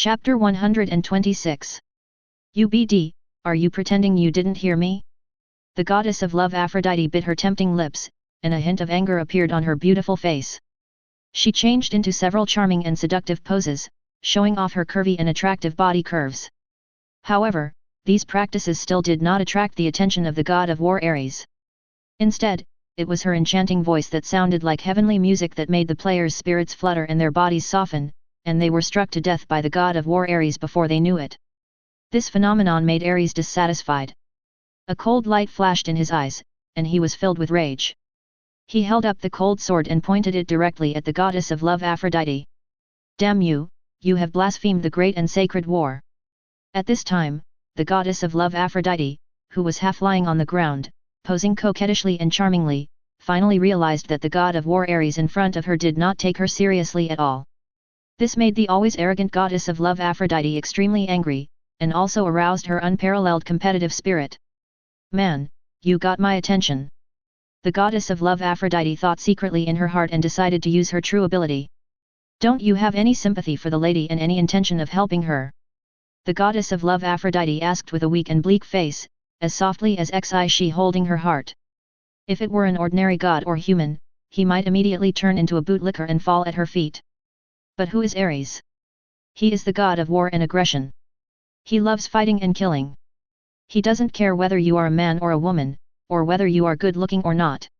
Chapter 126. UBD, are you pretending you didn't hear me? The goddess of love Aphrodite bit her tempting lips, and a hint of anger appeared on her beautiful face. She changed into several charming and seductive poses, showing off her curvy and attractive body curves. However, these practices still did not attract the attention of the god of war Ares. Instead, it was her enchanting voice that sounded like heavenly music that made the players' spirits flutter and their bodies soften, and they were struck to death by the god of war Ares before they knew it. This phenomenon made Ares dissatisfied. A cold light flashed in his eyes, and he was filled with rage. He held up the cold sword and pointed it directly at the goddess of love Aphrodite. Damn you, you have blasphemed the great and sacred war. At this time, the goddess of love Aphrodite, who was half lying on the ground, posing coquettishly and charmingly, finally realized that the god of war Ares in front of her did not take her seriously at all. This made the always arrogant goddess of love Aphrodite extremely angry, and also aroused her unparalleled competitive spirit. Man, you got my attention. The goddess of love Aphrodite thought secretly in her heart and decided to use her true ability. Don't you have any sympathy for the lady and any intention of helping her? The goddess of love Aphrodite asked with a weak and bleak face, as softly as she holding her heart. If it were an ordinary god or human, he might immediately turn into a bootlicker and fall at her feet. But who is Ares? He is the god of war and aggression. He loves fighting and killing. He doesn't care whether you are a man or a woman, or whether you are good-looking or not.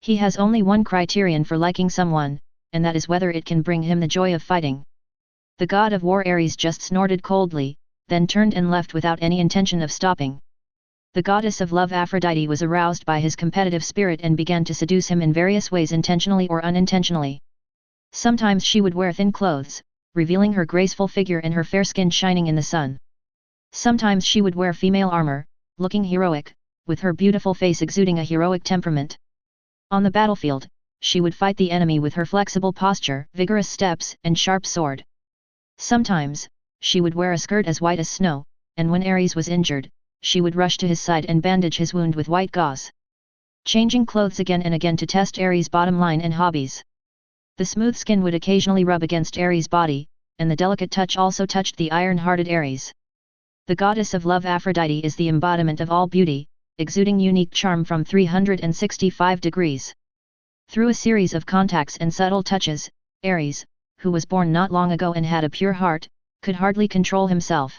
He has only one criterion for liking someone, and that is whether it can bring him the joy of fighting. The god of war Ares just snorted coldly, then turned and left without any intention of stopping. The goddess of love Aphrodite was aroused by his competitive spirit and began to seduce him in various ways intentionally or unintentionally. Sometimes she would wear thin clothes, revealing her graceful figure and her fair skin shining in the sun. Sometimes she would wear female armor, looking heroic, with her beautiful face exuding a heroic temperament. On the battlefield, she would fight the enemy with her flexible posture, vigorous steps, and sharp sword. Sometimes, she would wear a skirt as white as snow, and when Ares was injured, she would rush to his side and bandage his wound with white gauze. Changing clothes again and again to test Ares' bottom line and hobbies. The smooth skin would occasionally rub against Ares' body, and the delicate touch also touched the iron-hearted Ares. The goddess of love Aphrodite is the embodiment of all beauty, exuding unique charm from 365 degrees. Through a series of contacts and subtle touches, Ares, who was born not long ago and had a pure heart, could hardly control himself.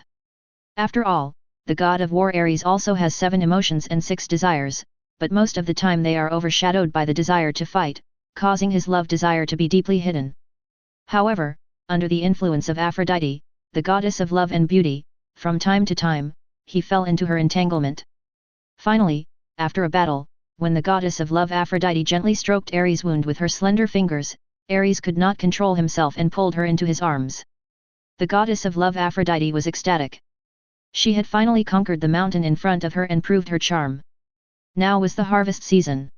After all, the god of war Ares also has 7 emotions and 6 desires, but most of the time they are overshadowed by the desire to fight, causing his love desire to be deeply hidden. However, under the influence of Aphrodite, the goddess of love and beauty, from time to time, he fell into her entanglement. Finally, after a battle, when the goddess of love Aphrodite gently stroked Ares' wound with her slender fingers, Ares could not control himself and pulled her into his arms. The goddess of love Aphrodite was ecstatic. She had finally conquered the mountain in front of her and proved her charm. Now was the harvest season.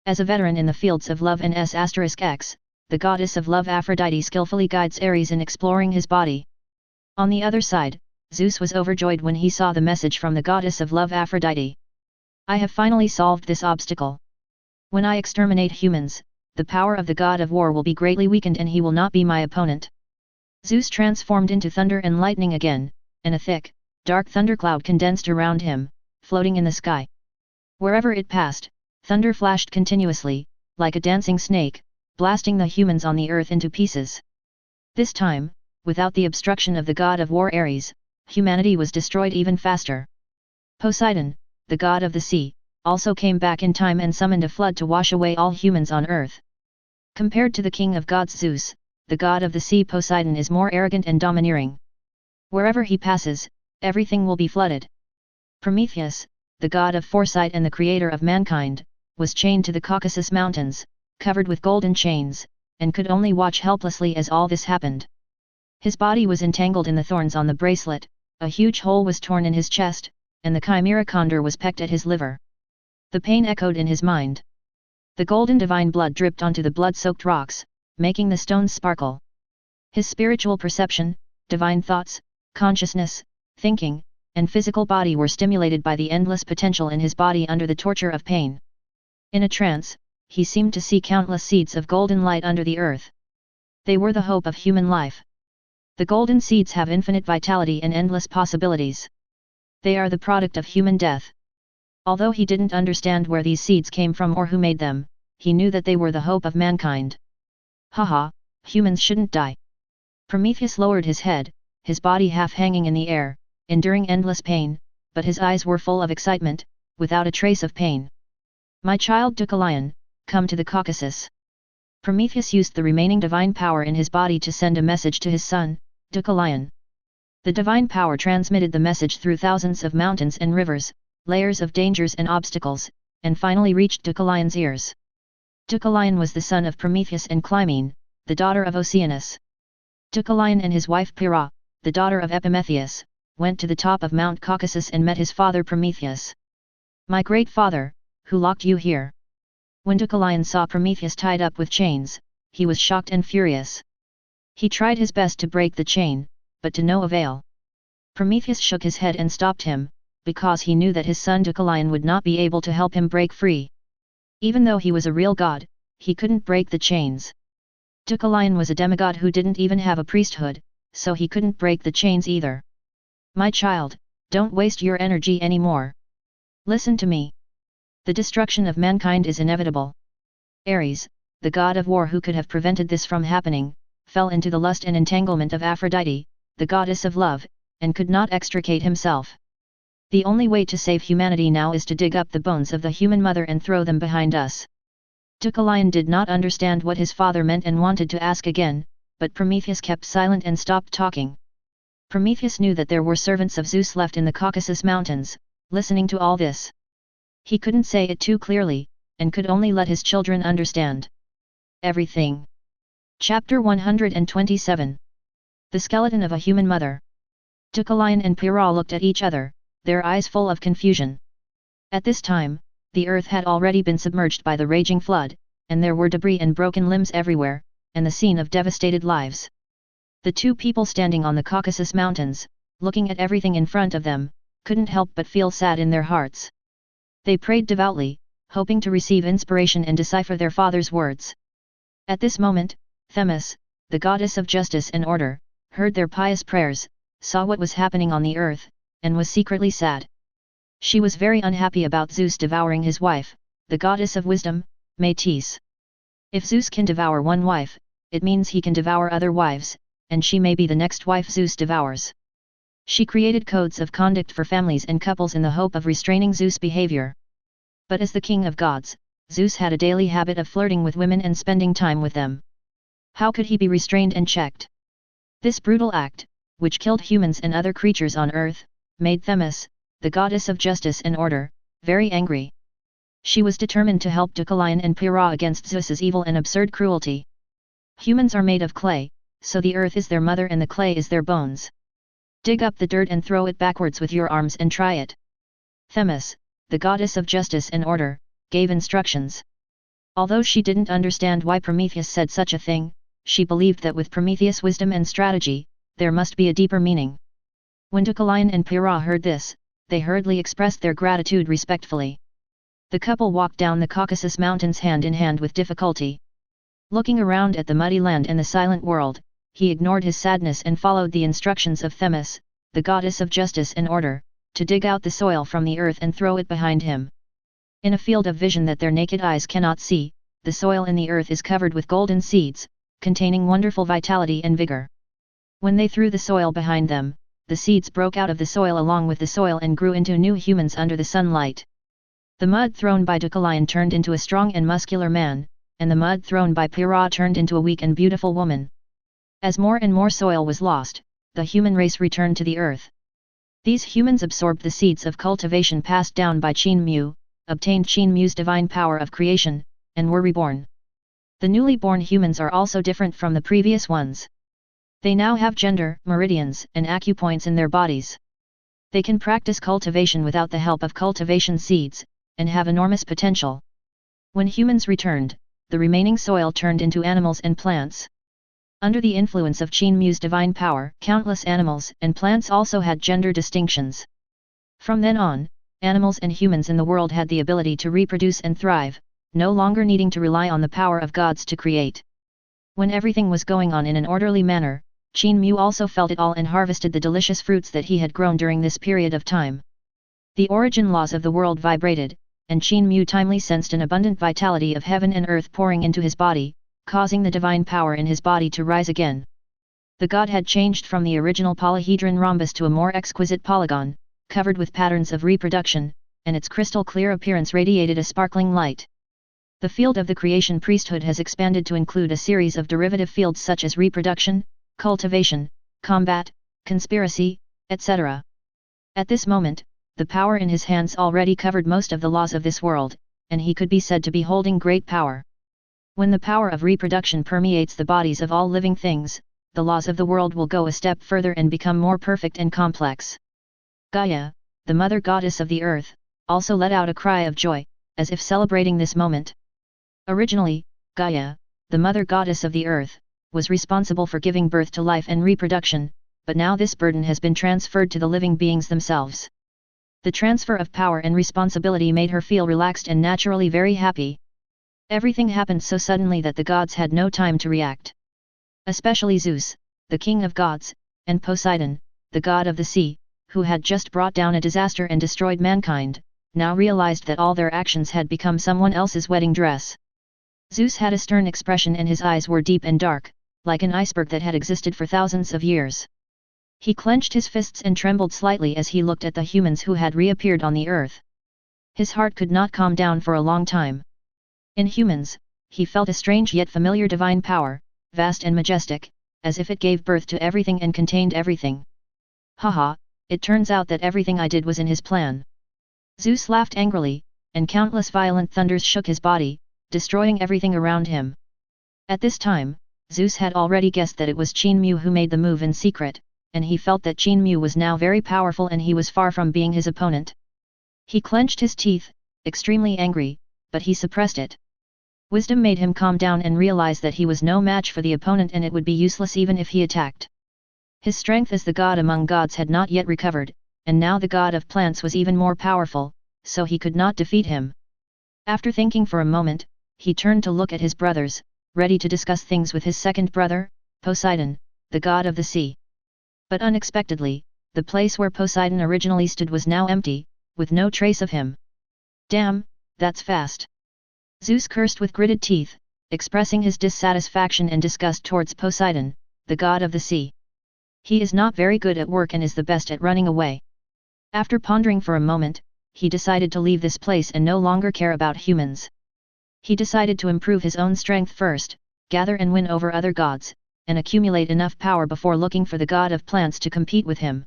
As a veteran in the fields of love and S**x, the goddess of love Aphrodite skillfully guides Ares in exploring his body. On the other side, Zeus was overjoyed when he saw the message from the goddess of love Aphrodite. I have finally solved this obstacle. When I exterminate humans, the power of the god of war will be greatly weakened and he will not be my opponent. Zeus transformed into thunder and lightning again, and a thick, dark thundercloud condensed around him, floating in the sky. Wherever it passed, thunder flashed continuously, like a dancing snake, blasting the humans on the earth into pieces. This time, without the obstruction of the god of war Ares, humanity was destroyed even faster. Poseidon, the god of the sea, also came back in time and summoned a flood to wash away all humans on earth. Compared to the king of gods Zeus, the god of the sea Poseidon is more arrogant and domineering. Wherever he passes, everything will be flooded. Prometheus, the god of foresight and the creator of mankind, was chained to the Caucasus Mountains, covered with golden chains, and could only watch helplessly as all this happened. His body was entangled in the thorns on the bracelet, a huge hole was torn in his chest, and the chimera condor was pecked at his liver. The pain echoed in his mind. The golden divine blood dripped onto the blood-soaked rocks, making the stones sparkle. His spiritual perception, divine thoughts, consciousness, thinking, and physical body were stimulated by the endless potential in his body under the torture of pain. In a trance, he seemed to see countless seeds of golden light under the earth. They were the hope of human life. The golden seeds have infinite vitality and endless possibilities. They are the product of human death. Although he didn't understand where these seeds came from or who made them, he knew that they were the hope of mankind. Haha, humans shouldn't die. Prometheus lowered his head, his body half hanging in the air, enduring endless pain, but his eyes were full of excitement, without a trace of pain. My child Deucalion, come to the Caucasus. Prometheus used the remaining divine power in his body to send a message to his son, Deucalion. The divine power transmitted the message through thousands of mountains and rivers, layers of dangers and obstacles, and finally reached Deucalion's ears. Deucalion was the son of Prometheus and Clymene, the daughter of Oceanus. Deucalion and his wife Pyrrha, the daughter of Epimetheus, went to the top of Mount Caucasus and met his father Prometheus. My great father, who locked you here? When Deucalion saw Prometheus tied up with chains, he was shocked and furious. He tried his best to break the chain, but to no avail. Prometheus shook his head and stopped him, because he knew that his son Deucalion would not be able to help him break free. Even though he was a real god, he couldn't break the chains. Deucalion was a demigod who didn't even have a priesthood, so he couldn't break the chains either. My child, don't waste your energy anymore. Listen to me. The destruction of mankind is inevitable. Ares, the god of war who could have prevented this from happening, fell into the lust and entanglement of Aphrodite, the goddess of love, and could not extricate himself. The only way to save humanity now is to dig up the bones of the human mother and throw them behind us. Deucalion did not understand what his father meant and wanted to ask again, but Prometheus kept silent and stopped talking. Prometheus knew that there were servants of Zeus left in the Caucasus Mountains, listening to all this. He couldn't say it too clearly, and could only let his children understand everything. Chapter 127. The Skeleton of a Human Mother. Deucalion and Pyrrha looked at each other, their eyes full of confusion. At this time, the earth had already been submerged by the raging flood, and there were debris and broken limbs everywhere, and the scene of devastated lives. The two people standing on the Caucasus Mountains, looking at everything in front of them, couldn't help but feel sad in their hearts. They prayed devoutly, hoping to receive inspiration and decipher their father's words. At this moment, Themis, the goddess of justice and order, heard their pious prayers, saw what was happening on the earth, and was secretly sad. She was very unhappy about Zeus devouring his wife, the goddess of wisdom, Metis. If Zeus can devour one wife, it means he can devour other wives, and she may be the next wife Zeus devours. She created codes of conduct for families and couples in the hope of restraining Zeus' behavior. But as the king of gods, Zeus had a daily habit of flirting with women and spending time with them. How could he be restrained and checked? This brutal act, which killed humans and other creatures on earth, made Themis, the goddess of justice and order, very angry. She was determined to help Deucalion and Pyrrha against Zeus's evil and absurd cruelty. Humans are made of clay, so the earth is their mother and the clay is their bones. Dig up the dirt and throw it backwards with your arms and try it. Themis, the goddess of justice and order, gave instructions. Although she didn't understand why Prometheus said such a thing, she believed that with Prometheus' wisdom and strategy, there must be a deeper meaning. When Deucalion and Pyrrha heard this, they hurriedly expressed their gratitude respectfully. The couple walked down the Caucasus Mountains hand in hand with difficulty. Looking around at the muddy land and the silent world, he ignored his sadness and followed the instructions of Themis, the goddess of justice and order, to dig out the soil from the earth and throw it behind him. In a field of vision that their naked eyes cannot see, the soil in the earth is covered with golden seeds, containing wonderful vitality and vigor. When they threw the soil behind them, the seeds broke out of the soil along with the soil and grew into new humans under the sunlight. The mud thrown by Deucalion turned into a strong and muscular man, and the mud thrown by Pyrrha turned into a weak and beautiful woman. As more and more soil was lost, the human race returned to the earth. These humans absorbed the seeds of cultivation passed down by Qin Mu, obtained Qin Mu's divine power of creation, and were reborn. The newly born humans are also different from the previous ones. They now have gender, meridians, and acupoints in their bodies. They can practice cultivation without the help of cultivation seeds, and have enormous potential. When humans returned, the remaining soil turned into animals and plants. Under the influence of Qin Mu's divine power, countless animals and plants also had gender distinctions. From then on, animals and humans in the world had the ability to reproduce and thrive, no longer needing to rely on the power of gods to create. When everything was going on in an orderly manner, Qin Mu also felt it all and harvested the delicious fruits that he had grown during this period of time. The origin laws of the world vibrated, and Qin Mu timely sensed an abundant vitality of heaven and earth pouring into his body, causing the divine power in his body to rise again. The god had changed from the original polyhedron rhombus to a more exquisite polygon, covered with patterns of reproduction, and its crystal-clear appearance radiated a sparkling light. The field of the creation priesthood has expanded to include a series of derivative fields such as reproduction, cultivation, combat, conspiracy, etc. At this moment, the power in his hands already covered most of the laws of this world, and he could be said to be holding great power. When the power of reproduction permeates the bodies of all living things, the laws of the world will go a step further and become more perfect and complex. Gaia, the mother goddess of the earth, also let out a cry of joy, as if celebrating this moment. Originally, Gaia, the mother goddess of the earth, was responsible for giving birth to life and reproduction, but now this burden has been transferred to the living beings themselves. The transfer of power and responsibility made her feel relaxed and naturally very happy. Everything happened so suddenly that the gods had no time to react. Especially Zeus, the king of gods, and Poseidon, the god of the sea, who had just brought down a disaster and destroyed mankind, now realized that all their actions had become someone else's wedding dress. Zeus had a stern expression and his eyes were deep and dark, like an iceberg that had existed for thousands of years. He clenched his fists and trembled slightly as he looked at the humans who had reappeared on the earth. His heart could not calm down for a long time. In humans, he felt a strange yet familiar divine power, vast and majestic, as if it gave birth to everything and contained everything. Haha, it turns out that everything I did was in his plan. Zeus laughed angrily, and countless violent thunders shook his body, destroying everything around him. At this time, Zeus had already guessed that it was Qin Mu who made the move in secret, and he felt that Qin Mu was now very powerful and he was far from being his opponent. He clenched his teeth, extremely angry, but he suppressed it. Wisdom made him calm down and realize that he was no match for the opponent and it would be useless even if he attacked. His strength as the god among gods had not yet recovered, and now the god of plants was even more powerful, so he could not defeat him. After thinking for a moment, he turned to look at his brothers, ready to discuss things with his second brother, Poseidon, the god of the sea. But unexpectedly, the place where Poseidon originally stood was now empty, with no trace of him. Damn, that's fast. Zeus cursed with gritted teeth, expressing his dissatisfaction and disgust towards Poseidon, the god of the sea. He is not very good at work and is the best at running away. After pondering for a moment, he decided to leave this place and no longer care about humans. He decided to improve his own strength first, gather and win over other gods, and accumulate enough power before looking for the god of plants to compete with him.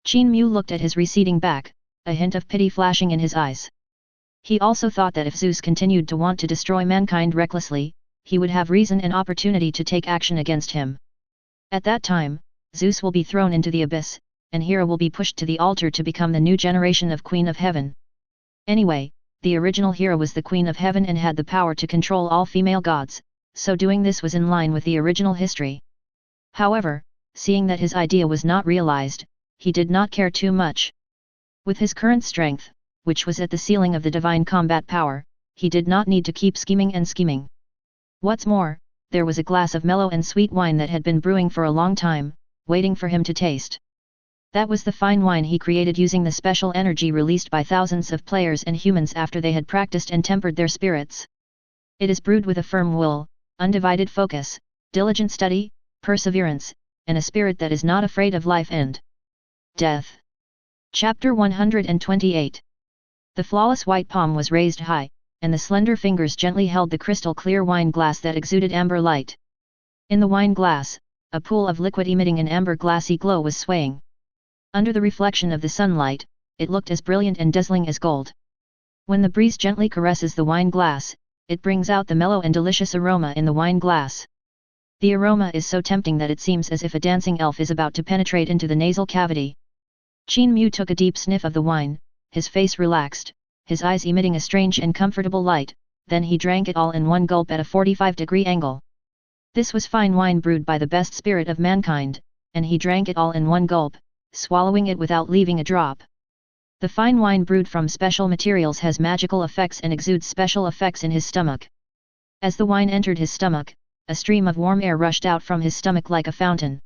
Qin Mu looked at his receding back, a hint of pity flashing in his eyes. He also thought that if Zeus continued to want to destroy mankind recklessly, he would have reason and opportunity to take action against him. At that time, Zeus will be thrown into the abyss, and Hera will be pushed to the altar to become the new generation of Queen of Heaven. Anyway, the original Hera was the Queen of Heaven and had the power to control all female gods, so doing this was in line with the original history. However, seeing that his idea was not realized, he did not care too much. With his current strength, which was at the ceiling of the divine combat power, he did not need to keep scheming and scheming. What's more, there was a glass of mellow and sweet wine that had been brewing for a long time, waiting for him to taste. That was the fine wine he created using the special energy released by thousands of players and humans after they had practiced and tempered their spirits. It is brewed with a firm will, undivided focus, diligent study, perseverance, and a spirit that is not afraid of life and death. Chapter 128. The flawless white palm was raised high, and the slender fingers gently held the crystal-clear wine glass that exuded amber light. In the wine glass, a pool of liquid emitting an amber glassy glow was swaying. Under the reflection of the sunlight, it looked as brilliant and dazzling as gold. When the breeze gently caresses the wine glass, it brings out the mellow and delicious aroma in the wine glass. The aroma is so tempting that it seems as if a dancing elf is about to penetrate into the nasal cavity. Qin Mu took a deep sniff of the wine, his face relaxed, his eyes emitting a strange and comfortable light, then he drank it all in one gulp at a 45-degree angle. This was fine wine brewed by the best spirit of mankind, and he drank it all in one gulp, swallowing it without leaving a drop. The fine wine brewed from special materials has magical effects and exudes special effects in his stomach. As the wine entered his stomach, a stream of warm air rushed out from his stomach like a fountain.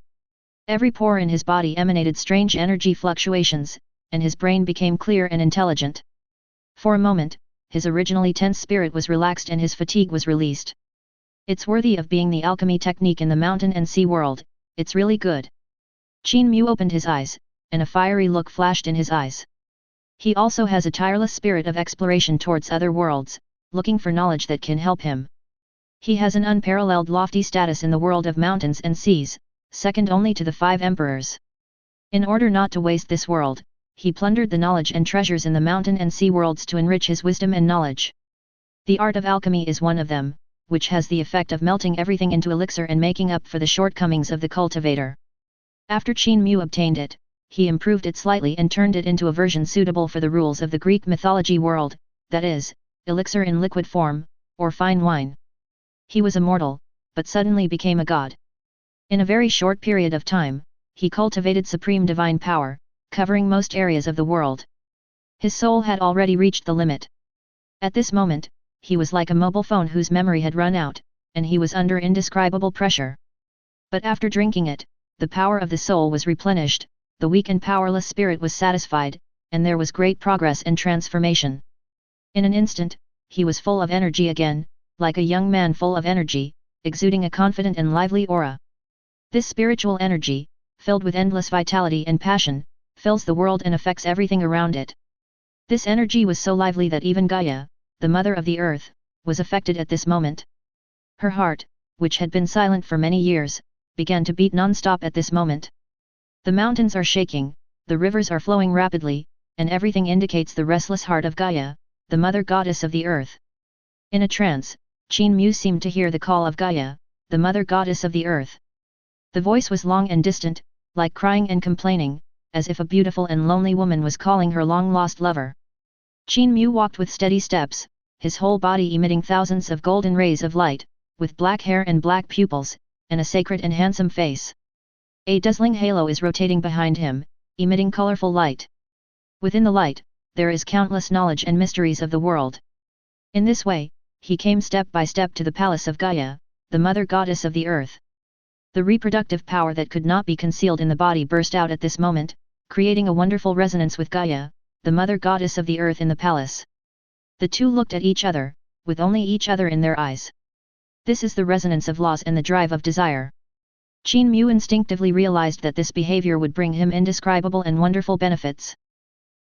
Every pore in his body emanated strange energy fluctuations, and his brain became clear and intelligent. For a moment, his originally tense spirit was relaxed and his fatigue was released. It's worthy of being the alchemy technique in the mountain and sea world, it's really good. Qin Mu opened his eyes, and a fiery look flashed in his eyes. He also has a tireless spirit of exploration towards other worlds, looking for knowledge that can help him. He has an unparalleled lofty status in the world of mountains and seas, second only to the 5 emperors. In order not to waste this world, he plundered the knowledge and treasures in the mountain and sea worlds to enrich his wisdom and knowledge. The art of alchemy is one of them, which has the effect of melting everything into elixir and making up for the shortcomings of the cultivator. After Qin Mu obtained it, he improved it slightly and turned it into a version suitable for the rules of the Greek mythology world, that is, elixir in liquid form, or fine wine. He was a mortal, but suddenly became a god. In a very short period of time, he cultivated supreme divine power, covering most areas of the world. His soul had already reached the limit. At this moment, he was like a mobile phone whose memory had run out, and he was under indescribable pressure. But after drinking it, the power of the soul was replenished, the weak and powerless spirit was satisfied, and there was great progress and transformation. In an instant, he was full of energy again, like a young man full of energy, exuding a confident and lively aura. This spiritual energy, filled with endless vitality and passion, fills the world and affects everything around it. This energy was so lively that even Gaia, the mother of the earth, was affected at this moment. Her heart, which had been silent for many years, began to beat non-stop at this moment. The mountains are shaking, the rivers are flowing rapidly, and everything indicates the restless heart of Gaia, the mother goddess of the earth. In a trance, Qin Mu seemed to hear the call of Gaia, the mother goddess of the earth. The voice was long and distant, like crying and complaining, as if a beautiful and lonely woman was calling her long-lost lover. Qin Mu walked with steady steps, his whole body emitting thousands of golden rays of light, with black hair and black pupils, and a sacred and handsome face. A dazzling halo is rotating behind him, emitting colorful light. Within the light, there is countless knowledge and mysteries of the world. In this way, he came step by step to the palace of Gaia, the mother goddess of the earth. The reproductive power that could not be concealed in the body burst out at this moment, creating a wonderful resonance with Gaia, the mother goddess of the earth in the palace. The two looked at each other, with only each other in their eyes. This is the resonance of laws and the drive of desire. Qin Mu instinctively realized that this behavior would bring him indescribable and wonderful benefits.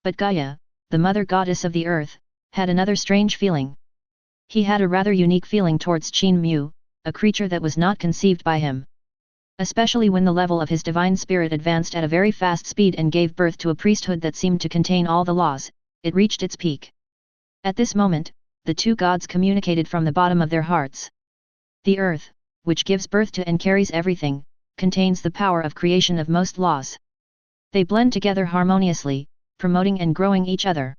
But Gaia, the mother goddess of the earth, had another strange feeling. He had a rather unique feeling towards Qin Mu, a creature that was not conceived by him. Especially when the level of his divine spirit advanced at a very fast speed and gave birth to a priesthood that seemed to contain all the laws, it reached its peak. At this moment, the two gods communicated from the bottom of their hearts. The earth, which gives birth to and carries everything, contains the power of creation of most laws. They blend together harmoniously, promoting and growing each other.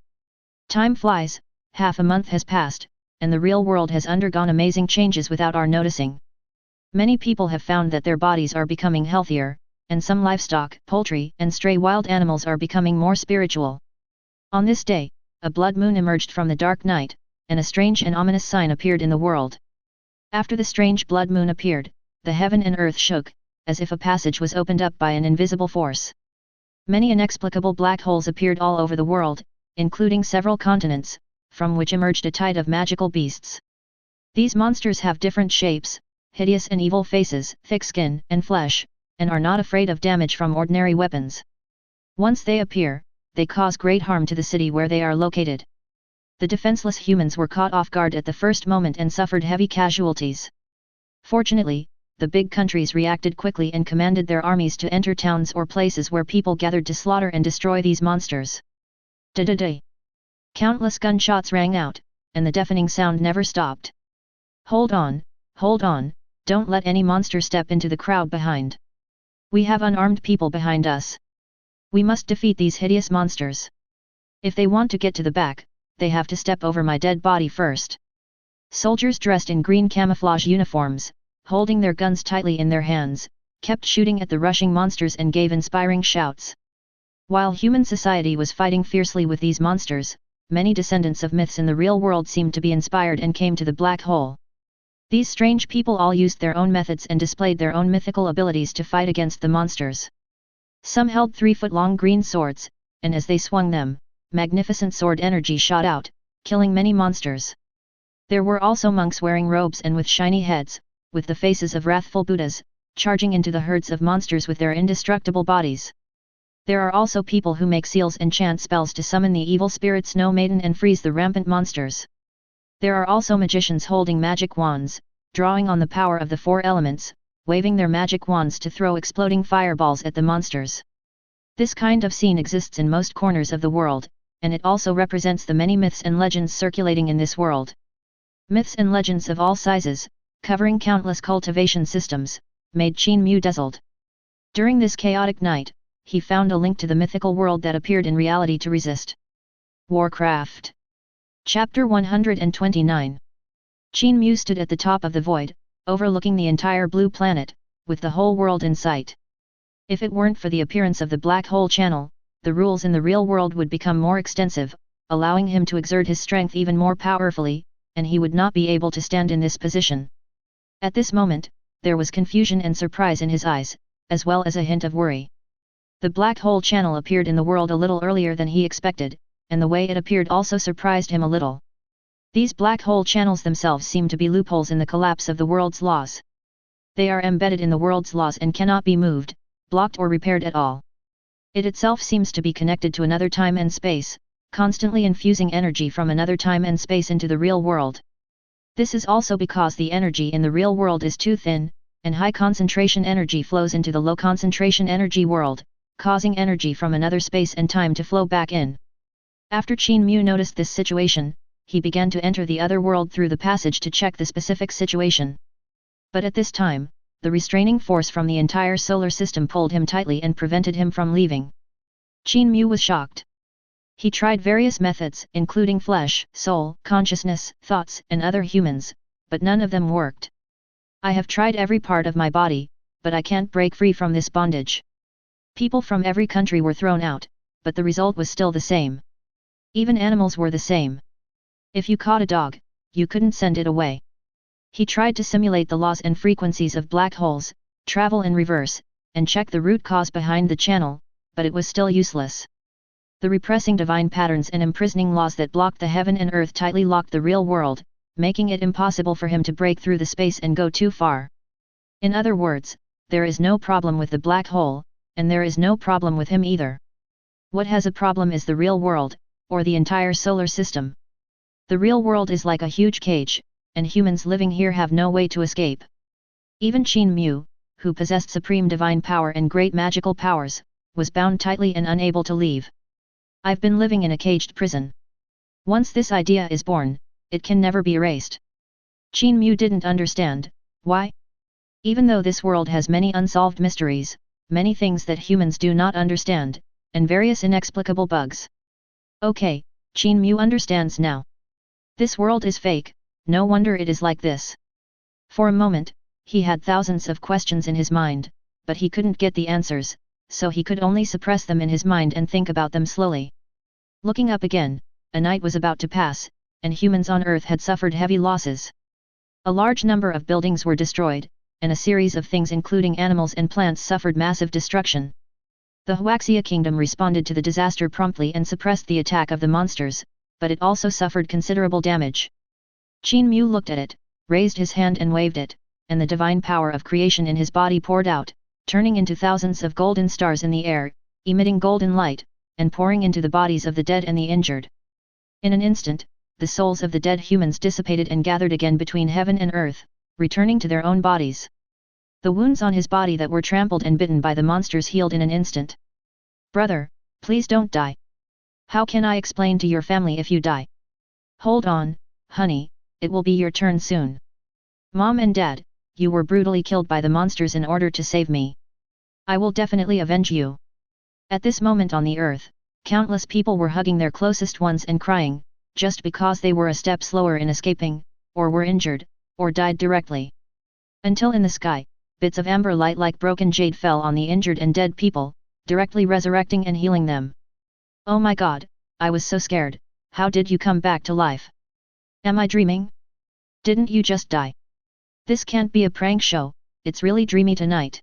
Time flies, half a month has passed, and the real world has undergone amazing changes without our noticing. Many people have found that their bodies are becoming healthier, and some livestock, poultry, and stray wild animals are becoming more spiritual. On this day, a blood moon emerged from the dark night, and a strange and ominous sign appeared in the world. After the strange blood moon appeared, the heaven and earth shook, as if a passage was opened up by an invisible force. Many inexplicable black holes appeared all over the world, including several continents, from which emerged a tide of magical beasts. These monsters have different shapes, hideous and evil faces, thick skin and flesh, and are not afraid of damage from ordinary weapons. Once they appear, they cause great harm to the city where they are located. The defenseless humans were caught off guard at the first moment and suffered heavy casualties. Fortunately, the big countries reacted quickly and commanded their armies to enter towns or places where people gathered to slaughter and destroy these monsters. Da-da-da! Countless gunshots rang out, and the deafening sound never stopped. Hold on, don't let any monster step into the crowd behind. We have unarmed people behind us. We must defeat these hideous monsters. If they want to get to the back, they have to step over my dead body first. Soldiers dressed in green camouflage uniforms, holding their guns tightly in their hands, kept shooting at the rushing monsters and gave inspiring shouts. While human society was fighting fiercely with these monsters, many descendants of myths in the real world seemed to be inspired and came to the black hole. These strange people all used their own methods and displayed their own mythical abilities to fight against the monsters. Some held 3-foot-long green swords, and as they swung them, magnificent sword energy shot out, killing many monsters. There were also monks wearing robes and with shiny heads, with the faces of wrathful Buddhas, charging into the herds of monsters with their indestructible bodies. There are also people who make seals and chant spells to summon the evil spirit Snow Maiden and freeze the rampant monsters. There are also magicians holding magic wands, drawing on the power of the 4 elements, waving their magic wands to throw exploding fireballs at the monsters. This kind of scene exists in most corners of the world, and it also represents the many myths and legends circulating in this world. Myths and legends of all sizes, covering countless cultivation systems, made Qin Mu dazzled. During this chaotic night, he found a link to the mythical world that appeared in reality to resist. Warcraft. Chapter 129. Qin Mu stood at the top of the void, overlooking the entire blue planet, with the whole world in sight. If it weren't for the appearance of the black hole channel, the rules in the real world would become more extensive, allowing him to exert his strength even more powerfully, and he would not be able to stand in this position. At this moment, there was confusion and surprise in his eyes, as well as a hint of worry. The black hole channel appeared in the world a little earlier than he expected, and the way it appeared also surprised him a little. These black hole channels themselves seem to be loopholes in the collapse of the world's laws. They are embedded in the world's laws and cannot be moved, blocked or repaired at all. It itself seems to be connected to another time and space, constantly infusing energy from another time and space into the real world. This is also because the energy in the real world is too thin, and high concentration energy flows into the low concentration energy world, causing energy from another space and time to flow back in. After Qin Mu noticed this situation, he began to enter the other world through the passage to check the specific situation. But at this time, the restraining force from the entire solar system pulled him tightly and prevented him from leaving. Qin Mu was shocked. He tried various methods, including flesh, soul, consciousness, thoughts, and other humans, but none of them worked. I have tried every part of my body, but I can't break free from this bondage. People from every country were thrown out, but the result was still the same. Even animals were the same. If you caught a dog, you couldn't send it away. He tried to simulate the laws and frequencies of black holes, travel in reverse, and check the root cause behind the channel, but it was still useless. The repressing divine patterns and imprisoning laws that blocked the heaven and earth tightly locked the real world, making it impossible for him to break through the space and go too far. In other words, there is no problem with the black hole, and there is no problem with him either. What has a problem is the real world, or the entire solar system. The real world is like a huge cage, and humans living here have no way to escape. Even Qin Mu, who possessed supreme divine power and great magical powers, was bound tightly and unable to leave. I've been living in a caged prison. Once this idea is born, it can never be erased. Qin Mu didn't understand, why? Even though this world has many unsolved mysteries, many things that humans do not understand, and various inexplicable bugs. Okay, Qin Mu understands now. This world is fake, no wonder it is like this. For a moment, he had thousands of questions in his mind, but he couldn't get the answers, so he could only suppress them in his mind and think about them slowly. Looking up again, a night was about to pass, and humans on Earth had suffered heavy losses. A large number of buildings were destroyed, and a series of things including animals and plants suffered massive destruction. The Huaxia kingdom responded to the disaster promptly and suppressed the attack of the monsters, but it also suffered considerable damage. Qin Mu looked at it, raised his hand and waved it, and the divine power of creation in his body poured out, turning into thousands of golden stars in the air, emitting golden light, and pouring into the bodies of the dead and the injured. In an instant, the souls of the dead humans dissipated and gathered again between heaven and earth, returning to their own bodies. The wounds on his body that were trampled and bitten by the monsters healed in an instant. Brother, please don't die. How can I explain to your family if you die? Hold on, honey, it will be your turn soon. Mom and Dad, you were brutally killed by the monsters in order to save me. I will definitely avenge you. At this moment on the earth, countless people were hugging their closest ones and crying, just because they were a step slower in escaping, or were injured, or died directly. Until in the sky, bits of amber light like broken jade fell on the injured and dead people, directly resurrecting and healing them. Oh my God, I was so scared, how did you come back to life? Am I dreaming? Didn't you just die? This can't be a prank show, it's really dreamy tonight.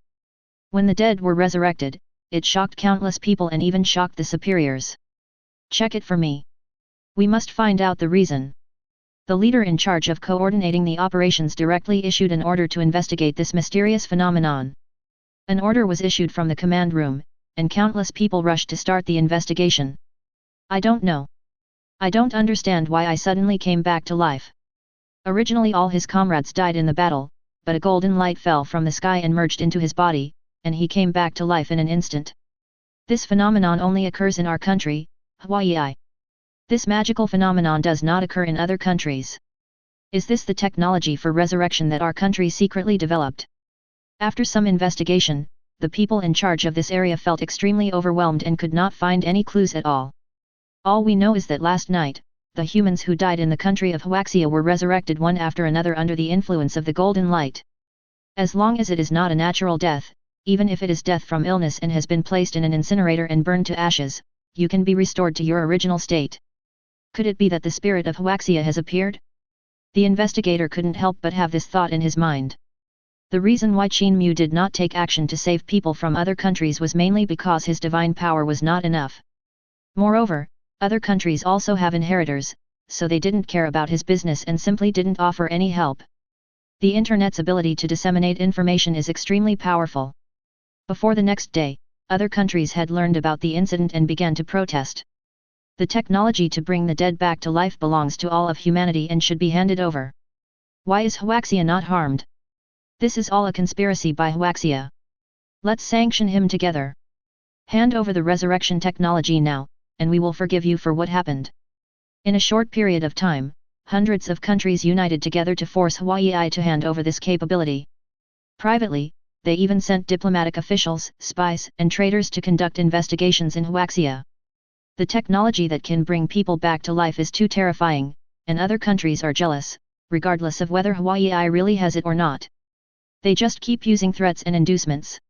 When the dead were resurrected, it shocked countless people and even shocked the superiors. Check it for me. We must find out the reason. The leader in charge of coordinating the operations directly issued an order to investigate this mysterious phenomenon. An order was issued from the command room, and countless people rushed to start the investigation. I don't know. I don't understand why I suddenly came back to life. Originally all his comrades died in the battle, but a golden light fell from the sky and merged into his body, and he came back to life in an instant. This phenomenon only occurs in our country, Hawaii. This magical phenomenon does not occur in other countries. Is this the technology for resurrection that our country secretly developed? After some investigation, the people in charge of this area felt extremely overwhelmed and could not find any clues at all. All we know is that last night, the humans who died in the country of Hawaii were resurrected one after another under the influence of the golden light. As long as it is not a natural death, even if it is death from illness and has been placed in an incinerator and burned to ashes, you can be restored to your original state. Could it be that the spirit of Hawaii has appeared? The investigator couldn't help but have this thought in his mind. The reason why Qin Mu did not take action to save people from other countries was mainly because his divine power was not enough. Moreover, other countries also have inheritors, so they didn't care about his business and simply didn't offer any help. The internet's ability to disseminate information is extremely powerful. Before the next day, other countries had learned about the incident and began to protest. The technology to bring the dead back to life belongs to all of humanity and should be handed over. Why is Hawaii not harmed? This is all a conspiracy by Hawaii. Let's sanction him together. Hand over the resurrection technology now, and we will forgive you for what happened. In a short period of time, hundreds of countries united together to force Hawaii to hand over this capability. Privately, they even sent diplomatic officials, spies, and traitors to conduct investigations in Hawaii. The technology that can bring people back to life is too terrifying, and other countries are jealous, regardless of whether Hawaii really has it or not. They just keep using threats and inducements.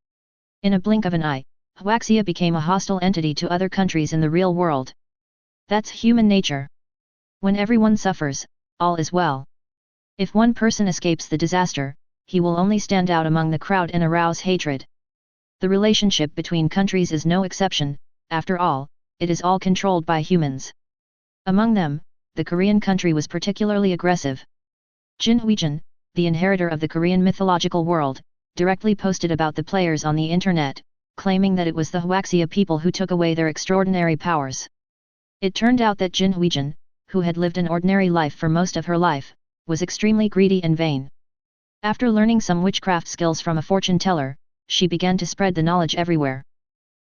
In a blink of an eye, Hawaii became a hostile entity to other countries in the real world. That's human nature. When everyone suffers, all is well. If one person escapes the disaster, he will only stand out among the crowd and arouse hatred. The relationship between countries is no exception, after all, it is all controlled by humans. Among them, the Korean country was particularly aggressive. Qin Mu, the inheritor of the Korean mythological world, directly posted about the players on the internet, claiming that it was the Hawaii people who took away their extraordinary powers. It turned out that Qin Mu, who had lived an ordinary life for most of her life, was extremely greedy and vain. After learning some witchcraft skills from a fortune teller, she began to spread the knowledge everywhere.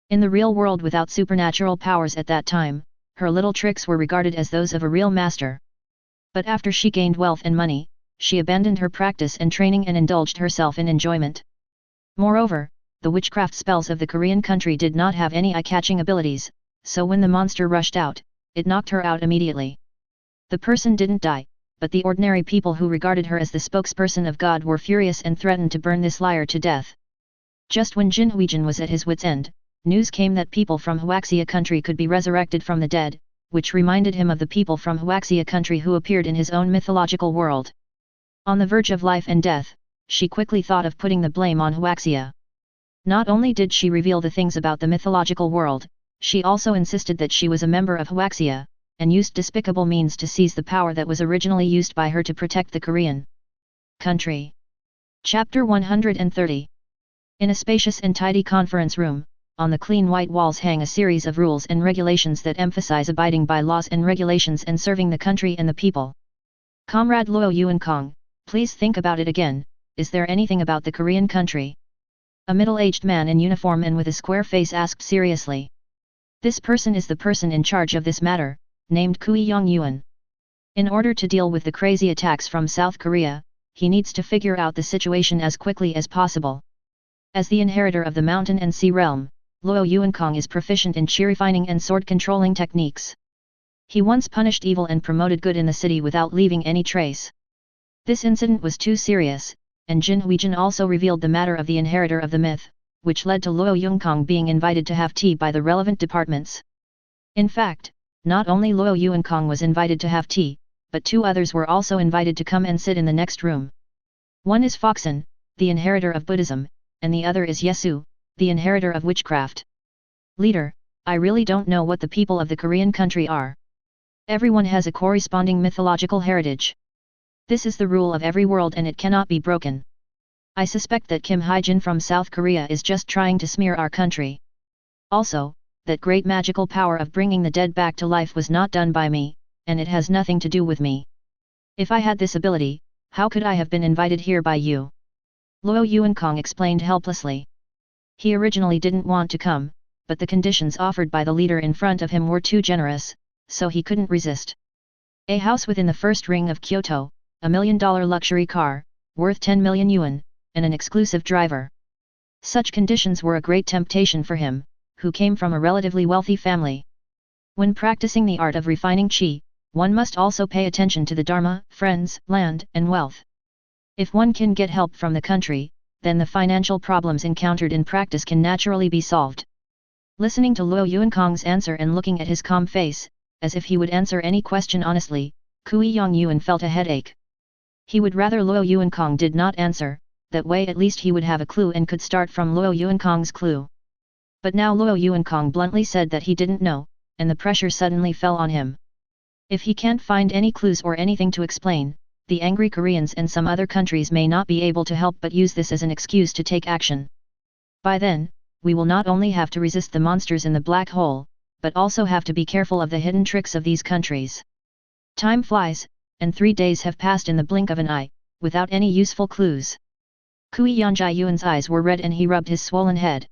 In the real world without supernatural powers at that time, her little tricks were regarded as those of a real master. But after she gained wealth and money, she abandoned her practice and training and indulged herself in enjoyment. Moreover, the witchcraft spells of the Korean country did not have any eye-catching abilities, so when the monster rushed out, it knocked her out immediately. The person didn't die, but the ordinary people who regarded her as the spokesperson of God were furious and threatened to burn this liar to death. Just when Qin Mu was at his wit's end, news came that people from Hawaii country could be resurrected from the dead, which reminded him of the people from Hawaii country who appeared in his own mythological world. On the verge of life and death, she quickly thought of putting the blame on Hawaii. Not only did she reveal the things about the mythological world, she also insisted that she was a member of Hawaii, and used despicable means to seize the power that was originally used by her to protect the Korean country. Chapter 130. In a spacious and tidy conference room, on the clean white walls hang a series of rules and regulations that emphasize abiding by laws and regulations and serving the country and the people. Comrade Luo Yuankong, please think about it again, is there anything about the Korean country? A middle-aged man in uniform and with a square face asked seriously. This person is the person in charge of this matter, named Kui Yong Yuan. In order to deal with the crazy attacks from South Korea, he needs to figure out the situation as quickly as possible. As the inheritor of the mountain and sea realm, Luo Yuankong is proficient in chi refining and sword controlling techniques. He once punished evil and promoted good in the city without leaving any trace. This incident was too serious, and Qin Mu also revealed the matter of the inheritor of the myth, which led to Luo Yuankong being invited to have tea by the relevant departments. In fact, not only Luo Yuankong was invited to have tea, but two others were also invited to come and sit in the next room. One is Foxen, the inheritor of Buddhism, and the other is Yesu, the inheritor of witchcraft. Leader, I really don't know what the people of the Korean country are. Everyone has a corresponding mythological heritage. This is the rule of every world and it cannot be broken. I suspect that Kim Hye-jin from South Korea is just trying to smear our country. Also, that great magical power of bringing the dead back to life was not done by me, and it has nothing to do with me. If I had this ability, how could I have been invited here by you? Luo Yuankong explained helplessly. He originally didn't want to come, but the conditions offered by the leader in front of him were too generous, so he couldn't resist. A house within the first ring of Kyoto, $1 million luxury car, worth 10 million yuan, and an exclusive driver. Such conditions were a great temptation for him, who came from a relatively wealthy family. When practicing the art of refining qi, one must also pay attention to the dharma, friends, land, and wealth. If one can get help from the country, then the financial problems encountered in practice can naturally be solved. Listening to Luo Yuankong's answer and looking at his calm face, as if he would answer any question honestly, Kui Yongyuan felt a headache. He would rather Luo Yuankong did not answer, that way at least he would have a clue and could start from Luo Yuankong's clue. But now Luo Yuankong bluntly said that he didn't know, and the pressure suddenly fell on him. If he can't find any clues or anything to explain, the angry Koreans and some other countries may not be able to help but use this as an excuse to take action. By then, we will not only have to resist the monsters in the black hole, but also have to be careful of the hidden tricks of these countries. Time flies, and 3 days have passed in the blink of an eye, without any useful clues. Kui Yongyuan's eyes were red and he rubbed his swollen head.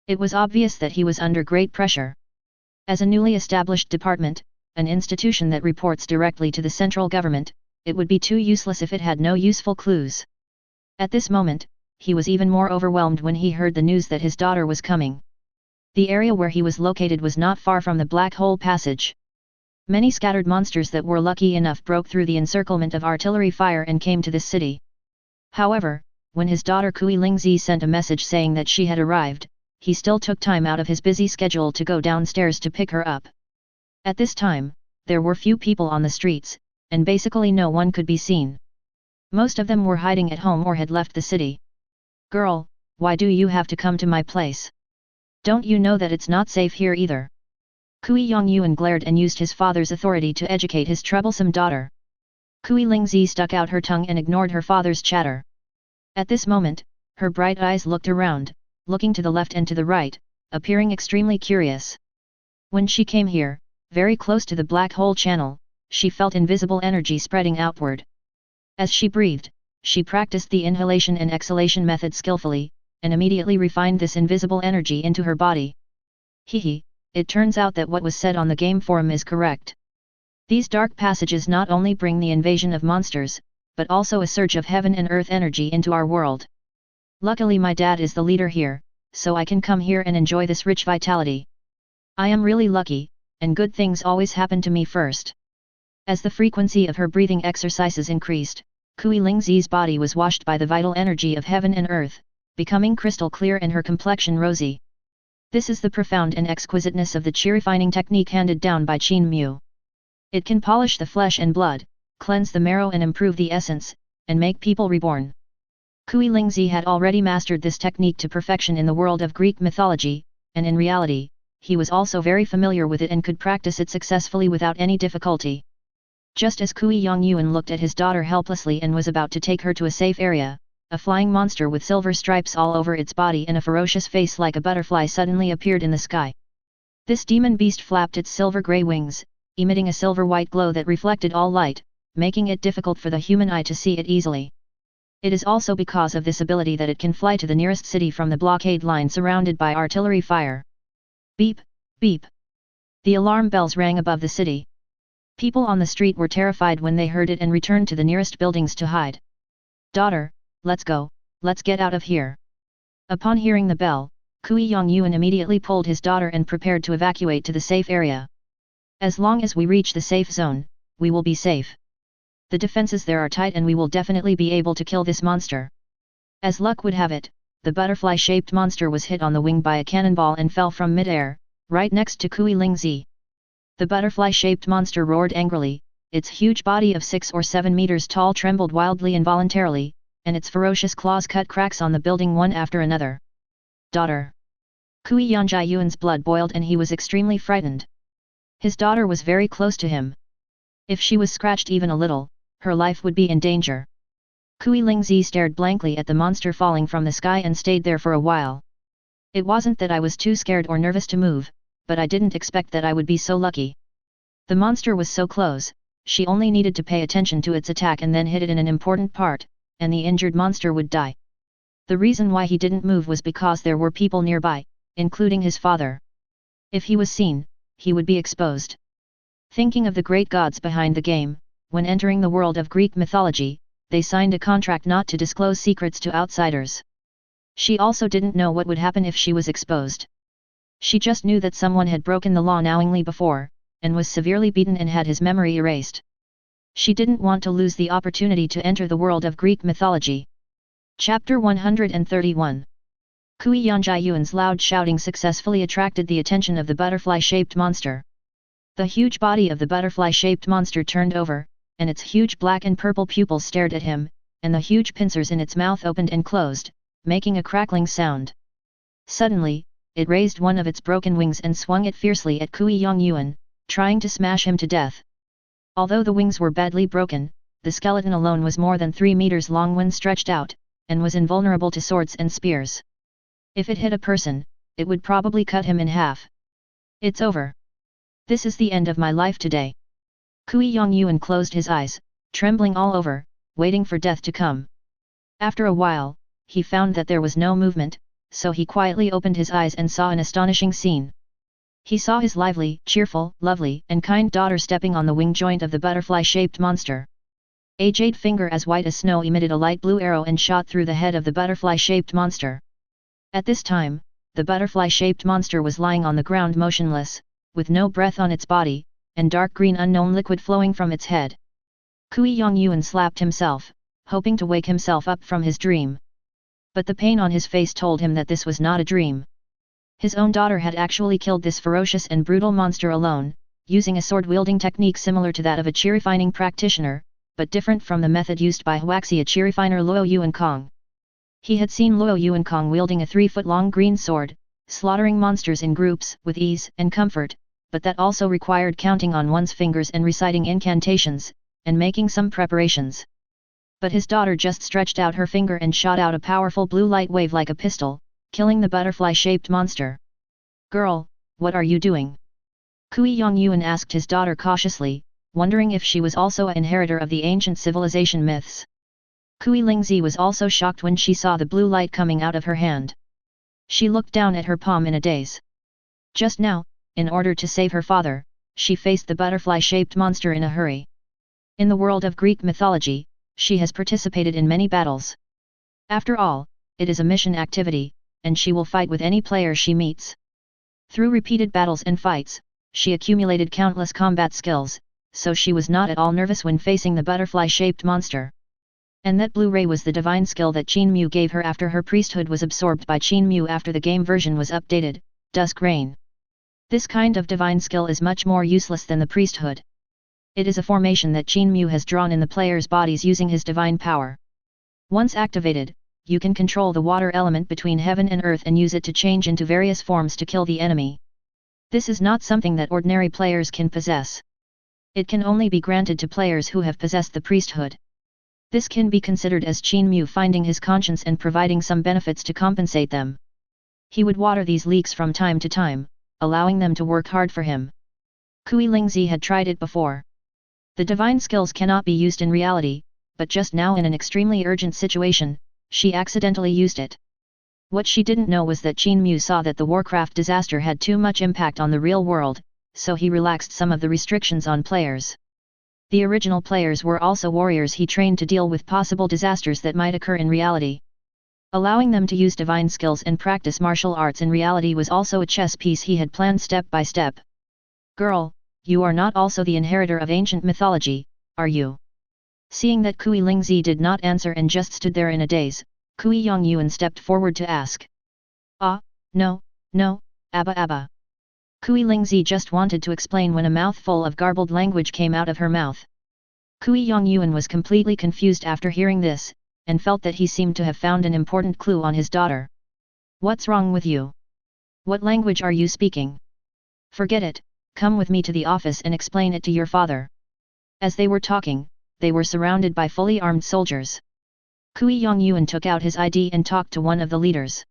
It was obvious that he was under great pressure. As a newly established department, an institution that reports directly to the central government, it would be too useless if it had no useful clues. At this moment, he was even more overwhelmed when he heard the news that his daughter was coming. The area where he was located was not far from the Black Hole Passage. Many scattered monsters that were lucky enough broke through the encirclement of artillery fire and came to this city. However, when his daughter Kui Lingzi sent a message saying that she had arrived, he still took time out of his busy schedule to go downstairs to pick her up. At this time, there were few people on the streets, and basically no one could be seen. Most of them were hiding at home or had left the city. Girl, why do you have to come to my place? Don't you know that it's not safe here either? Kui Yongyuan glared and used his father's authority to educate his troublesome daughter. Kui Lingzi stuck out her tongue and ignored her father's chatter. At this moment, her bright eyes looked around, looking to the left and to the right, appearing extremely curious. When she came here, very close to the black hole channel, she felt invisible energy spreading outward. As she breathed, she practiced the inhalation and exhalation method skillfully, and immediately refined this invisible energy into her body. Hehe, it turns out that what was said on the game forum is correct. These dark passages not only bring the invasion of monsters, but also a surge of heaven and earth energy into our world. Luckily my dad is the leader here, so I can come here and enjoy this rich vitality. I am really lucky, and good things always happen to me first. As the frequency of her breathing exercises increased, Kui Lingzi's body was washed by the vital energy of heaven and earth, becoming crystal clear and her complexion rosy. This is the profound and exquisiteness of the qi refining technique handed down by Qin Mu. It can polish the flesh and blood, cleanse the marrow and improve the essence, and make people reborn. Kui Lingzi had already mastered this technique to perfection in the world of Greek mythology, and in reality, he was also very familiar with it and could practice it successfully without any difficulty. Just as Kui Yongyuan looked at his daughter helplessly and was about to take her to a safe area, a flying monster with silver stripes all over its body and a ferocious face like a butterfly suddenly appeared in the sky. This demon beast flapped its silver-grey wings, emitting a silver-white glow that reflected all light, making it difficult for the human eye to see it easily. It is also because of this ability that it can fly to the nearest city from the blockade line surrounded by artillery fire. Beep, beep. The alarm bells rang above the city. People on the street were terrified when they heard it and returned to the nearest buildings to hide. Daughter, let's go, let's get out of here. Upon hearing the bell, Kui Yongyuan immediately pulled his daughter and prepared to evacuate to the safe area. As long as we reach the safe zone, we will be safe. The defenses there are tight and we will definitely be able to kill this monster. As luck would have it, the butterfly-shaped monster was hit on the wing by a cannonball and fell from mid-air, right next to Kui Lingzi. The butterfly-shaped monster roared angrily, its huge body of 6 or 7 meters tall trembled wildly involuntarily, and its ferocious claws cut cracks on the building one after another. Daughter! Kui Yanjiayuan's blood boiled and he was extremely frightened. His daughter was very close to him. If she was scratched even a little, her life would be in danger. Kui Lingzi stared blankly at the monster falling from the sky and stayed there for a while. It wasn't that I was too scared or nervous to move, but I didn't expect that I would be so lucky. The monster was so close, she only needed to pay attention to its attack and then hit it in an important part, and the injured monster would die. The reason why he didn't move was because there were people nearby, including his father. If he was seen, he would be exposed. Thinking of the great gods behind the game, when entering the world of Greek mythology, they signed a contract not to disclose secrets to outsiders. She also didn't know what would happen if she was exposed. She just knew that someone had broken the law knowingly before, and was severely beaten and had his memory erased. She didn't want to lose the opportunity to enter the world of Greek mythology. Chapter 131. Kui Yanjiayuan's loud shouting successfully attracted the attention of the butterfly-shaped monster. The huge body of the butterfly-shaped monster turned over, and its huge black and purple pupils stared at him, and the huge pincers in its mouth opened and closed, making a crackling sound. Suddenly, it raised one of its broken wings and swung it fiercely at Kui Yangyuan, trying to smash him to death. Although the wings were badly broken, the skeleton alone was more than 3 meters long when stretched out, and was invulnerable to swords and spears. If it hit a person, it would probably cut him in half. It's over. This is the end of my life today. Kui Yangyuan closed his eyes, trembling all over, waiting for death to come. After a while, he found that there was no movement, so he quietly opened his eyes and saw an astonishing scene. He saw his lively, cheerful, lovely, and kind daughter stepping on the wing joint of the butterfly-shaped monster. A jade finger as white as snow emitted a light blue arrow and shot through the head of the butterfly-shaped monster. At this time, the butterfly-shaped monster was lying on the ground motionless, with no breath on its body, and dark green unknown liquid flowing from its head. Kui Yangyuan slapped himself, hoping to wake himself up from his dream. But the pain on his face told him that this was not a dream. His own daughter had actually killed this ferocious and brutal monster alone, using a sword-wielding technique similar to that of a qi refining practitioner, but different from the method used by Huaxia qi refiner Luo Yuankong. He had seen Luo Yuankong wielding a 3-foot-long green sword, slaughtering monsters in groups with ease and comfort, but that also required counting on one's fingers and reciting incantations, and making some preparations. But his daughter just stretched out her finger and shot out a powerful blue light wave like a pistol, killing the butterfly-shaped monster. "Girl, what are you doing?" Kui Yangyuan asked his daughter cautiously, wondering if she was also an inheritor of the ancient civilization myths. Kui Lingzi was also shocked when she saw the blue light coming out of her hand. She looked down at her palm in a daze. Just now, in order to save her father, she faced the butterfly-shaped monster in a hurry. In the world of Greek mythology, she has participated in many battles. After all, it is a mission activity, and she will fight with any player she meets. Through repeated battles and fights, she accumulated countless combat skills, so she was not at all nervous when facing the butterfly-shaped monster. And that blue ray was the divine skill that Qin Mu gave her after her priesthood was absorbed by Qin Mu after the game version was updated, Dusk Rain. This kind of divine skill is much more useless than the priesthood. It is a formation that Qin Mu has drawn in the players' bodies using his divine power. Once activated, you can control the water element between heaven and earth and use it to change into various forms to kill the enemy. This is not something that ordinary players can possess. It can only be granted to players who have possessed the priesthood. This can be considered as Qin Mu finding his conscience and providing some benefits to compensate them. He would water these leeks from time to time, allowing them to work hard for him. Kui Lingzi had tried it before. The divine skills cannot be used in reality, but just now in an extremely urgent situation, she accidentally used it. What she didn't know was that Qin Mu saw that the Warcraft disaster had too much impact on the real world, so he relaxed some of the restrictions on players. The original players were also warriors he trained to deal with possible disasters that might occur in reality. Allowing them to use divine skills and practice martial arts in reality was also a chess piece he had planned step by step. "Girl, you are not also the inheritor of ancient mythology, are you?" Seeing that Kui Lingzi did not answer and just stood there in a daze, Kui Yangyuan stepped forward to ask. "Ah, no, Abba Abba." Kui Lingzi just wanted to explain when a mouthful of garbled language came out of her mouth. Kui Yangyuan was completely confused after hearing this, and felt that he seemed to have found an important clue on his daughter. "What's wrong with you?" What language are you speaking? Forget it, come with me to the office and explain it to your father. As they were talking, they were surrounded by fully armed soldiers. Kui Yongyuan took out his ID and talked to one of the leaders.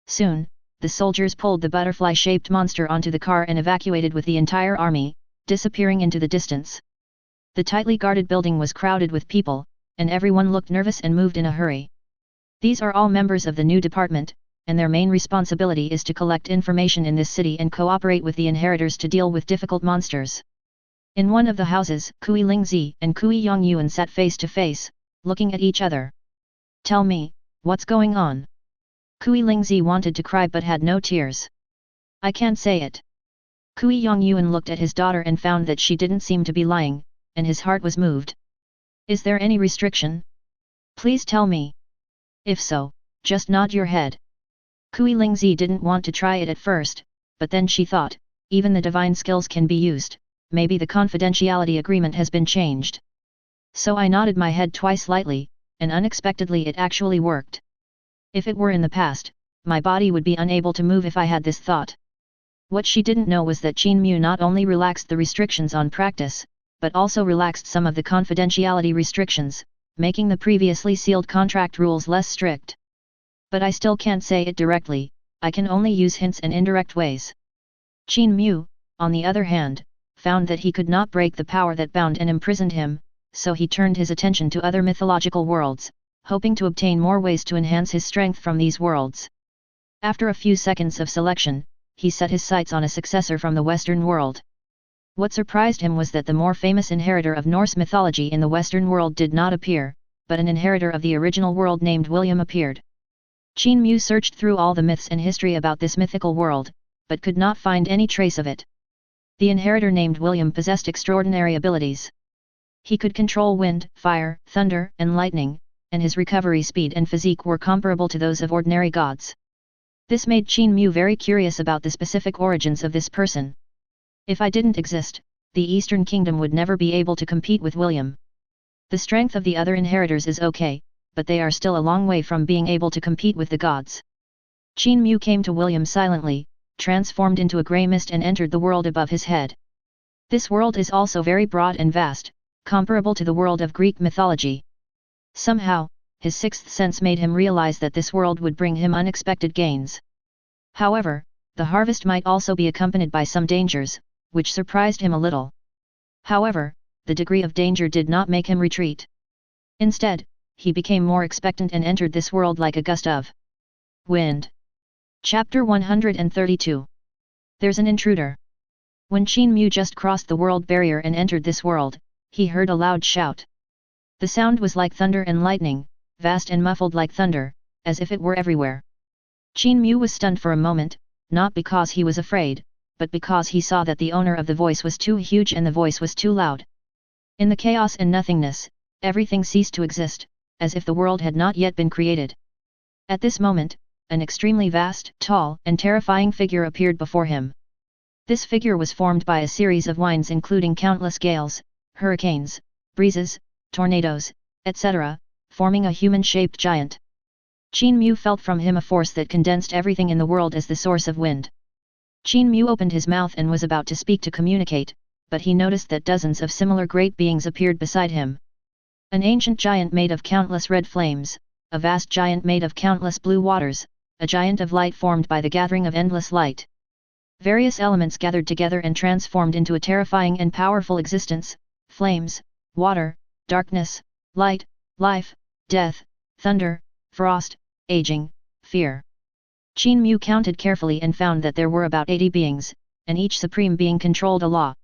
Soon, the soldiers pulled the butterfly-shaped monster onto the car and evacuated with the entire army, disappearing into the distance. The tightly guarded building was crowded with people, and everyone looked nervous and moved in a hurry. These are all members of the new department, and their main responsibility is to collect information in this city and cooperate with the inheritors to deal with difficult monsters. In one of the houses, Kui Lingzi and Kui Yongyuan sat face to face, looking at each other. Tell me, what's going on? Kui Lingzi wanted to cry but had no tears. I can't say it. Kui Yongyuan looked at his daughter and found that she didn't seem to be lying, and his heart was moved. Is there any restriction? Please tell me. If so, just nod your head. Kui Lingzi didn't want to try it at first, but then she thought, even the divine skills can be used, maybe the confidentiality agreement has been changed. So I nodded my head twice lightly, and unexpectedly it actually worked. If it were in the past, my body would be unable to move if I had this thought. What she didn't know was that Qin Mu not only relaxed the restrictions on practice, but also relaxed some of the confidentiality restrictions, making the previously sealed contract rules less strict. But I still can't say it directly, I can only use hints and indirect ways. Qin Mu, on the other hand, found that he could not break the power that bound and imprisoned him, so he turned his attention to other mythological worlds, hoping to obtain more ways to enhance his strength from these worlds. After a few seconds of selection, he set his sights on a successor from the Western world. What surprised him was that the more famous inheritor of Norse mythology in the Western world did not appear, but an inheritor of the original world named William appeared. Qin Mu searched through all the myths and history about this mythical world, but could not find any trace of it. The inheritor named William possessed extraordinary abilities. He could control wind, fire, thunder, and lightning, and his recovery speed and physique were comparable to those of ordinary gods. This made Qin Mu very curious about the specific origins of this person. If I didn't exist, the Eastern Kingdom would never be able to compete with William. The strength of the other inheritors is okay, but they are still a long way from being able to compete with the gods. Qin Mu came to William silently, transformed into a grey mist and entered the world above his head. This world is also very broad and vast, comparable to the world of Greek mythology. Somehow, his sixth sense made him realize that this world would bring him unexpected gains. However, the harvest might also be accompanied by some dangers, which surprised him a little. However, the degree of danger did not make him retreat. Instead, he became more expectant and entered this world like a gust of wind. Chapter 132. There's an intruder. When Qin Mu just crossed the world barrier and entered this world, he heard a loud shout. The sound was like thunder and lightning, vast and muffled like thunder, as if it were everywhere. Qin Mu was stunned for a moment, not because he was afraid, but because he saw that the owner of the voice was too huge and the voice was too loud. In the chaos and nothingness, everything ceased to exist, as if the world had not yet been created. At this moment, an extremely vast, tall, and terrifying figure appeared before him. This figure was formed by a series of winds including countless gales, hurricanes, breezes, tornadoes, etc., forming a human-shaped giant. Qin Mu felt from him a force that condensed everything in the world as the source of wind. Qin Mu opened his mouth and was about to speak to communicate, but he noticed that dozens of similar great beings appeared beside him. An ancient giant made of countless red flames, a vast giant made of countless blue waters, a giant of light formed by the gathering of endless light. Various elements gathered together and transformed into a terrifying and powerful existence: flames, water, darkness, light, life, death, thunder, frost, aging, fear. Qin Mu counted carefully and found that there were about 80 beings, and each supreme being controlled a law.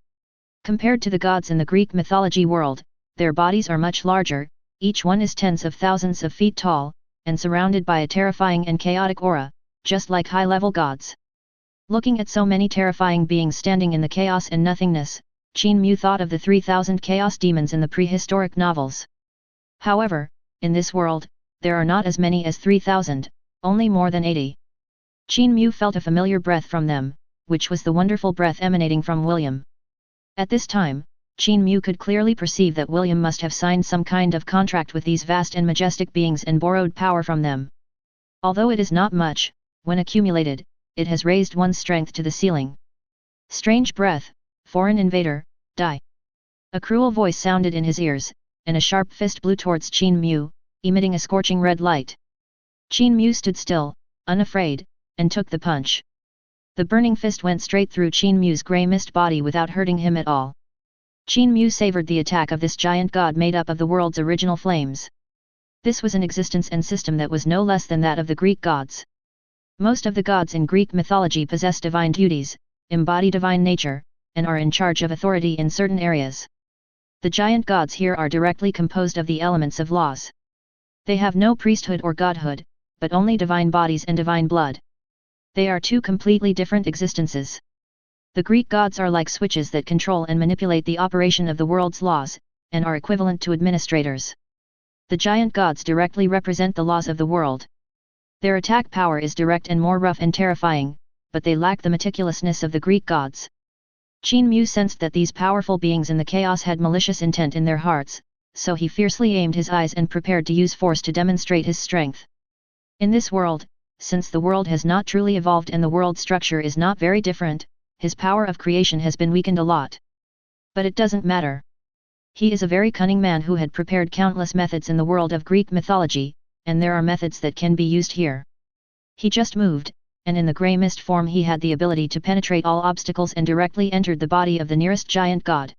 Compared to the gods in the Greek mythology world, their bodies are much larger, each one is tens of thousands of feet tall, and surrounded by a terrifying and chaotic aura, just like high-level gods. Looking at so many terrifying beings standing in the chaos and nothingness, Qin Mu thought of the 3,000 chaos demons in the prehistoric novels. However, in this world, there are not as many as 3,000, only more than 80. Qin Mu felt a familiar breath from them, which was the wonderful breath emanating from William. At this time, Qin Mu could clearly perceive that William must have signed some kind of contract with these vast and majestic beings and borrowed power from them. Although it is not much, when accumulated, it has raised one's strength to the ceiling. Strange breath, foreign invader, die. A cruel voice sounded in his ears, and a sharp fist blew towards Qin Mu, emitting a scorching red light. Qin Mu stood still, unafraid, and took the punch. The burning fist went straight through Qin Mu's grey mist body without hurting him at all. Qin Mu savored the attack of this giant god made up of the world's original flames. This was an existence and system that was no less than that of the Greek gods. Most of the gods in Greek mythology possess divine duties, embody divine nature, and are in charge of authority in certain areas. The giant gods here are directly composed of the elements of laws. They have no priesthood or godhood, but only divine bodies and divine blood. They are two completely different existences. The Greek gods are like switches that control and manipulate the operation of the world's laws, and are equivalent to administrators. The giant gods directly represent the laws of the world. Their attack power is direct and more rough and terrifying, but they lack the meticulousness of the Greek gods. Qin Mu sensed that these powerful beings in the chaos had malicious intent in their hearts, so he fiercely aimed his eyes and prepared to use force to demonstrate his strength. In this world, since the world has not truly evolved and the world structure is not very different, his power of creation has been weakened a lot. But it doesn't matter. He is a very cunning man who had prepared countless methods in the world of Greek mythology, and there are methods that can be used here. He just moved, and in the grey mist form he had the ability to penetrate all obstacles and directly entered the body of the nearest giant god.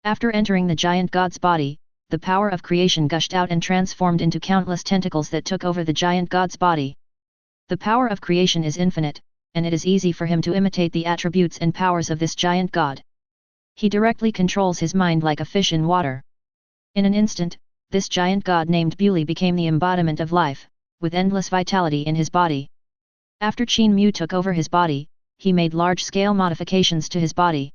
After entering the giant god's body, the power of creation gushed out and transformed into countless tentacles that took over the giant god's body. The power of creation is infinite, and it is easy for him to imitate the attributes and powers of this giant god. He directly controls his mind like a fish in water. In an instant, this giant god named Bewley became the embodiment of life, with endless vitality in his body. After Qin Mu took over his body, he made large-scale modifications to his body.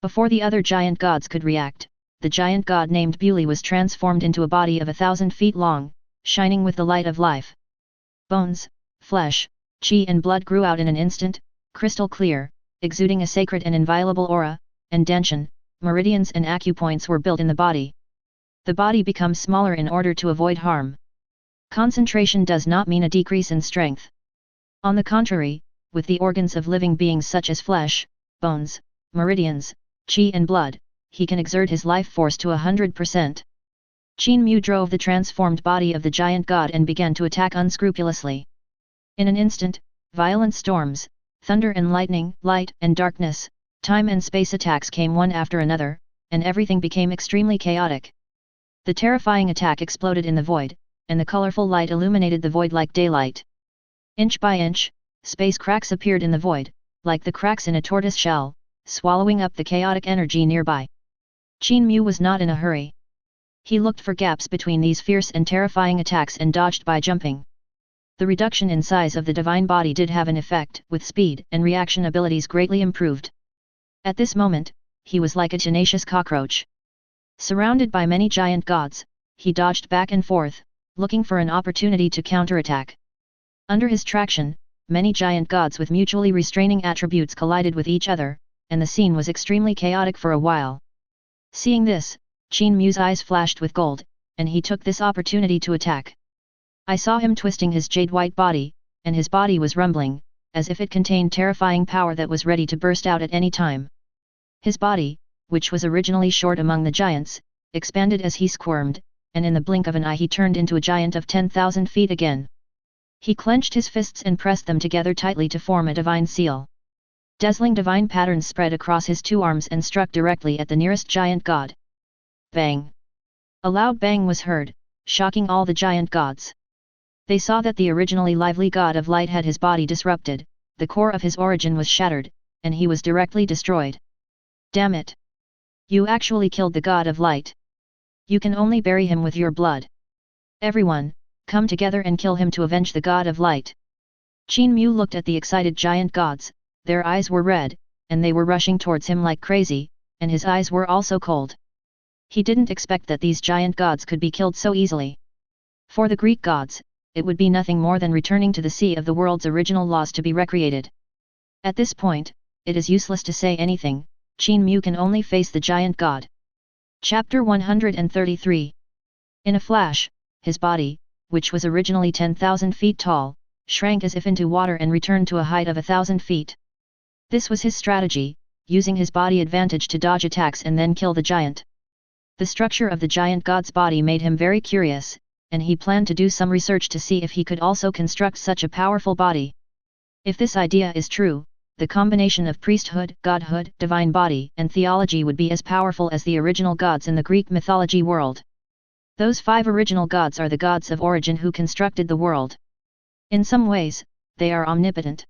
Before the other giant gods could react, the giant god named Bewley was transformed into a body of 1,000 feet long, shining with the light of life. Bones, flesh, chi and blood grew out in an instant, crystal clear, exuding a sacred and inviolable aura, and dantian, meridians and acupoints were built in the body. The body becomes smaller in order to avoid harm. Concentration does not mean a decrease in strength. On the contrary, with the organs of living beings such as flesh, bones, meridians, chi and blood, he can exert his life force to 100%. Qin Mu drove the transformed body of the giant god and began to attack unscrupulously. In an instant, violent storms, thunder and lightning, light and darkness, time and space attacks came one after another, and everything became extremely chaotic. The terrifying attack exploded in the void, and the colorful light illuminated the void like daylight. Inch by inch, space cracks appeared in the void, like the cracks in a tortoise shell, swallowing up the chaotic energy nearby. Qin Mu was not in a hurry. He looked for gaps between these fierce and terrifying attacks and dodged by jumping. The reduction in size of the divine body did have an effect, with speed and reaction abilities greatly improved. At this moment, he was like a tenacious cockroach. Surrounded by many giant gods, he dodged back and forth, looking for an opportunity to counterattack. Under his traction, many giant gods with mutually restraining attributes collided with each other, and the scene was extremely chaotic for a while. Seeing this, Qin Mu's eyes flashed with gold, and he took this opportunity to attack. I saw him twisting his jade-white body, and his body was rumbling, as if it contained terrifying power that was ready to burst out at any time. His body, which was originally short among the giants, expanded as he squirmed, and in the blink of an eye he turned into a giant of 10,000 feet again. He clenched his fists and pressed them together tightly to form a divine seal. Dazzling divine patterns spread across his two arms and struck directly at the nearest giant god. Bang! A loud bang was heard, shocking all the giant gods. They saw that the originally lively god of light had his body disrupted, the core of his origin was shattered, and he was directly destroyed. Damn it! You actually killed the god of light. You can only bury him with your blood. Everyone, come together and kill him to avenge the god of light. Qin Mu looked at the excited giant gods, their eyes were red, and they were rushing towards him like crazy, and his eyes were also cold. He didn't expect that these giant gods could be killed so easily. For the Greek gods, it would be nothing more than returning to the sea of the world's original laws to be recreated. At this point, it is useless to say anything, Qin Mu can only face the giant god. Chapter 133. In a flash, his body, which was originally 10,000 feet tall, shrank as if into water and returned to a height of 1,000 feet. This was his strategy, using his body advantage to dodge attacks and then kill the giant. The structure of the giant god's body made him very curious, and he planned to do some research to see if he could also construct such a powerful body. If this idea is true, the combination of priesthood, godhood, divine body, and theology would be as powerful as the original gods in the Greek mythology world. Those 5 original gods are the gods of origin who constructed the world. In some ways, they are omnipotent.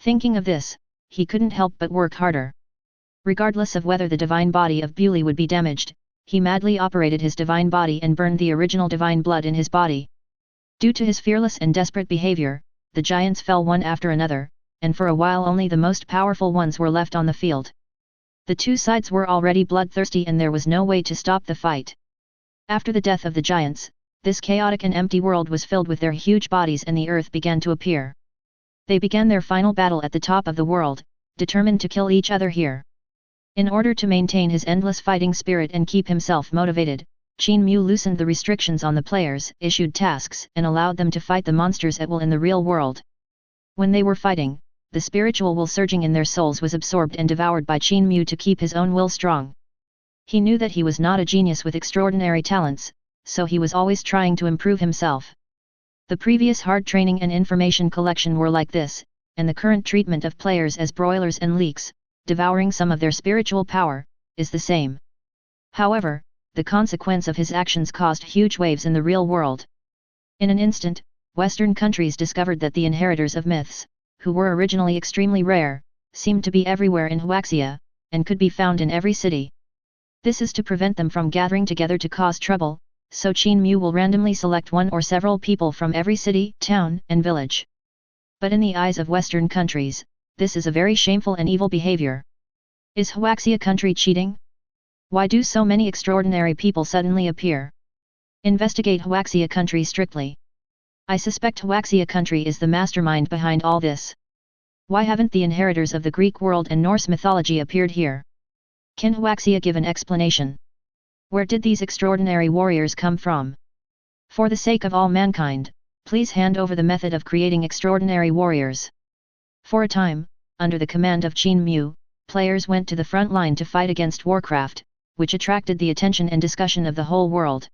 Thinking of this, he couldn't help but work harder. Regardless of whether the divine body of Bewley would be damaged, he madly operated his divine body and burned the original divine blood in his body. Due to his fearless and desperate behavior, the giants fell one after another, and for a while only the most powerful ones were left on the field. The two sides were already bloodthirsty and there was no way to stop the fight. After the death of the giants, this chaotic and empty world was filled with their huge bodies and the earth began to appear. They began their final battle at the top of the world, determined to kill each other here. In order to maintain his endless fighting spirit and keep himself motivated, Qin Mu loosened the restrictions on the players, issued tasks, and allowed them to fight the monsters at will in the real world. When they were fighting, the spiritual will surging in their souls was absorbed and devoured by Qin Mu to keep his own will strong. He knew that he was not a genius with extraordinary talents, so he was always trying to improve himself. The previous hard training and information collection were like this, and the current treatment of players as broilers and leeks, devouring some of their spiritual power, is the same. However, the consequence of his actions caused huge waves in the real world. In an instant, Western countries discovered that the inheritors of myths, who were originally extremely rare, seemed to be everywhere in Huaxia, and could be found in every city. This is to prevent them from gathering together to cause trouble, so Qin Mu will randomly select one or several people from every city, town, and village. But in the eyes of Western countries, this is a very shameful and evil behavior. Is Huaxia country cheating? Why do so many extraordinary people suddenly appear? Investigate Huaxia country strictly. I suspect Huaxia country is the mastermind behind all this. Why haven't the inheritors of the Greek world and Norse mythology appeared here? Can Huaxia give an explanation? Where did these extraordinary warriors come from? For the sake of all mankind, please hand over the method of creating extraordinary warriors. For a time, under the command of Qin Mu, players went to the front line to fight against warcraft, which attracted the attention and discussion of the whole world.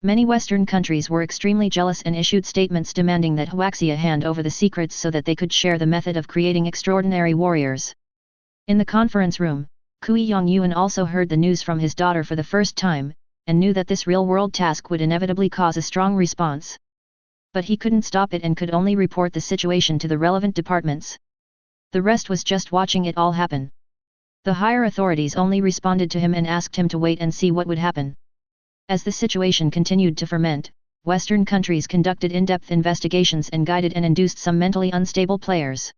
Many Western countries were extremely jealous and issued statements demanding that Huaxia hand over the secrets so that they could share the method of creating extraordinary warriors. In the conference room, Kui Yongyuan also heard the news from his daughter for the first time, and knew that this real-world task would inevitably cause a strong response. But he couldn't stop it and could only report the situation to the relevant departments. The rest was just watching it all happen. The higher authorities only responded to him and asked him to wait and see what would happen. As the situation continued to ferment, Western countries conducted in-depth investigations and guided and induced some mentally unstable players.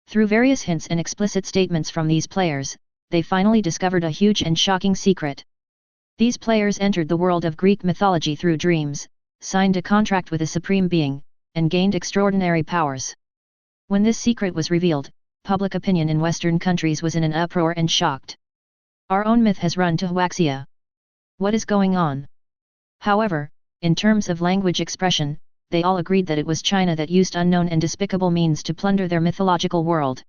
Through various hints and explicit statements from these players, they finally discovered a huge and shocking secret. These players entered the world of Greek mythology through dreams, signed a contract with a supreme being, and gained extraordinary powers. When this secret was revealed, public opinion in Western countries was in an uproar and shocked. Our own myth has run to Huaxia. What is going on? However, in terms of language expression, they all agreed that it was China that used unknown and despicable means to plunder their mythological world.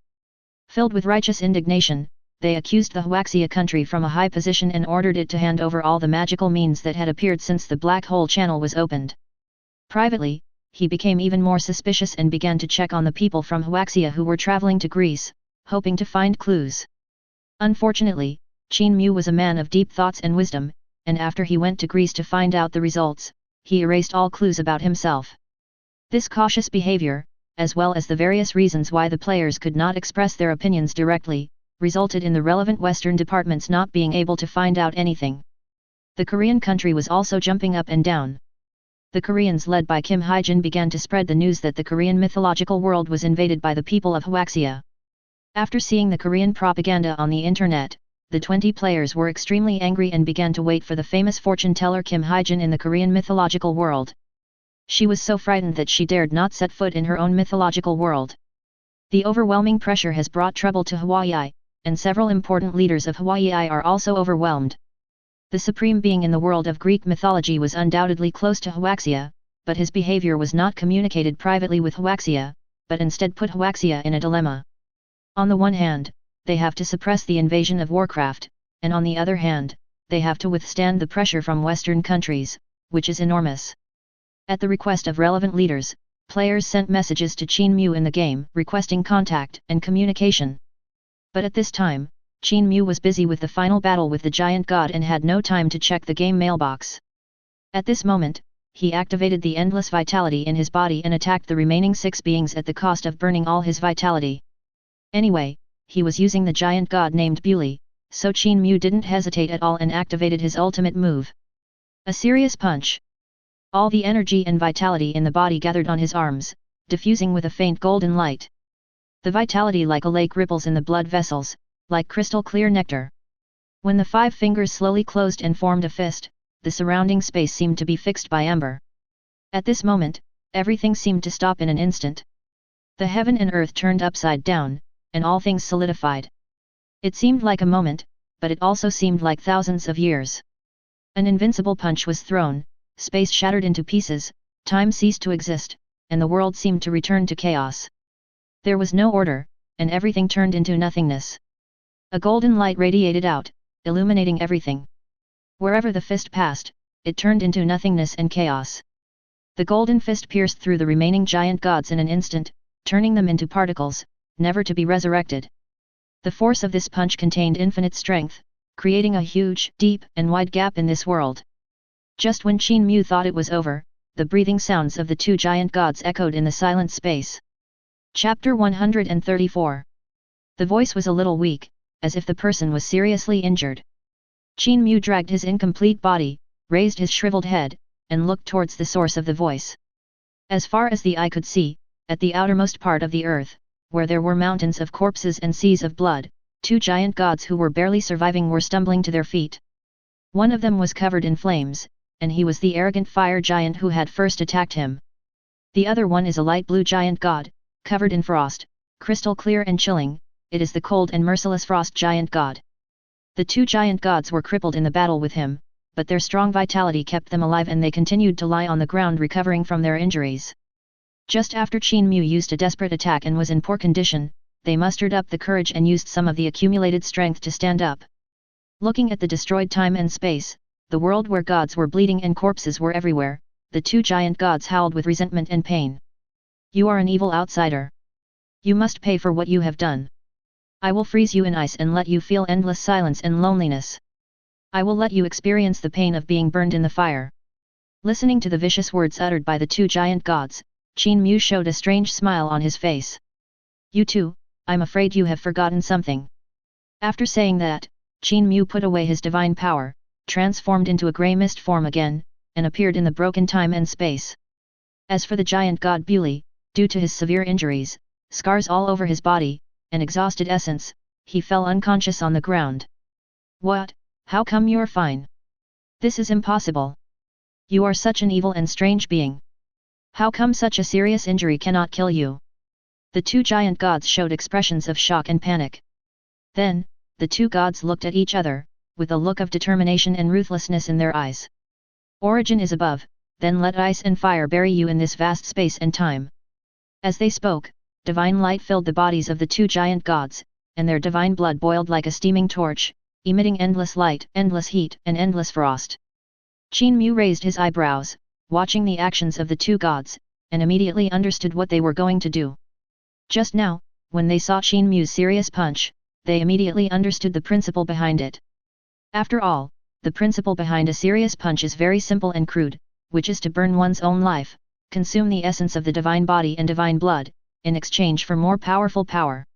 Filled with righteous indignation, they accused the Huaxia country from a high position and ordered it to hand over all the magical means that had appeared since the black hole channel was opened. Privately, he became even more suspicious and began to check on the people from Huaxia who were traveling to Greece, hoping to find clues. Unfortunately, Qin Mu was a man of deep thoughts and wisdom, and after he went to Greece to find out the results, he erased all clues about himself. This cautious behavior, as well as the various reasons why the players could not express their opinions directly, resulted in the relevant Western departments not being able to find out anything. The Korean country was also jumping up and down. The Koreans led by Kim Haejin began to spread the news that the Korean mythological world was invaded by the people of Huaxia. After seeing the Korean propaganda on the internet, the 20 players were extremely angry and began to wait for the famous fortune teller Kim Haejin in the Korean mythological world. She was so frightened that she dared not set foot in her own mythological world. The overwhelming pressure has brought trouble to Hawaii, and several important leaders of Hawaii are also overwhelmed. The supreme being in the world of Greek mythology was undoubtedly close to Huaxia, but his behavior was not communicated privately with Huaxia, but instead put Huaxia in a dilemma. On the one hand, they have to suppress the invasion of Warcraft, and on the other hand, they have to withstand the pressure from Western countries, which is enormous. At the request of relevant leaders, players sent messages to Qin Mu in the game requesting contact and communication. But at this time, Qin Mu was busy with the final battle with the giant god and had no time to check the game mailbox. At this moment, he activated the endless vitality in his body and attacked the remaining 6 beings at the cost of burning all his vitality. Anyway, he was using the giant god named Bewley, so Qin Mu didn't hesitate at all and activated his ultimate move. A serious punch. All the energy and vitality in the body gathered on his arms, diffusing with a faint golden light. The vitality like a lake ripples in the blood vessels, like crystal clear nectar. When the 5 fingers slowly closed and formed a fist, the surrounding space seemed to be fixed by ember. At this moment, everything seemed to stop in an instant. The heaven and earth turned upside down, and all things solidified. It seemed like a moment, but it also seemed like thousands of years. An invincible punch was thrown, space shattered into pieces, time ceased to exist, and the world seemed to return to chaos. There was no order, and everything turned into nothingness. A golden light radiated out, illuminating everything. Wherever the fist passed, it turned into nothingness and chaos. The golden fist pierced through the remaining giant gods in an instant, turning them into particles, never to be resurrected. The force of this punch contained infinite strength, creating a huge, deep, and wide gap in this world. Just when Qin Mu thought it was over, the breathing sounds of the 2 giant gods echoed in the silent space. Chapter 134. The voice was a little weak, as if the person was seriously injured. Qin Mu dragged his incomplete body, raised his shriveled head, and looked towards the source of the voice. As far as the eye could see, at the outermost part of the earth, where there were mountains of corpses and seas of blood, 2 giant gods who were barely surviving were stumbling to their feet. One of them was covered in flames, and he was the arrogant fire giant who had first attacked him. The other one is a light blue giant god, covered in frost, crystal clear and chilling. It is the cold and merciless frost giant god. The 2 giant gods were crippled in the battle with him, but their strong vitality kept them alive and they continued to lie on the ground recovering from their injuries. Just after Qin Mu used a desperate attack and was in poor condition, they mustered up the courage and used some of the accumulated strength to stand up. Looking at the destroyed time and space, the world where gods were bleeding and corpses were everywhere, the 2 giant gods howled with resentment and pain. You are an evil outsider. You must pay for what you have done. I will freeze you in ice and let you feel endless silence and loneliness. I will let you experience the pain of being burned in the fire. Listening to the vicious words uttered by the 2 giant gods, Qin Mu showed a strange smile on his face. You too, I'm afraid you have forgotten something. After saying that, Qin Mu put away his divine power, transformed into a grey mist form again, and appeared in the broken time and space. As for the giant god Bewley, due to his severe injuries, scars all over his body, and exhausted essence, he fell unconscious on the ground. What? How come you're fine? This is impossible. You are such an evil and strange being. How come such a serious injury cannot kill you? The 2 giant gods showed expressions of shock and panic. Then, the 2 gods looked at each other, with a look of determination and ruthlessness in their eyes. Origin is above, then let ice and fire bury you in this vast space and time. As they spoke, divine light filled the bodies of the 2 giant gods, and their divine blood boiled like a steaming torch, emitting endless light, endless heat, and endless frost. Qin Mu raised his eyebrows, watching the actions of the 2 gods, and immediately understood what they were going to do. Just now, when they saw Qin Mu's serious punch, they immediately understood the principle behind it. After all, the principle behind a serious punch is very simple and crude, which is to burn one's own life, consume the essence of the divine body and divine blood, in exchange for more powerful power.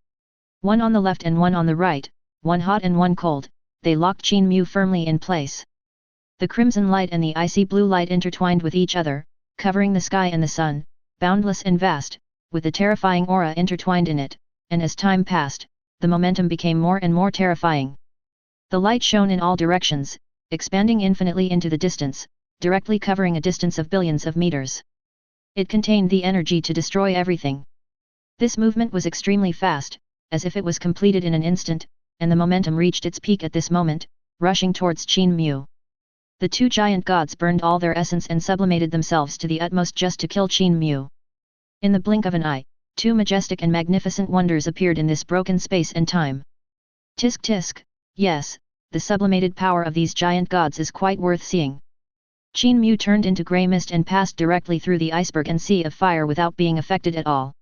One on the left and one on the right, one hot and one cold, they locked Qin Mu firmly in place. The crimson light and the icy blue light intertwined with each other, covering the sky and the sun, boundless and vast, with a terrifying aura intertwined in it, and as time passed, the momentum became more and more terrifying. The light shone in all directions, expanding infinitely into the distance, directly covering a distance of billions of meters. It contained the energy to destroy everything. This movement was extremely fast, as if it was completed in an instant, and the momentum reached its peak at this moment, rushing towards Qin Mu. The two giant gods burned all their essence and sublimated themselves to the utmost just to kill Qin Mu. In the blink of an eye, two majestic and magnificent wonders appeared in this broken space and time. Tisk tisk, yes, the sublimated power of these giant gods is quite worth seeing. Qin Mu turned into grey mist and passed directly through the iceberg and sea of fire without being affected at all.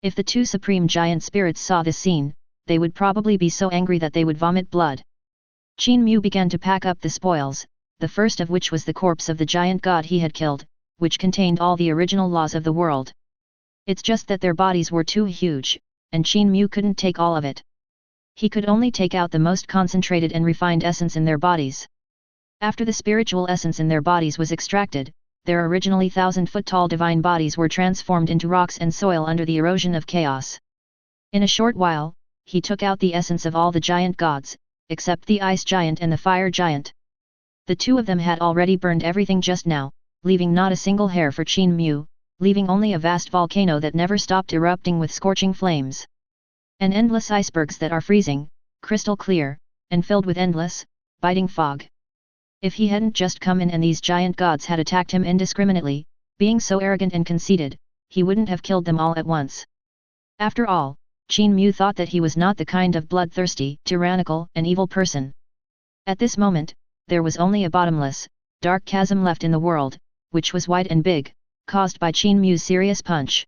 If the two supreme giant spirits saw this scene, they would probably be so angry that they would vomit blood. Qin Mu began to pack up the spoils, the first of which was the corpse of the giant god he had killed, which contained all the original laws of the world. It's just that their bodies were too huge, and Qin Mu couldn't take all of it. He could only take out the most concentrated and refined essence in their bodies. After the spiritual essence in their bodies was extracted, their originally 1,000-foot-tall divine bodies were transformed into rocks and soil under the erosion of chaos. In a short while, he took out the essence of all the giant gods, except the ice giant and the fire giant. The two of them had already burned everything just now, leaving not a single hair for Qin Mu, leaving only a vast volcano that never stopped erupting with scorching flames. And endless icebergs that are freezing, crystal clear, and filled with endless, biting fog. If he hadn't just come in and these giant gods had attacked him indiscriminately, being so arrogant and conceited, he wouldn't have killed them all at once. After all, Qin Mu thought that he was not the kind of bloodthirsty, tyrannical, and evil person. At this moment, there was only a bottomless, dark chasm left in the world, which was wide and big, caused by Qin Mu's serious punch.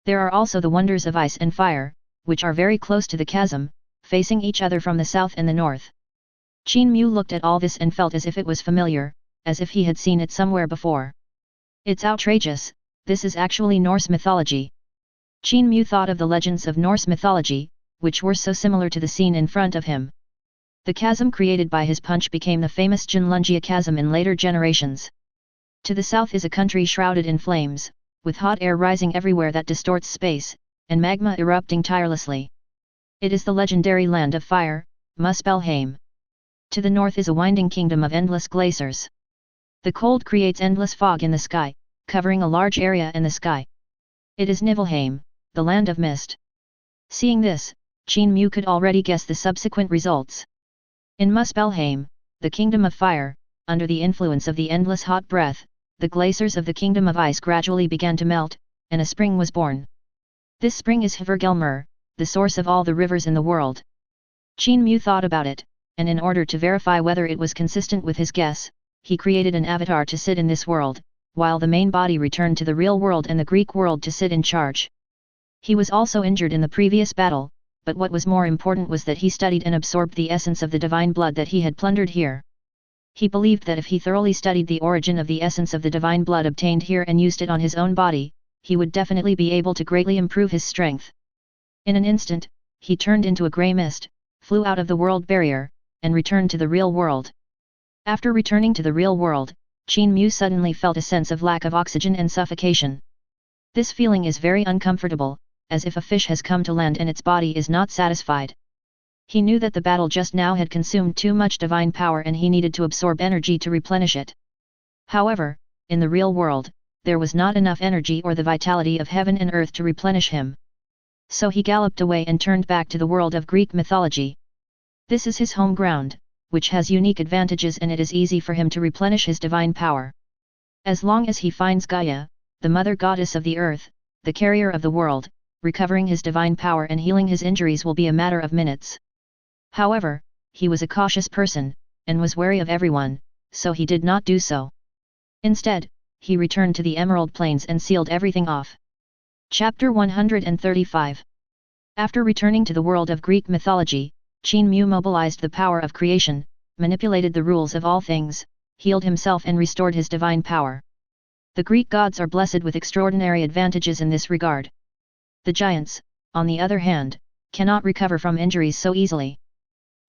There are also the wonders of ice and fire, which are very close to the chasm, facing each other from the south and the north. Qin Mu looked at all this and felt as if it was familiar, as if he had seen it somewhere before. It's outrageous, this is actually Norse mythology. Qin Mu thought of the legends of Norse mythology, which were so similar to the scene in front of him. The chasm created by his punch became the famous Junlungia chasm in later generations. To the south is a country shrouded in flames, with hot air rising everywhere that distorts space, and magma erupting tirelessly. It is the legendary land of fire, Muspelheim. To the north is a winding kingdom of endless glaciers. The cold creates endless fog in the sky, covering a large area in the sky. It is Niflheim, the land of mist. Seeing this, Qin Mu could already guess the subsequent results. In Muspelheim, the kingdom of fire, under the influence of the endless hot breath, the glaciers of the kingdom of ice gradually began to melt, and a spring was born. This spring is Hvergelmir, the source of all the rivers in the world. Qin Mu thought about it, and in order to verify whether it was consistent with his guess, he created an avatar to sit in this world, while the main body returned to the real world and the Greek world to sit in charge. He was also injured in the previous battle, but what was more important was that he studied and absorbed the essence of the divine blood that he had plundered here. He believed that if he thoroughly studied the origin of the essence of the divine blood obtained here and used it on his own body, he would definitely be able to greatly improve his strength. In an instant, he turned into a grey mist, flew out of the world barrier, and returned to the real world. After returning to the real world, Qin Mu suddenly felt a sense of lack of oxygen and suffocation. This feeling is very uncomfortable, as if a fish has come to land and its body is not satisfied. He knew that the battle just now had consumed too much divine power and he needed to absorb energy to replenish it. However, in the real world, there was not enough energy or the vitality of heaven and earth to replenish him. So he galloped away and turned back to the world of Greek mythology. This is his home ground, which has unique advantages and it is easy for him to replenish his divine power. As long as he finds Gaia, the mother goddess of the earth, the carrier of the world, recovering his divine power and healing his injuries will be a matter of minutes. However, he was a cautious person, and was wary of everyone, so he did not do so. Instead, he returned to the Emerald Plains and sealed everything off. Chapter 135. After returning to the world of Greek mythology, Qin Mu mobilized the power of creation, manipulated the rules of all things, healed himself and restored his divine power. The Greek gods are blessed with extraordinary advantages in this regard. The giants, on the other hand, cannot recover from injuries so easily.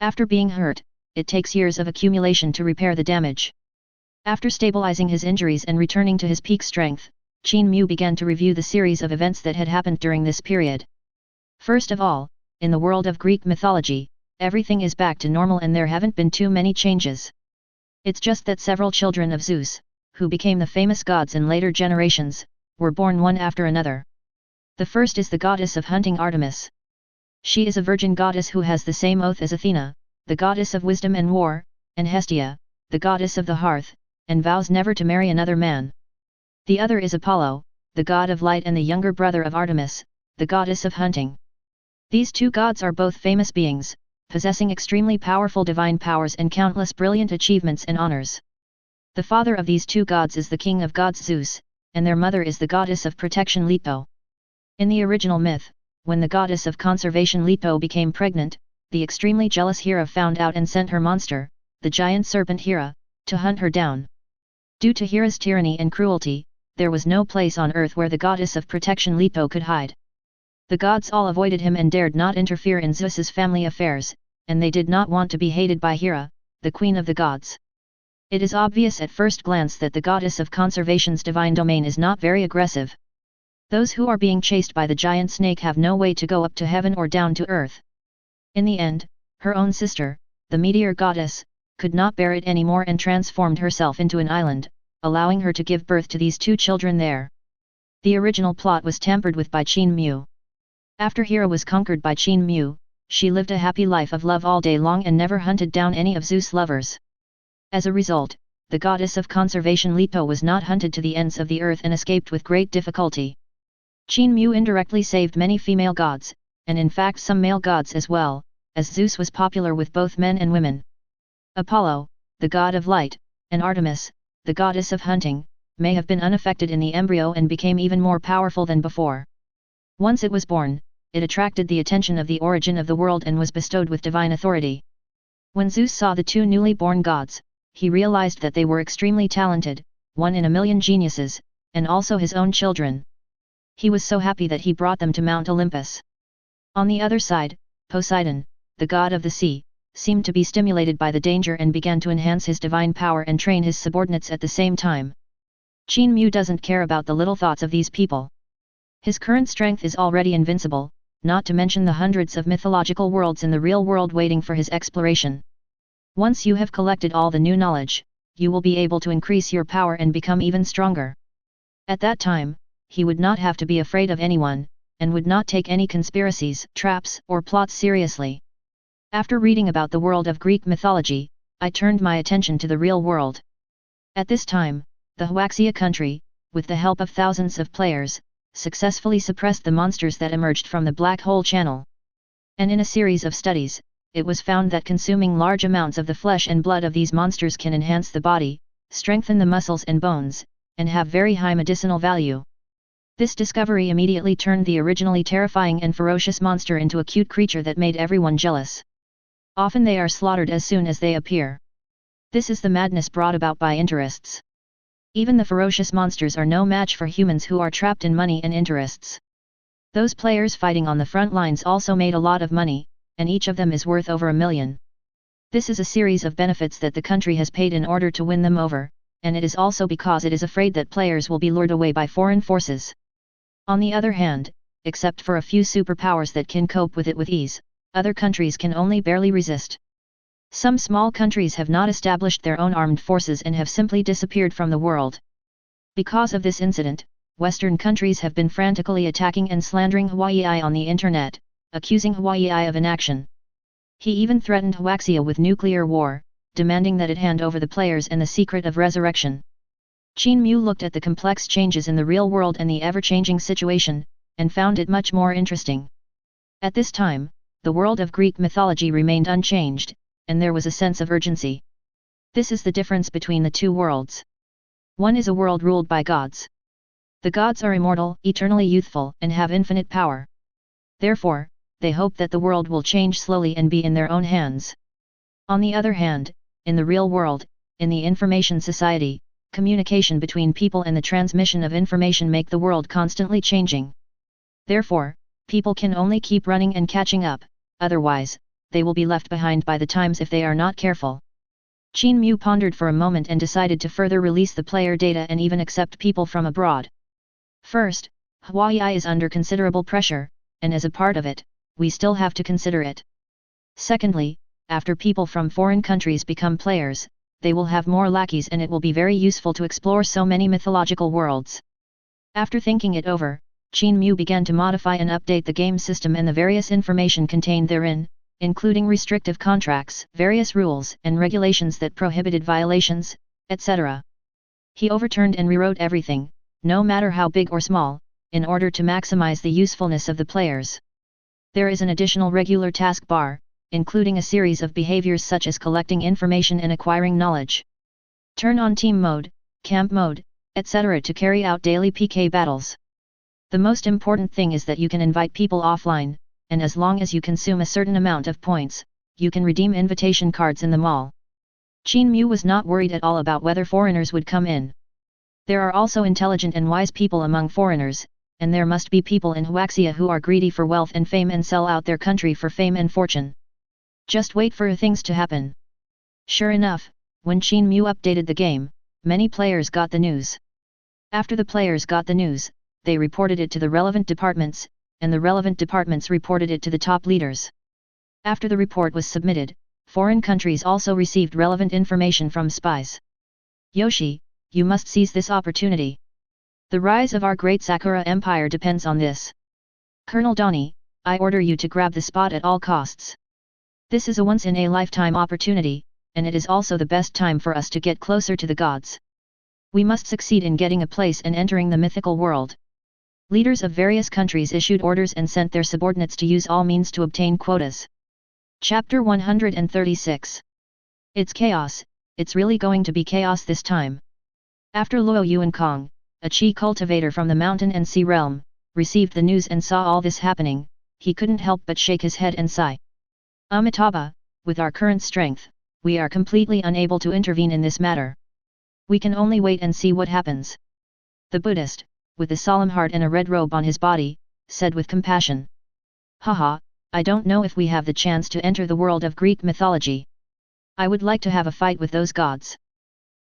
After being hurt, it takes years of accumulation to repair the damage. After stabilizing his injuries and returning to his peak strength, Qin Mu began to review the series of events that had happened during this period. First of all, in the world of Greek mythology, everything is back to normal and there haven't been too many changes. It's just that several children of Zeus, who became the famous gods in later generations, were born one after another. The first is the goddess of hunting Artemis. She is a virgin goddess who has the same oath as Athena, the goddess of wisdom and war, and Hestia, the goddess of the hearth, and vows never to marry another man. The other is Apollo, the god of light and the younger brother of Artemis, the goddess of hunting. These two gods are both famous beings, possessing extremely powerful divine powers and countless brilliant achievements and honors. The father of these two gods is the king of gods Zeus, and their mother is the goddess of protection Leto. In the original myth, when the goddess of conservation Leto became pregnant, the extremely jealous Hera found out and sent her monster, the giant serpent Hera, to hunt her down. Due to Hera's tyranny and cruelty, there was no place on earth where the goddess of protection Leto could hide. The gods all avoided him and dared not interfere in Zeus's family affairs, and they did not want to be hated by Hera, the queen of the gods. It is obvious at first glance that the goddess of conservation's divine domain is not very aggressive. Those who are being chased by the giant snake have no way to go up to heaven or down to earth. In the end, her own sister, the meteor goddess, could not bear it anymore and transformed herself into an island, allowing her to give birth to these two children there. The original plot was tampered with by Qin Mu. After Hera was conquered by Qin Mu, she lived a happy life of love all day long and never hunted down any of Zeus' lovers. As a result, the goddess of conservation Leto was not hunted to the ends of the earth and escaped with great difficulty. Qin Mu indirectly saved many female gods, and in fact some male gods as well, as Zeus was popular with both men and women. Apollo, the god of light, and Artemis, the goddess of hunting, may have been unaffected in the embryo and became even more powerful than before. Once it was born, it attracted the attention of the origin of the world and was bestowed with divine authority. When Zeus saw the two newly born gods, he realized that they were extremely talented, one in a million geniuses, and also his own children. He was so happy that he brought them to Mount Olympus. On the other side, Poseidon, the god of the sea, seemed to be stimulated by the danger and began to enhance his divine power and train his subordinates at the same time. Qin Mu doesn't care about the little thoughts of these people. His current strength is already invincible, not to mention the hundreds of mythological worlds in the real world waiting for his exploration. Once you have collected all the new knowledge, you will be able to increase your power and become even stronger. At that time, he would not have to be afraid of anyone, and would not take any conspiracies, traps, or plots seriously. After reading about the world of Greek mythology, I turned my attention to the real world. At this time, the Huaxia country, with the help of thousands of players, successfully suppressed the monsters that emerged from the black hole channel. And in a series of studies, it was found that consuming large amounts of the flesh and blood of these monsters can enhance the body, strengthen the muscles and bones, and have very high medicinal value. This discovery immediately turned the originally terrifying and ferocious monster into a cute creature that made everyone jealous. Often they are slaughtered as soon as they appear. This is the madness brought about by interests. Even the ferocious monsters are no match for humans who are trapped in money and interests. Those players fighting on the front lines also made a lot of money, and each of them is worth over $1 million. This is a series of benefits that the country has paid in order to win them over, and it is also because it is afraid that players will be lured away by foreign forces. On the other hand, except for a few superpowers that can cope with it with ease, other countries can only barely resist. Some small countries have not established their own armed forces and have simply disappeared from the world. Because of this incident, Western countries have been frantically attacking and slandering Hawaii on the internet, accusing Hawaii of inaction. He even threatened Huaxia with nuclear war, demanding that it hand over the players and the secret of resurrection. Qin Mu looked at the complex changes in the real world and the ever-changing situation, and found it much more interesting. At this time, the world of Greek mythology remained unchanged, and there was a sense of urgency. This is the difference between the two worlds. One is a world ruled by gods. The gods are immortal, eternally youthful, and have infinite power. Therefore, they hope that the world will change slowly and be in their own hands. On the other hand, in the real world, in the information society, communication between people and the transmission of information make the world constantly changing. Therefore, people can only keep running and catching up, otherwise, they will be left behind by the times if they are not careful. Qin Mu pondered for a moment and decided to further release the player data and even accept people from abroad. First, Hawaii is under considerable pressure, and as a part of it, we still have to consider it. Secondly, after people from foreign countries become players, they will have more lackeys and it will be very useful to explore so many mythological worlds. After thinking it over, Qin Mu began to modify and update the game system and the various information contained therein, including restrictive contracts, various rules and regulations that prohibited violations, etc. He overturned and rewrote everything, no matter how big or small, in order to maximize the usefulness of the players. There is an additional regular task bar, including a series of behaviors such as collecting information and acquiring knowledge. Turn on team mode, camp mode, etc. to carry out daily PK battles. The most important thing is that you can invite people offline, and as long as you consume a certain amount of points, you can redeem invitation cards in the mall. Qin Mu was not worried at all about whether foreigners would come in. There are also intelligent and wise people among foreigners, and there must be people in Huaxia who are greedy for wealth and fame and sell out their country for fame and fortune. Just wait for things to happen. Sure enough, when Qin Mu updated the game, many players got the news. After the players got the news, they reported it to the relevant departments, and the relevant departments reported it to the top leaders. After the report was submitted, foreign countries also received relevant information from spies. Yoshi, you must seize this opportunity. The rise of our great Sakura Empire depends on this. Colonel Donnie, I order you to grab the spot at all costs. This is a once-in-a-lifetime opportunity, and it is also the best time for us to get closer to the gods. We must succeed in getting a place and entering the mythical world. Leaders of various countries issued orders and sent their subordinates to use all means to obtain quotas. Chapter 136. It's chaos, it's really going to be chaos this time. After Luo Yuankong, a Qi cultivator from the mountain and sea realm, received the news and saw all this happening, he couldn't help but shake his head and sigh. Amitabha, with our current strength, we are completely unable to intervene in this matter. We can only wait and see what happens. The Buddhist, with a solemn heart and a red robe on his body, said with compassion. Haha, I don't know if we have the chance to enter the world of Greek mythology. I would like to have a fight with those gods.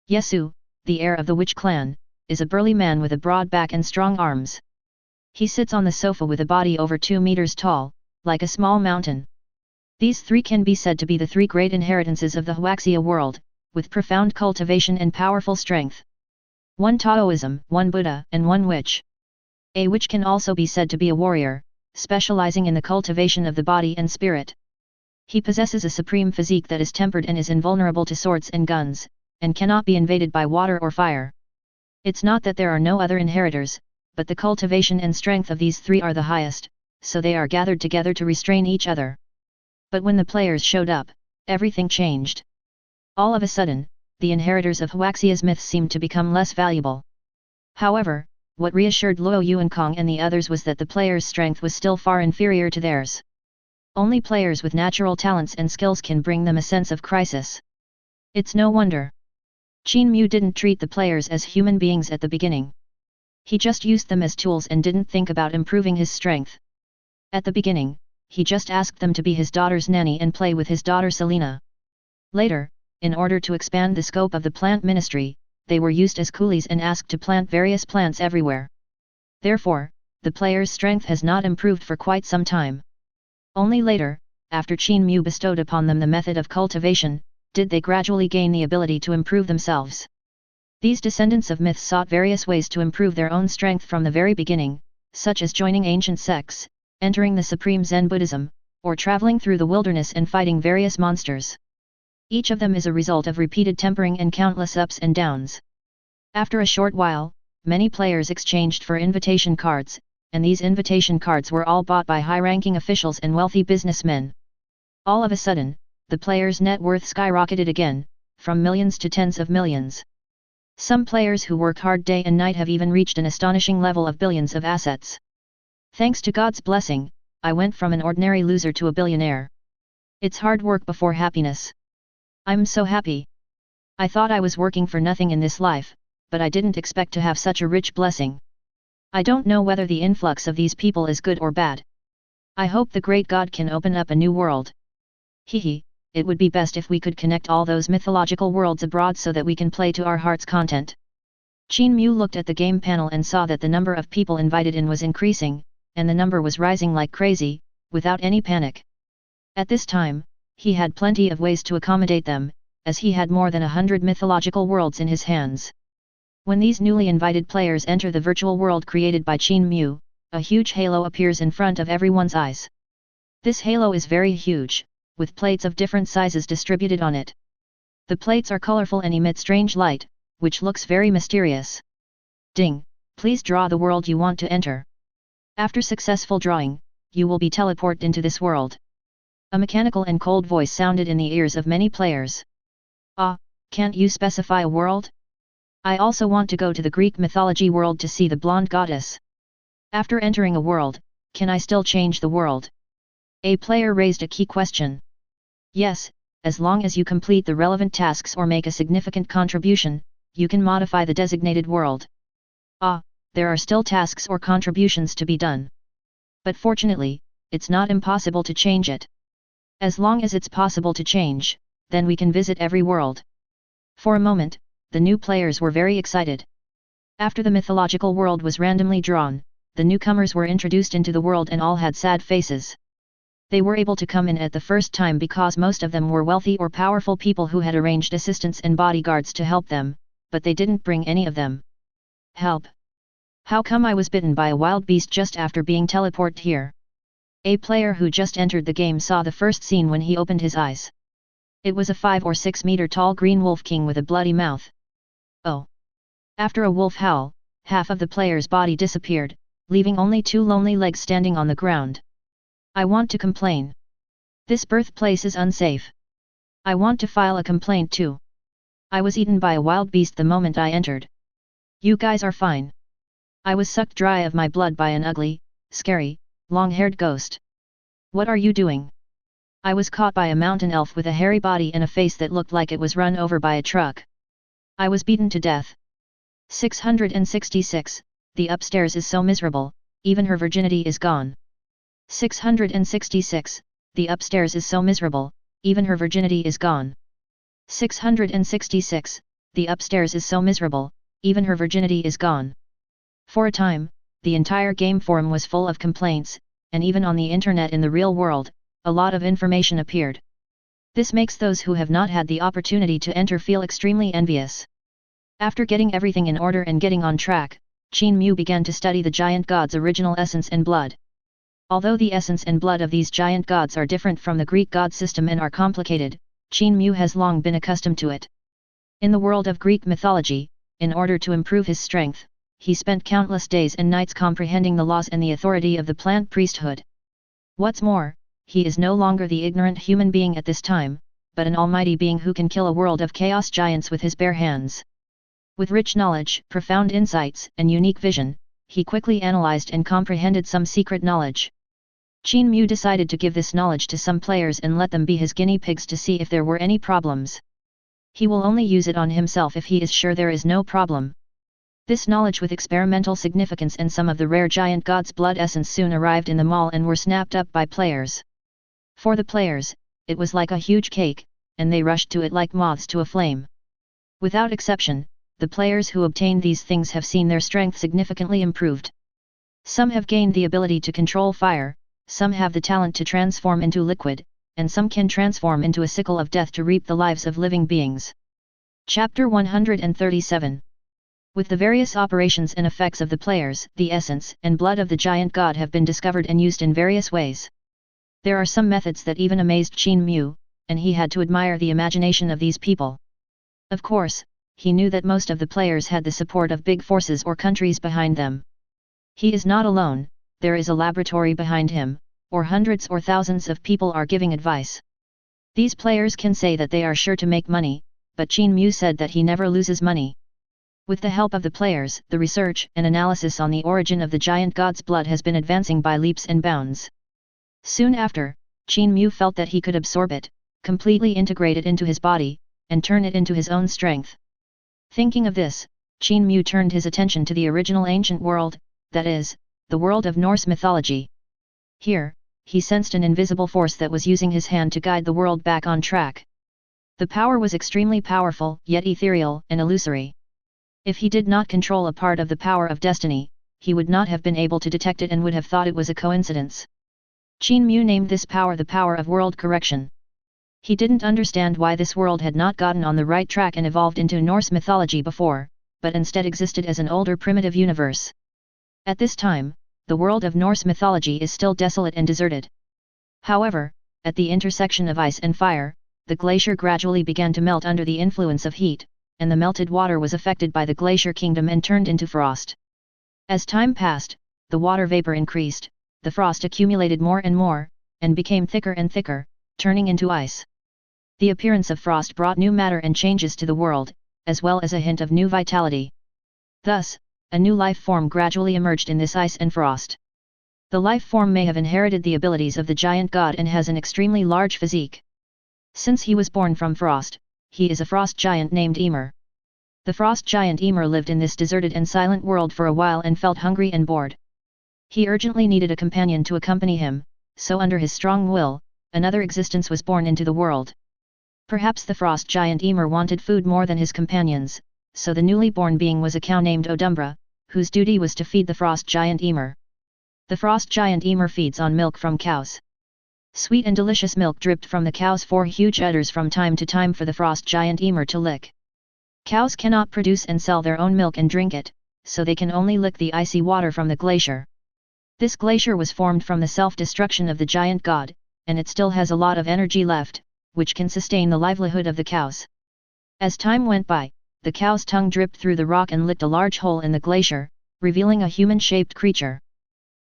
Yesu, the heir of the witch clan, is a burly man with a broad back and strong arms. He sits on the sofa with a body over 2 meters tall, like a small mountain. These three can be said to be the three great inheritances of the Huaxia world, with profound cultivation and powerful strength. One Taoism, one Buddha, and one witch. A witch can also be said to be a warrior, specializing in the cultivation of the body and spirit. He possesses a supreme physique that is tempered and is invulnerable to swords and guns, and cannot be invaded by water or fire. It's not that there are no other inheritors, but the cultivation and strength of these three are the highest, so they are gathered together to restrain each other. But when the players showed up, everything changed. All of a sudden, the inheritors of Huaxia's myths seemed to become less valuable. However, what reassured Luo Yuankong and the others was that the players' strength was still far inferior to theirs. Only players with natural talents and skills can bring them a sense of crisis. It's no wonder. Qin Mu didn't treat the players as human beings at the beginning. He just used them as tools and didn't think about improving his strength. At the beginning, he just asked them to be his daughter's nanny and play with his daughter Selena. Later, in order to expand the scope of the plant ministry, they were used as coolies and asked to plant various plants everywhere. Therefore, the players' strength has not improved for quite some time. Only later, after Qin Mu bestowed upon them the method of cultivation, did they gradually gain the ability to improve themselves. These descendants of myths sought various ways to improve their own strength from the very beginning, such as joining ancient sects, entering the supreme Zen Buddhism, or traveling through the wilderness and fighting various monsters. Each of them is a result of repeated tempering and countless ups and downs. After a short while, many players exchanged for invitation cards, and these invitation cards were all bought by high-ranking officials and wealthy businessmen. All of a sudden, the players' net worth skyrocketed again, from millions to tens of millions. Some players who work hard day and night have even reached an astonishing level of billions of assets. Thanks to God's blessing, I went from an ordinary loser to a billionaire. It's hard work before happiness. I'm so happy. I thought I was working for nothing in this life, but I didn't expect to have such a rich blessing. I don't know whether the influx of these people is good or bad. I hope the great God can open up a new world. Hehe, it would be best if we could connect all those mythological worlds abroad so that we can play to our heart's content. Qin Mu looked at the game panel and saw that the number of people invited in was increasing, and the number was rising like crazy, without any panic. At this time, he had plenty of ways to accommodate them, as he had more than 100 mythological worlds in his hands. When these newly invited players enter the virtual world created by Qin Mu, a huge halo appears in front of everyone's eyes. This halo is very huge, with plates of different sizes distributed on it. The plates are colorful and emit strange light, which looks very mysterious. Ding, please draw the world you want to enter. After successful drawing, you will be teleported into this world. A mechanical and cold voice sounded in the ears of many players. Ah, can't you specify a world? I also want to go to the Greek mythology world to see the blonde goddess. After entering a world, can I still change the world? A player raised a key question. Yes, as long as you complete the relevant tasks or make a significant contribution, you can modify the designated world. Ah, there are still tasks or contributions to be done. But fortunately, it's not impossible to change it. As long as it's possible to change, then we can visit every world. For a moment, the new players were very excited. After the mythological world was randomly drawn, the newcomers were introduced into the world and all had sad faces. They were able to come in at the first time because most of them were wealthy or powerful people who had arranged assistants and bodyguards to help them, but they didn't bring any of them. Help! How come I was bitten by a wild beast just after being teleported here? A player who just entered the game saw the first scene when he opened his eyes. It was a 5 or 6 meter tall green wolf king with a bloody mouth. Oh! After a wolf howl, half of the player's body disappeared, leaving only 2 lonely legs standing on the ground. I want to complain. This birthplace is unsafe. I want to file a complaint too. I was eaten by a wild beast the moment I entered. You guys are fine. I was sucked dry of my blood by an ugly, scary, long-haired ghost. What are you doing? I was caught by a mountain elf with a hairy body and a face that looked like it was run over by a truck. I was beaten to death. 666, the upstairs is so miserable, even her virginity is gone. 666, the upstairs is so miserable, even her virginity is gone. 666, the upstairs is so miserable, even her virginity is gone. For a time, the entire game forum was full of complaints, and even on the internet in the real world, a lot of information appeared. This makes those who have not had the opportunity to enter feel extremely envious. After getting everything in order and getting on track, Qin Mu began to study the giant gods' original essence and blood. Although the essence and blood of these giant gods are different from the Greek god system and are complicated, Qin Mu has long been accustomed to it. In the world of Greek mythology, in order to improve his strength, he spent countless days and nights comprehending the laws and the authority of the plant priesthood. What's more, he is no longer the ignorant human being at this time, but an almighty being who can kill a world of chaos giants with his bare hands. With rich knowledge, profound insights, and unique vision, he quickly analyzed and comprehended some secret knowledge. Qin Mu decided to give this knowledge to some players and let them be his guinea pigs to see if there were any problems. He will only use it on himself if he is sure there is no problem. This knowledge with experimental significance and some of the rare giant god's blood essence soon arrived in the mall and were snapped up by players. For the players, it was like a huge cake, and they rushed to it like moths to a flame. Without exception, the players who obtained these things have seen their strength significantly improved. Some have gained the ability to control fire, some have the talent to transform into liquid, and some can transform into a sickle of death to reap the lives of living beings. Chapter 137. With the various operations and effects of the players, the essence and blood of the giant god have been discovered and used in various ways. There are some methods that even amazed Qin Mu, and he had to admire the imagination of these people. Of course, he knew that most of the players had the support of big forces or countries behind them. He is not alone, there is a laboratory behind him, or hundreds or thousands of people are giving advice. These players can say that they are sure to make money, but Qin Mu said that he never loses money. With the help of the players, the research and analysis on the origin of the giant god's blood has been advancing by leaps and bounds. Soon after, Qin Mu felt that he could absorb it, completely integrate it into his body, and turn it into his own strength. Thinking of this, Qin Mu turned his attention to the original ancient world, that is, the world of Norse mythology. Here, he sensed an invisible force that was using his hand to guide the world back on track. The power was extremely powerful, yet ethereal and illusory. If he did not control a part of the power of destiny, he would not have been able to detect it and would have thought it was a coincidence. Qin Mu named this power the power of world correction. He didn't understand why this world had not gotten on the right track and evolved into Norse mythology before, but instead existed as an older primitive universe. At this time, the world of Norse mythology is still desolate and deserted. However, at the intersection of ice and fire, the glacier gradually began to melt under the influence of heat, and the melted water was affected by the glacier kingdom and turned into frost. As time passed, the water vapor increased, the frost accumulated more and more, and became thicker and thicker, turning into ice. The appearance of frost brought new matter and changes to the world, as well as a hint of new vitality. Thus, a new life form gradually emerged in this ice and frost. The life form may have inherited the abilities of the giant god and has an extremely large physique. Since he was born from frost, he is a frost giant named Ymir. The frost giant Ymir lived in this deserted and silent world for a while and felt hungry and bored. He urgently needed a companion to accompany him, so under his strong will, another existence was born into the world. Perhaps the frost giant Ymir wanted food more than his companions, so the newly born being was a cow named Odumbra, whose duty was to feed the frost giant Ymir. The frost giant Ymir feeds on milk from cows. Sweet and delicious milk dripped from the cow's 4 huge udders from time to time for the frost giant Ymir to lick. Cows cannot produce and sell their own milk and drink it, so they can only lick the icy water from the glacier. This glacier was formed from the self-destruction of the giant god, and it still has a lot of energy left, which can sustain the livelihood of the cows. As time went by, the cow's tongue dripped through the rock and licked a large hole in the glacier, revealing a human-shaped creature.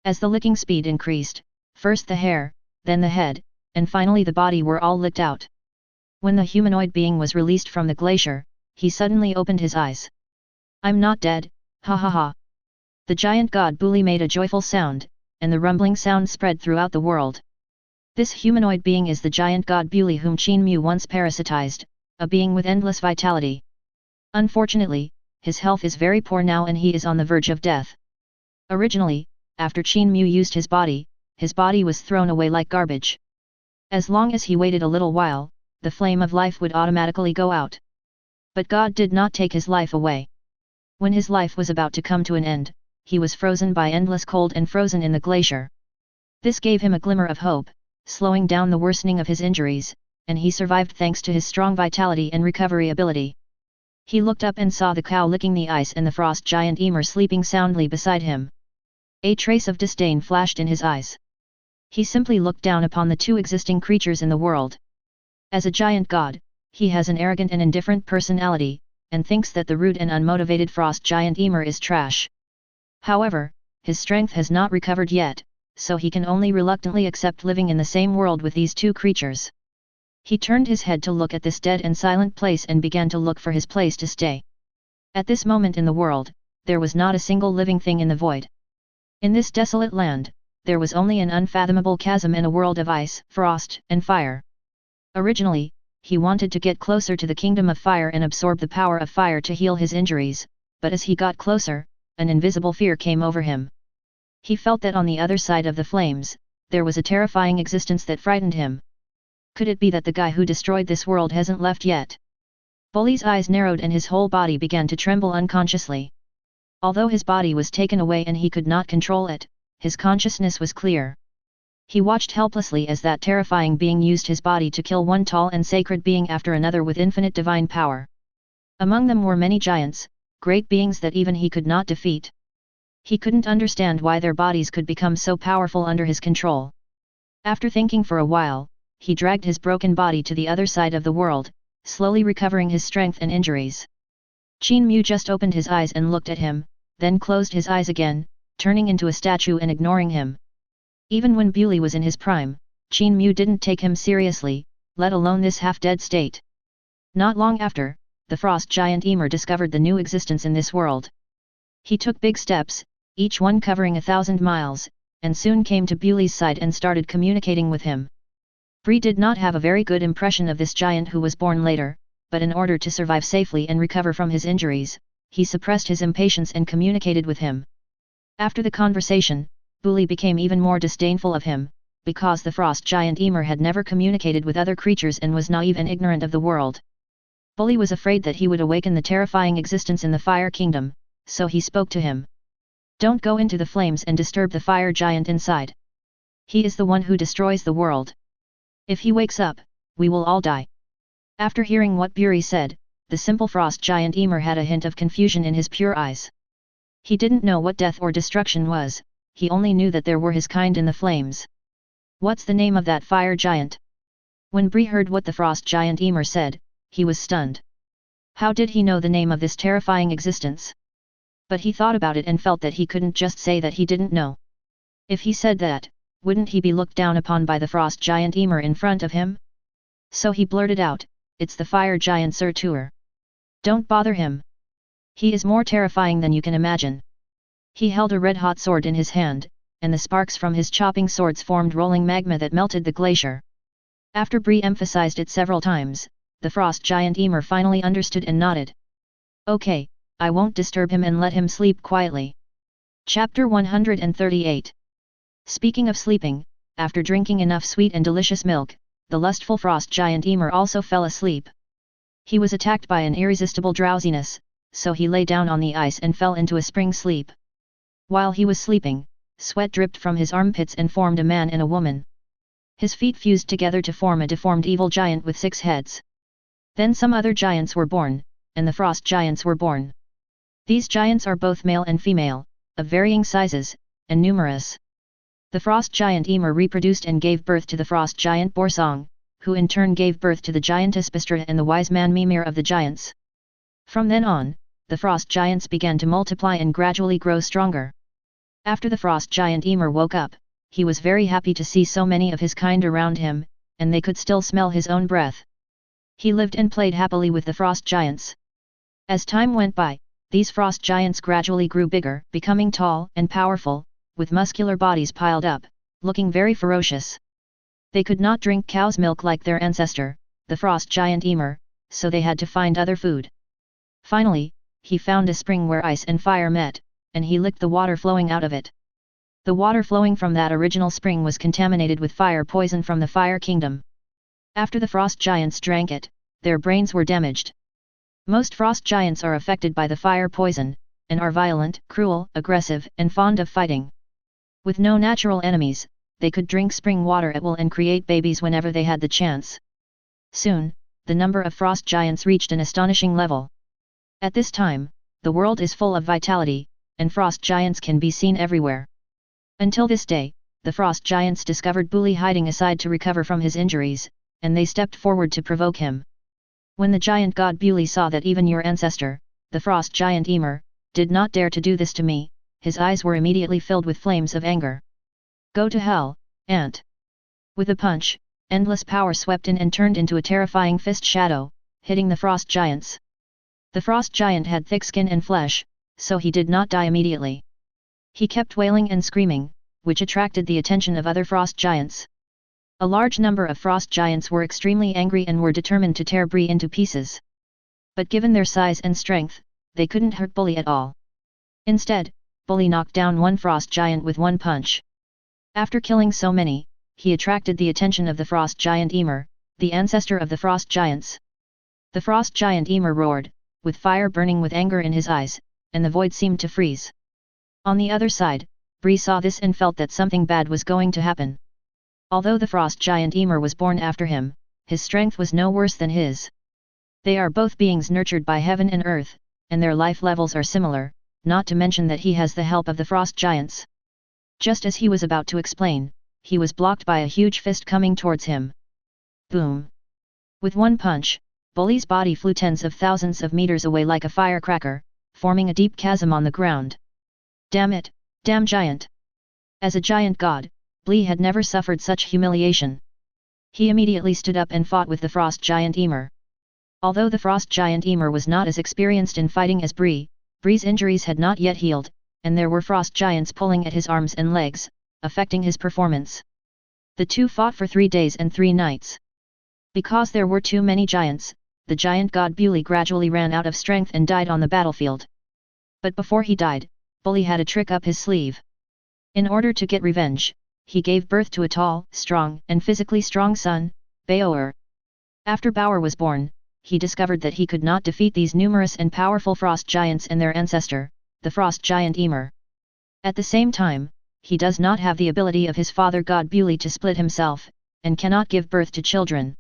As the licking speed increased, first the hair, then the head, and finally the body were all licked out. When the humanoid being was released from the glacier, he suddenly opened his eyes. "I'm not dead, ha ha ha." The giant god Buli made a joyful sound, and the rumbling sound spread throughout the world. This humanoid being is the giant god Buli whom Qin Mu once parasitized, a being with endless vitality. Unfortunately, his health is very poor now and he is on the verge of death. Originally, after Qin Mu used his body was thrown away like garbage. As long as he waited a little while, the flame of life would automatically go out. But God did not take his life away. When his life was about to come to an end, he was frozen by endless cold and frozen in the glacier. This gave him a glimmer of hope, slowing down the worsening of his injuries, and he survived thanks to his strong vitality and recovery ability. He looked up and saw the cow licking the ice and the frost giant Ymir sleeping soundly beside him. A trace of disdain flashed in his eyes. He simply looked down upon the two existing creatures in the world. As a giant god, he has an arrogant and indifferent personality, and thinks that the rude and unmotivated frost giant Ymir is trash. However, his strength has not recovered yet, so he can only reluctantly accept living in the same world with these two creatures. He turned his head to look at this dead and silent place and began to look for his place to stay. At this moment in the world, there was not a single living thing in the void. In this desolate land, there was only an unfathomable chasm and a world of ice, frost, and fire. Originally, he wanted to get closer to the kingdom of fire and absorb the power of fire to heal his injuries, but as he got closer, an invisible fear came over him. He felt that on the other side of the flames, there was a terrifying existence that frightened him. Could it be that the guy who destroyed this world hasn't left yet? Buli's eyes narrowed and his whole body began to tremble unconsciously. Although his body was taken away and he could not control it, his consciousness was clear. He watched helplessly as that terrifying being used his body to kill one tall and sacred being after another with infinite divine power. Among them were many giants, great beings that even he could not defeat. He couldn't understand why their bodies could become so powerful under his control. After thinking for a while, he dragged his broken body to the other side of the world, slowly recovering his strength and injuries. Qin Mu just opened his eyes and looked at him, then closed his eyes again, turning into a statue and ignoring him. Even when Buli was in his prime, Qin Mu didn't take him seriously, let alone this half-dead state. Not long after, the frost giant Ymir discovered the new existence in this world. He took big steps, each one covering 1,000 miles, and soon came to Buli's side and started communicating with him. Bree did not have a very good impression of this giant who was born later, but in order to survive safely and recover from his injuries, he suppressed his impatience and communicated with him. After the conversation, Buli became even more disdainful of him, because the frost giant Ymir had never communicated with other creatures and was naive and ignorant of the world. Buli was afraid that he would awaken the terrifying existence in the fire kingdom, so he spoke to him. "Don't go into the flames and disturb the fire giant inside. He is the one who destroys the world. If he wakes up, we will all die." After hearing what Buri said, the simple frost giant Ymir had a hint of confusion in his pure eyes. He didn't know what death or destruction was, he only knew that there were his kind in the flames. "What's the name of that fire giant?" When Bree heard what the frost giant Ymir said, he was stunned. How did he know the name of this terrifying existence? But he thought about it and felt that he couldn't just say that he didn't know. If he said that, wouldn't he be looked down upon by the frost giant Ymir in front of him? So he blurted out, "It's the fire giant Surtur. Don't bother him. He is more terrifying than you can imagine." He held a red-hot sword in his hand, and the sparks from his chopping swords formed rolling magma that melted the glacier. After Bree emphasized it several times, the frost giant Ymir finally understood and nodded. "Okay, I won't disturb him and let him sleep quietly." Chapter 138. Speaking of sleeping, after drinking enough sweet and delicious milk, the lustful frost giant Ymir also fell asleep. He was attacked by an irresistible drowsiness, so he lay down on the ice and fell into a spring sleep. While he was sleeping, sweat dripped from his armpits and formed a man and a woman. His feet fused together to form a deformed evil giant with 6 heads. Then some other giants were born, and the frost giants were born. These giants are both male and female, of varying sizes, and numerous. The frost giant Ymir reproduced and gave birth to the frost giant Borsong, who in turn gave birth to the giantess Bistra and the wise man Mimir of the giants. From then on, the frost giants began to multiply and gradually grow stronger. After the frost giant Ymir woke up, he was very happy to see so many of his kind around him, and they could still smell his own breath. He lived and played happily with the frost giants. As time went by, these frost giants gradually grew bigger, becoming tall and powerful, with muscular bodies piled up, looking very ferocious. They could not drink cow's milk like their ancestor, the frost giant Ymir, so they had to find other food. Finally, he found a spring where ice and fire met, and he licked the water flowing out of it. The water flowing from that original spring was contaminated with fire poison from the Fire Kingdom. After the frost giants drank it, their brains were damaged. Most frost giants are affected by the fire poison, and are violent, cruel, aggressive, and fond of fighting. With no natural enemies, they could drink spring water at will and create babies whenever they had the chance. Soon, the number of frost giants reached an astonishing level. At this time, the world is full of vitality, and frost giants can be seen everywhere. Until this day, the frost giants discovered Bully hiding aside to recover from his injuries, and they stepped forward to provoke him. When the giant god Bully saw that even your ancestor, the frost giant Ymir, did not dare to do this to me, his eyes were immediately filled with flames of anger. "Go to hell, ant!" With a punch, endless power swept in and turned into a terrifying fist shadow, hitting the frost giants. The frost giant had thick skin and flesh, so he did not die immediately. He kept wailing and screaming, which attracted the attention of other frost giants. A large number of frost giants were extremely angry and were determined to tear Bree into pieces. But given their size and strength, they couldn't hurt Bully at all. Instead, Bully knocked down one frost giant with one punch. After killing so many, he attracted the attention of the frost giant Ymir, the ancestor of the frost giants. The frost giant Ymir roared, with fire burning with anger in his eyes, and the void seemed to freeze. On the other side, Bree saw this and felt that something bad was going to happen. Although the frost giant Ymir was born after him, his strength was no worse than his. They are both beings nurtured by heaven and earth, and their life levels are similar, not to mention that he has the help of the frost giants. Just as he was about to explain, he was blocked by a huge fist coming towards him. Boom! With one punch, Bully's body flew tens of thousands of meters away like a firecracker, forming a deep chasm on the ground. Damn it, damn giant! As a giant god, Bully had never suffered such humiliation. He immediately stood up and fought with the frost giant Ymir. Although the frost giant Ymir was not as experienced in fighting as Bree's injuries had not yet healed, and there were frost giants pulling at his arms and legs, affecting his performance. The two fought for 3 days and 3 nights. Because there were too many giants, the giant god Bully gradually ran out of strength and died on the battlefield. But before he died, Bully had a trick up his sleeve. In order to get revenge, he gave birth to a tall, strong, and physically strong son, Baoer. After Baoer was born, he discovered that he could not defeat these numerous and powerful frost giants and their ancestor, the frost giant Ymir. At the same time, he does not have the ability of his father god Bully to split himself, and cannot give birth to children.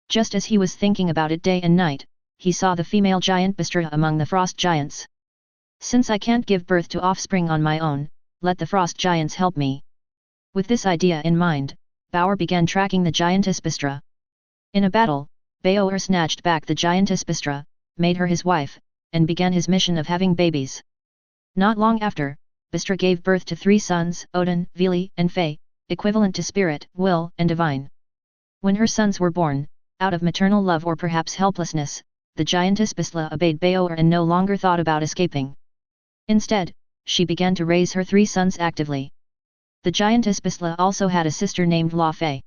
Just as he was thinking about it day and night, he saw the female giant Bistra among the frost giants. "Since I can't give birth to offspring on my own, let the frost giants help me." With this idea in mind, Baoer began tracking the giantess Bistra. In a battle, Beor snatched back the giantess Bistra, made her his wife, and began his mission of having babies. Not long after, Bistra gave birth to 3 sons, Odin, Vili, and Fae, equivalent to spirit, will, and divine. When her sons were born, out of maternal love or perhaps helplessness, the giantess Bistra obeyed Beor and no longer thought about escaping. Instead, she began to raise her 3 sons actively. The giantess Bistra also had a sister named La Fae.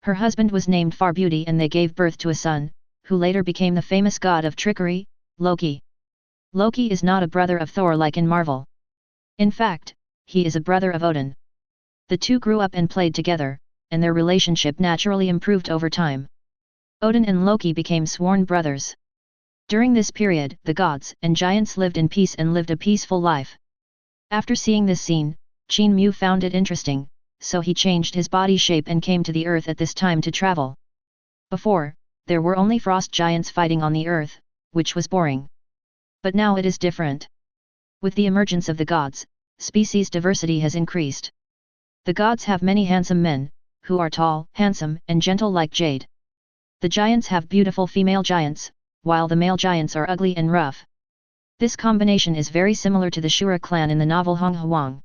Her husband was named Far Beauty and they gave birth to a son, who later became the famous god of trickery, Loki. Loki is not a brother of Thor like in Marvel. In fact, he is a brother of Odin. The two grew up and played together, and their relationship naturally improved over time. Odin and Loki became sworn brothers. During this period, the gods and giants lived in peace and lived a peaceful life. After seeing this scene, Qin Mu found it interesting, so he changed his body shape and came to the earth at this time to travel. Before, there were only frost giants fighting on the earth, which was boring. But now it is different. With the emergence of the gods, species diversity has increased. The gods have many handsome men, who are tall, handsome, and gentle like jade. The giants have beautiful female giants, while the male giants are ugly and rough. This combination is very similar to the Shura clan in the novel Hong Huang.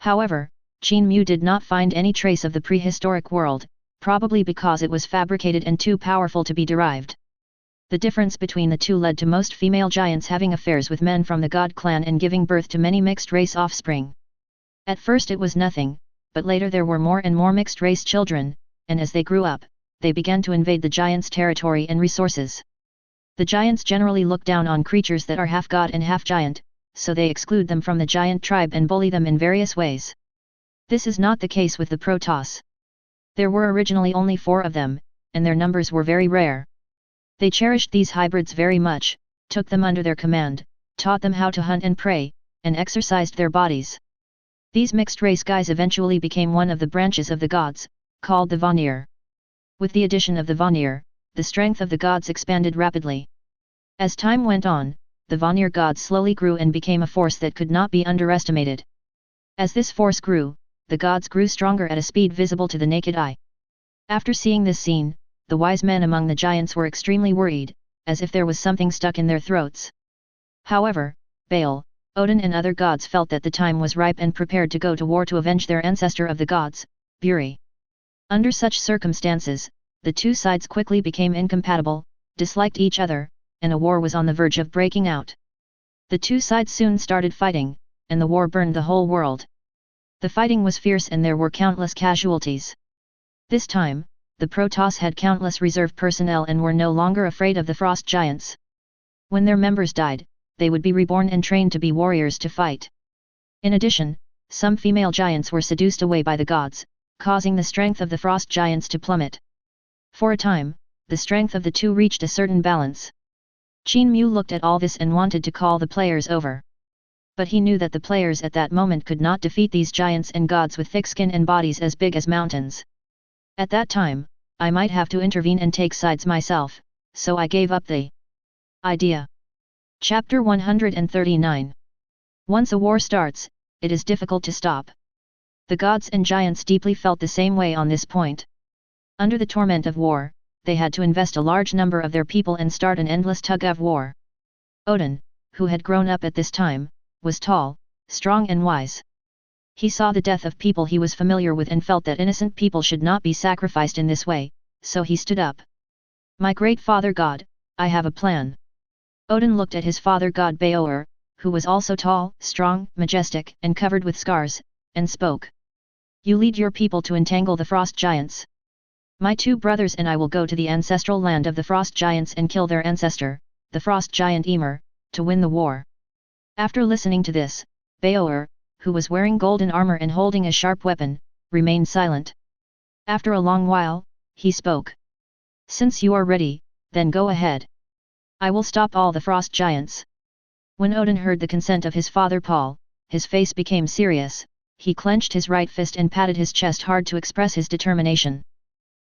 However, Qin Mu did not find any trace of the prehistoric world, probably because it was fabricated and too powerful to be derived. The difference between the two led to most female giants having affairs with men from the god clan and giving birth to many mixed-race offspring. At first it was nothing, but later there were more and more mixed-race children, and as they grew up, they began to invade the giants' territory and resources. The giants generally look down on creatures that are half god and half giant, so they exclude them from the giant tribe and bully them in various ways. This is not the case with the Protoss. There were originally only 4 of them, and their numbers were very rare. They cherished these hybrids very much, took them under their command, taught them how to hunt and prey, and exercised their bodies. These mixed-race guys eventually became one of the branches of the gods, called the Vanir. With the addition of the Vanir, the strength of the gods expanded rapidly. As time went on, the Vanir gods slowly grew and became a force that could not be underestimated. As this force grew, the gods grew stronger at a speed visible to the naked eye. After seeing this scene, the wise men among the giants were extremely worried, as if there was something stuck in their throats. However, Baal, Odin and other gods felt that the time was ripe and prepared to go to war to avenge their ancestor of the gods, Buri. Under such circumstances, the two sides quickly became incompatible, disliked each other, and a war was on the verge of breaking out. The two sides soon started fighting, and the war burned the whole world. The fighting was fierce and there were countless casualties. This time, the Protoss had countless reserve personnel and were no longer afraid of the frost giants. When their members died, they would be reborn and trained to be warriors to fight. In addition, some female giants were seduced away by the gods, causing the strength of the frost giants to plummet. For a time, the strength of the two reached a certain balance. Qin Mu looked at all this and wanted to call the players over. But he knew that the players at that moment could not defeat these giants and gods with thick skin and bodies as big as mountains. At that time, I might have to intervene and take sides myself, so I gave up the idea. Chapter 139. Once a war starts, it is difficult to stop. The gods and giants deeply felt the same way on this point. Under the torment of war, they had to invest a large number of their people and start an endless tug-of-war. Odin, who had grown up at this time, was tall, strong and wise. He saw the death of people he was familiar with and felt that innocent people should not be sacrificed in this way, so he stood up. "My great father god, I have a plan." Odin looked at his father god Beor, who was also tall, strong, majestic, and covered with scars, and spoke. "You lead your people to entangle the frost giants. My 2 brothers and I will go to the ancestral land of the frost giants and kill their ancestor, the frost giant Ymir, to win the war." After listening to this, Beor, who was wearing golden armor and holding a sharp weapon, remained silent. After a long while, he spoke. "Since you are ready, then go ahead. I will stop all the frost giants." When Odin heard the consent of his father Paul, his face became serious, he clenched his right fist and patted his chest hard to express his determination.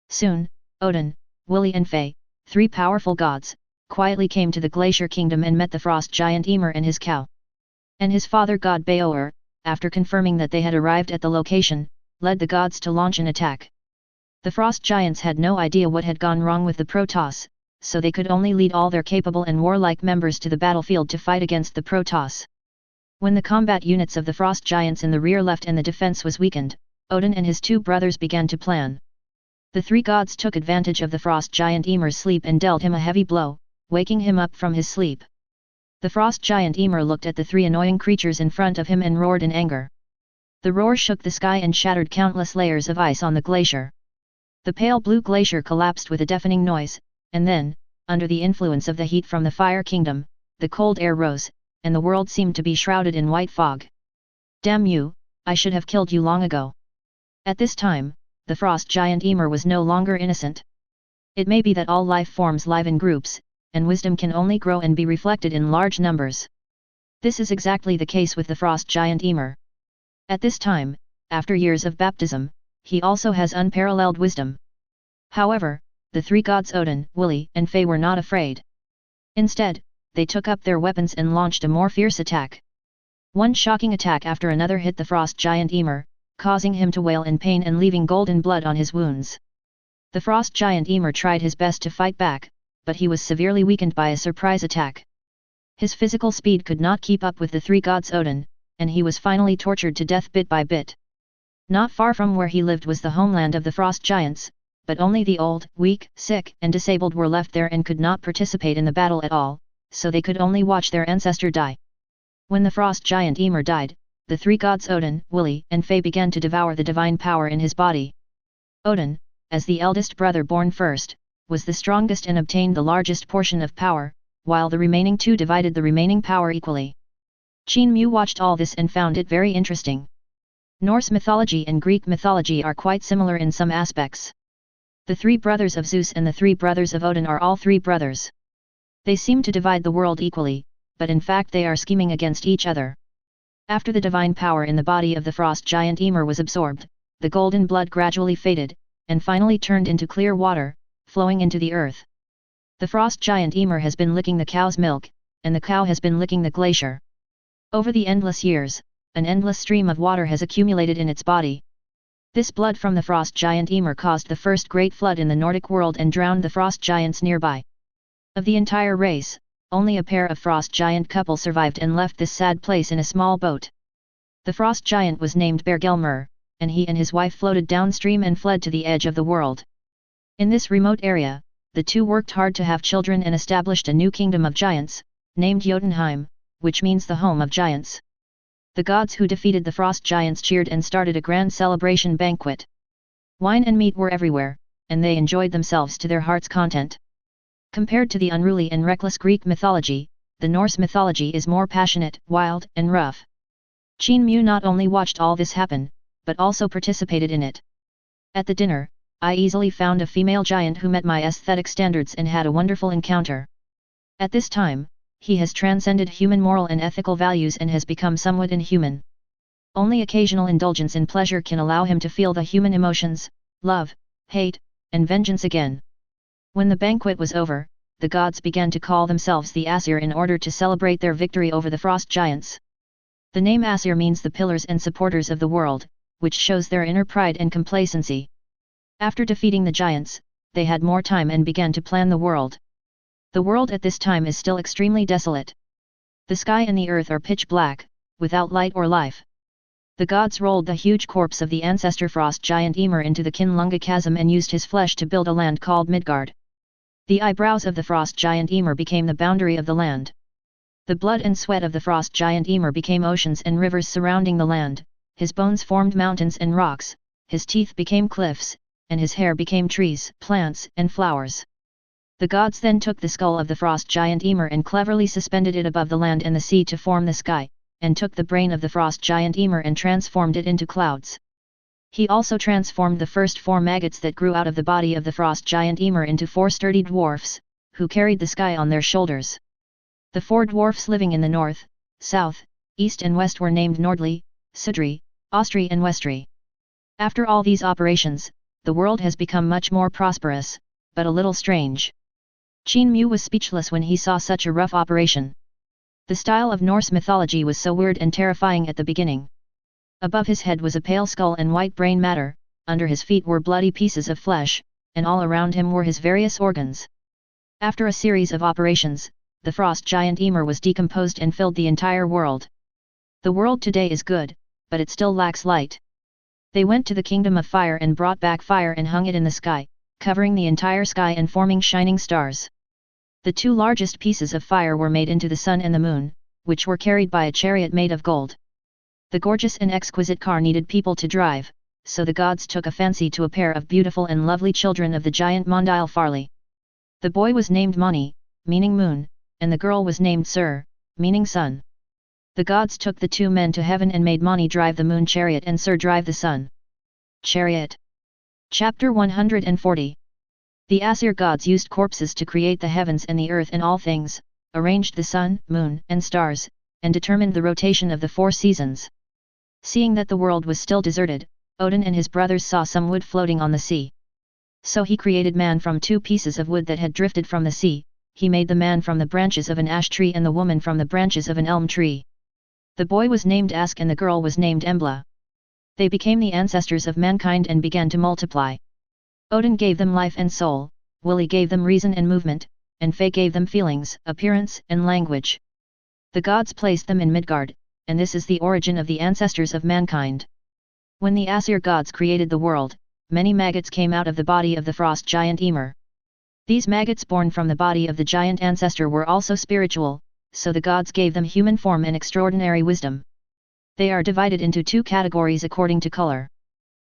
Soon, Odin, Willi and Fae, 3 powerful gods, quietly came to the glacier kingdom and met the frost giant Ymir and his cow. And his father god Beor, after confirming that they had arrived at the location, led the gods to launch an attack. The frost giants had no idea what had gone wrong with the Protoss, so they could only lead all their capable and warlike members to the battlefield to fight against the Protoss. When the combat units of the frost giants in the rear left and the defense was weakened, Odin and his two brothers began to plan. The three gods took advantage of the frost giant Ymir's sleep and dealt him a heavy blow, waking him up from his sleep. The frost giant Ymir looked at the three annoying creatures in front of him and roared in anger. The roar shook the sky and shattered countless layers of ice on the glacier. The pale blue glacier collapsed with a deafening noise, and then, under the influence of the heat from the Fire Kingdom, the cold air rose, and the world seemed to be shrouded in white fog. Damn you, I should have killed you long ago. At this time, the frost giant Ymir was no longer innocent. It may be that all life forms live in groups, and wisdom can only grow and be reflected in large numbers. This is exactly the case with the frost giant Ymir. At this time, after years of baptism, he also has unparalleled wisdom. However, the three gods Odin, Wuli, and Faye were not afraid. Instead, they took up their weapons and launched a more fierce attack. One shocking attack after another hit the frost giant Ymir, causing him to wail in pain and leaving golden blood on his wounds. The frost giant Ymir tried his best to fight back, but he was severely weakened by a surprise attack. His physical speed could not keep up with the three gods Odin, and he was finally tortured to death bit by bit. Not far from where he lived was the homeland of the frost giants, but only the old, weak, sick, and disabled were left there and could not participate in the battle at all, so they could only watch their ancestor die. When the frost giant Ymir died, the three gods Odin, Wuli, and Faye began to devour the divine power in his body. Odin, as the eldest brother born first, was the strongest and obtained the largest portion of power, while the remaining two divided the remaining power equally. Qin Mu watched all this and found it very interesting. Norse mythology and Greek mythology are quite similar in some aspects. The three brothers of Zeus and the three brothers of Odin are all three brothers. They seem to divide the world equally, but in fact they are scheming against each other. After the divine power in the body of the frost giant Ymir was absorbed, the golden blood gradually faded, and finally turned into clear water, flowing into the earth. The frost giant Ymir has been licking the cow's milk, and the cow has been licking the glacier. Over the endless years, an endless stream of water has accumulated in its body. This blood from the frost giant Ymir caused the first great flood in the Nordic world and drowned the frost giants nearby. Of the entire race, only a pair of frost giant couple survived and left this sad place in a small boat. The frost giant was named Bergelmir, and he and his wife floated downstream and fled to the edge of the world. In this remote area, the two worked hard to have children and established a new kingdom of giants, named Jotunheim, which means the home of giants. The gods who defeated the frost giants cheered and started a grand celebration banquet. Wine and meat were everywhere, and they enjoyed themselves to their heart's content. Compared to the unruly and reckless Greek mythology, the Norse mythology is more passionate, wild, and rough. Qin Mu not only watched all this happen, but also participated in it. At the dinner, I easily found a female giant who met my aesthetic standards and had a wonderful encounter. At this time, he has transcended human moral and ethical values and has become somewhat inhuman. Only occasional indulgence in pleasure can allow him to feel the human emotions, love, hate, and vengeance again. When the banquet was over, the gods began to call themselves the Aesir in order to celebrate their victory over the frost giants. The name Aesir means the pillars and supporters of the world, which shows their inner pride and complacency. After defeating the giants, they had more time and began to plan the world. The world at this time is still extremely desolate. The sky and the earth are pitch black, without light or life. The gods rolled the huge corpse of the ancestor frost giant Ymir into the Kinlunga chasm and used his flesh to build a land called Midgard. The eyebrows of the frost giant Ymir became the boundary of the land. The blood and sweat of the frost giant Ymir became oceans and rivers surrounding the land, his bones formed mountains and rocks, his teeth became cliffs, and his hair became trees, plants, and flowers. The gods then took the skull of the frost giant Ymir and cleverly suspended it above the land and the sea to form the sky, and took the brain of the frost giant Ymir and transformed it into clouds. He also transformed the first 4 maggots that grew out of the body of the frost giant Ymir into 4 sturdy dwarfs, who carried the sky on their shoulders. The 4 dwarfs living in the north, south, east and west were named Nordli, Sudri, Ostri and Westri. After all these operations, the world has become much more prosperous, but a little strange. Qin Mu was speechless when he saw such a rough operation. The style of Norse mythology was so weird and terrifying at the beginning. Above his head was a pale skull and white brain matter, under his feet were bloody pieces of flesh, and all around him were his various organs. After a series of operations, the frost giant Ymir was decomposed and filled the entire world. The world today is good, but it still lacks light. They went to the kingdom of fire and brought back fire and hung it in the sky, covering the entire sky and forming shining stars. The two largest pieces of fire were made into the sun and the moon, which were carried by a chariot made of gold. The gorgeous and exquisite car needed people to drive, so the gods took a fancy to a pair of beautiful and lovely children of the giant Mondile Farley. The boy was named Mani, meaning moon, and the girl was named Sur, meaning sun. The gods took the two men to heaven and made Mani drive the moon chariot and Sur drive the sun chariot. Chapter 140. The Asir gods used corpses to create the heavens and the earth and all things, arranged the sun, moon, and stars, and determined the rotation of the 4 seasons. Seeing that the world was still deserted, Odin and his brothers saw some wood floating on the sea. So he created man from 2 pieces of wood that had drifted from the sea. He made the man from the branches of an ash tree and the woman from the branches of an elm tree. The boy was named Ask and the girl was named Embla. They became the ancestors of mankind and began to multiply. Odin gave them life and soul, Willi gave them reason and movement, and Fe gave them feelings, appearance, and language. The gods placed them in Midgard, and this is the origin of the ancestors of mankind. When the Asir gods created the world, many maggots came out of the body of the frost giant Ymir. These maggots born from the body of the giant ancestor were also spiritual, so the gods gave them human form and extraordinary wisdom. They are divided into 2 categories according to color.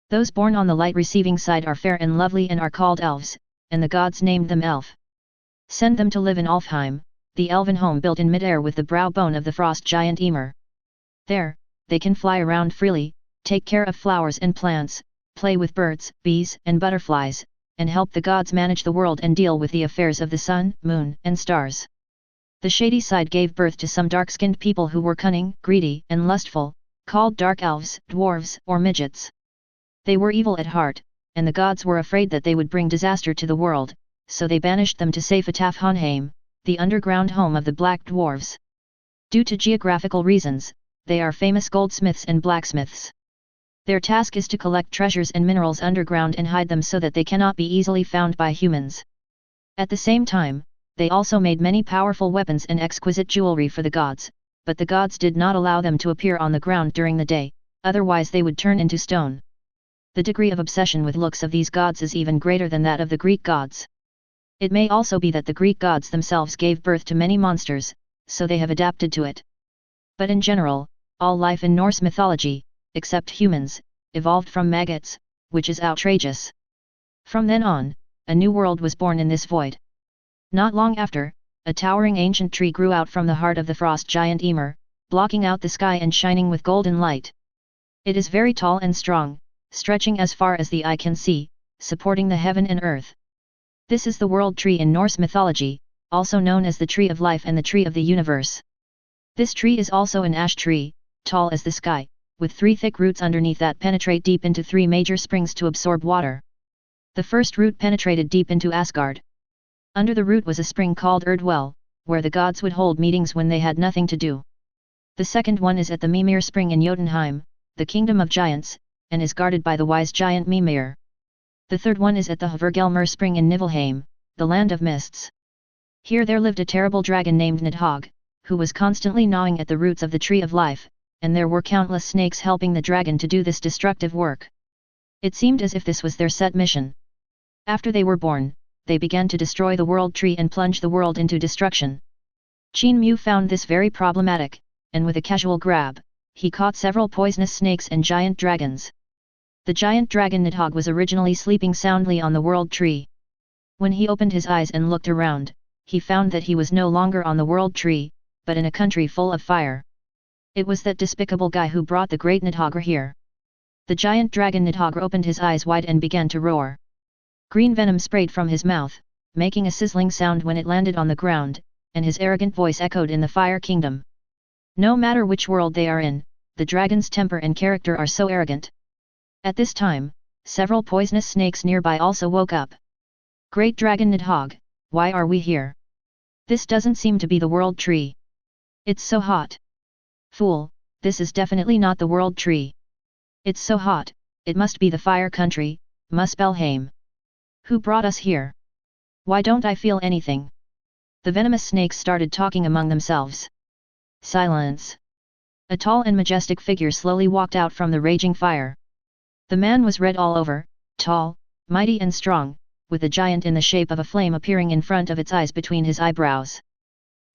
Those born on the light-receiving side are fair and lovely and are called elves, and the gods named them Elf. Send them to live in Alfheim, the elven home built in mid-air with the brow bone of the frost giant Ymir. There, they can fly around freely, take care of flowers and plants, play with birds, bees, and butterflies, and help the gods manage the world and deal with the affairs of the sun, moon, and stars. The shady side gave birth to some dark-skinned people who were cunning, greedy, and lustful, called dark elves, dwarves, or midgets. They were evil at heart, and the gods were afraid that they would bring disaster to the world, so they banished them to Safatafhanheim, the underground home of the black dwarves. Due to geographical reasons, they are famous goldsmiths and blacksmiths. Their task is to collect treasures and minerals underground and hide them so that they cannot be easily found by humans. At the same time, they also made many powerful weapons and exquisite jewelry for the gods, but the gods did not allow them to appear on the ground during the day, otherwise they would turn into stone. The degree of obsession with looks of these gods is even greater than that of the Greek gods. It may also be that the Greek gods themselves gave birth to many monsters, so they have adapted to it. But in general, all life in Norse mythology, except humans, evolved from maggots, which is outrageous. From then on, a new world was born in this void. Not long after, a towering ancient tree grew out from the heart of the frost giant Ymir, blocking out the sky and shining with golden light. It is very tall and strong, stretching as far as the eye can see, supporting the heaven and earth. This is the world tree in Norse mythology, also known as the tree of life and the tree of the universe. This tree is also an ash tree, tall as the sky, with 3 thick roots underneath that penetrate deep into 3 major springs to absorb water. The first root penetrated deep into Asgard. Under the root was a spring called Erdwell, where the gods would hold meetings when they had nothing to do. The second one is at the Mimir spring in Jotunheim, the kingdom of giants, and is guarded by the wise giant Mimir. The third one is at the Hvergelmir spring in Niflheim, the land of mists. Here there lived a terrible dragon named Nidhogg, who was constantly gnawing at the roots of the tree of life, and there were countless snakes helping the dragon to do this destructive work. It seemed as if this was their set mission. After they were born, they began to destroy the world tree and plunge the world into destruction. Qin Mu found this very problematic, and with a casual grab, he caught several poisonous snakes and giant dragons. The giant dragon Nidhogg was originally sleeping soundly on the world tree. When he opened his eyes and looked around, he found that he was no longer on the world tree, but in a country full of fire. It was that despicable guy who brought the great Nidhogg here. The giant dragon Nidhogg opened his eyes wide and began to roar. Green venom sprayed from his mouth, making a sizzling sound when it landed on the ground, and his arrogant voice echoed in the Fire Kingdom. No matter which world they are in, the dragon's temper and character are so arrogant. At this time, several poisonous snakes nearby also woke up. Great Dragon Nidhogg, why are we here? This doesn't seem to be the world tree. It's so hot. Fool, this is definitely not the world tree. It's so hot, it must be the fire country, Muspelheim. Who brought us here? Why don't I feel anything? The venomous snakes started talking among themselves. Silence. A tall and majestic figure slowly walked out from the raging fire. The man was red all over, tall, mighty and strong, with a giant in the shape of a flame appearing in front of its eyes between his eyebrows.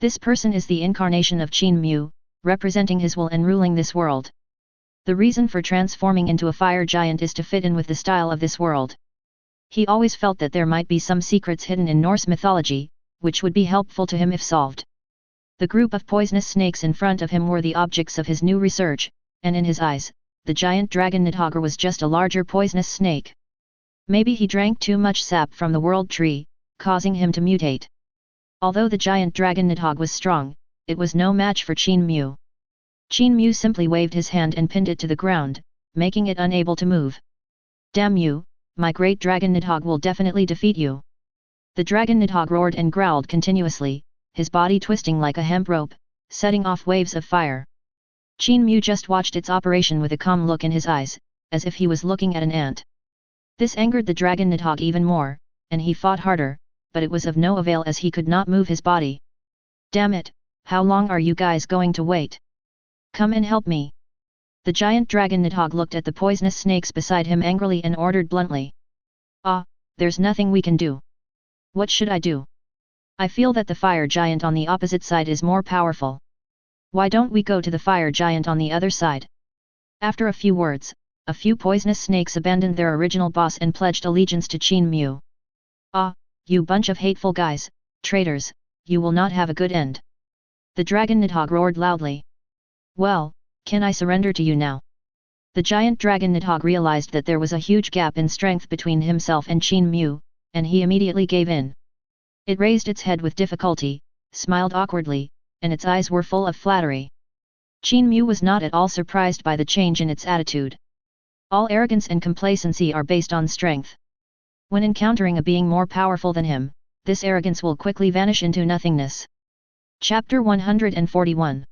This person is the incarnation of Qin Mu, representing his will and ruling this world. The reason for transforming into a fire giant is to fit in with the style of this world. He always felt that there might be some secrets hidden in Norse mythology, which would be helpful to him if solved. The group of poisonous snakes in front of him were the objects of his new research, and in his eyes, the giant dragon Nidhogger was just a larger poisonous snake. Maybe he drank too much sap from the world tree, causing him to mutate. Although the giant dragon Nidhogg was strong, it was no match for Qin Mu. Qin Mu simply waved his hand and pinned it to the ground, making it unable to move. Damn you, my great dragon Nidhogg will definitely defeat you. The dragon Nidhogg roared and growled continuously, his body twisting like a hemp rope, setting off waves of fire. Qin Mu just watched its operation with a calm look in his eyes, as if he was looking at an ant. This angered the dragon Nidhogg even more, and he fought harder, but it was of no avail as he could not move his body. Damn it, how long are you guys going to wait? Come and help me. The giant dragon Nidhogg looked at the poisonous snakes beside him angrily and ordered bluntly. Ah, there's nothing we can do. What should I do? I feel that the fire giant on the opposite side is more powerful. Why don't we go to the fire giant on the other side? After a few words, a few poisonous snakes abandoned their original boss and pledged allegiance to Qin Mu. Ah, you bunch of hateful guys, traitors, you will not have a good end. The dragon Nidhogg roared loudly. Well, can I surrender to you now? The giant dragon Nidhogg realized that there was a huge gap in strength between himself and Qin Mu, and he immediately gave in. It raised its head with difficulty, smiled awkwardly, and its eyes were full of flattery. Qin Mu was not at all surprised by the change in its attitude. All arrogance and complacency are based on strength. When encountering a being more powerful than him, this arrogance will quickly vanish into nothingness. Chapter 141.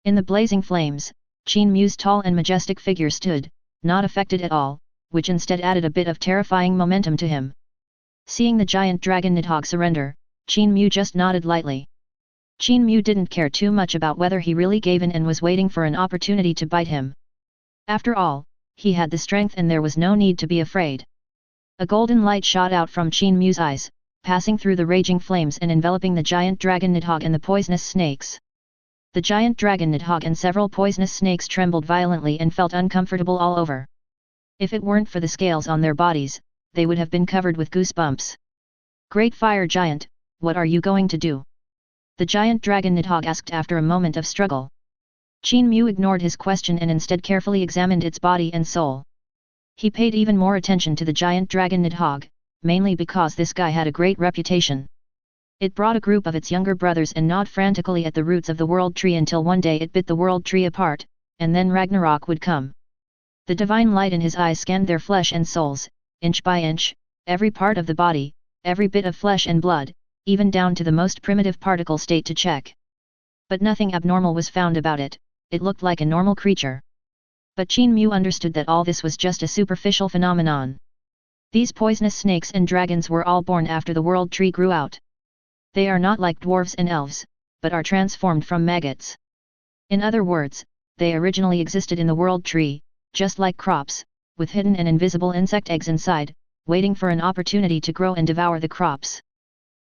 In the blazing flames, Qin Mu's tall and majestic figure stood, not affected at all, which instead added a bit of terrifying momentum to him. Seeing the giant dragon Nidhogg surrender, Qin Mu just nodded lightly. Qin Mu didn't care too much about whether he really gave in and was waiting for an opportunity to bite him. After all, he had the strength and there was no need to be afraid. A golden light shot out from Qin Mu's eyes, passing through the raging flames and enveloping the giant dragon Nidhogg and the poisonous snakes. The giant dragon Nidhogg and several poisonous snakes trembled violently and felt uncomfortable all over. If it weren't for the scales on their bodies, they would have been covered with goosebumps. Great fire giant, what are you going to do? The giant dragon Nidhogg asked after a moment of struggle. Qin Mu ignored his question and instead carefully examined its body and soul. He paid even more attention to the giant dragon Nidhogg, mainly because this guy had a great reputation. It brought a group of its younger brothers and gnawed frantically at the roots of the world tree until one day it bit the world tree apart, and then Ragnarok would come. The divine light in his eyes scanned their flesh and souls, inch by inch, every part of the body, every bit of flesh and blood, even down to the most primitive particle state to check. But nothing abnormal was found about it, it looked like a normal creature. But Qin Mu understood that all this was just a superficial phenomenon. These poisonous snakes and dragons were all born after the world tree grew out. They are not like dwarves and elves, but are transformed from maggots. In other words, they originally existed in the world tree, just like crops, with hidden and invisible insect eggs inside, waiting for an opportunity to grow and devour the crops.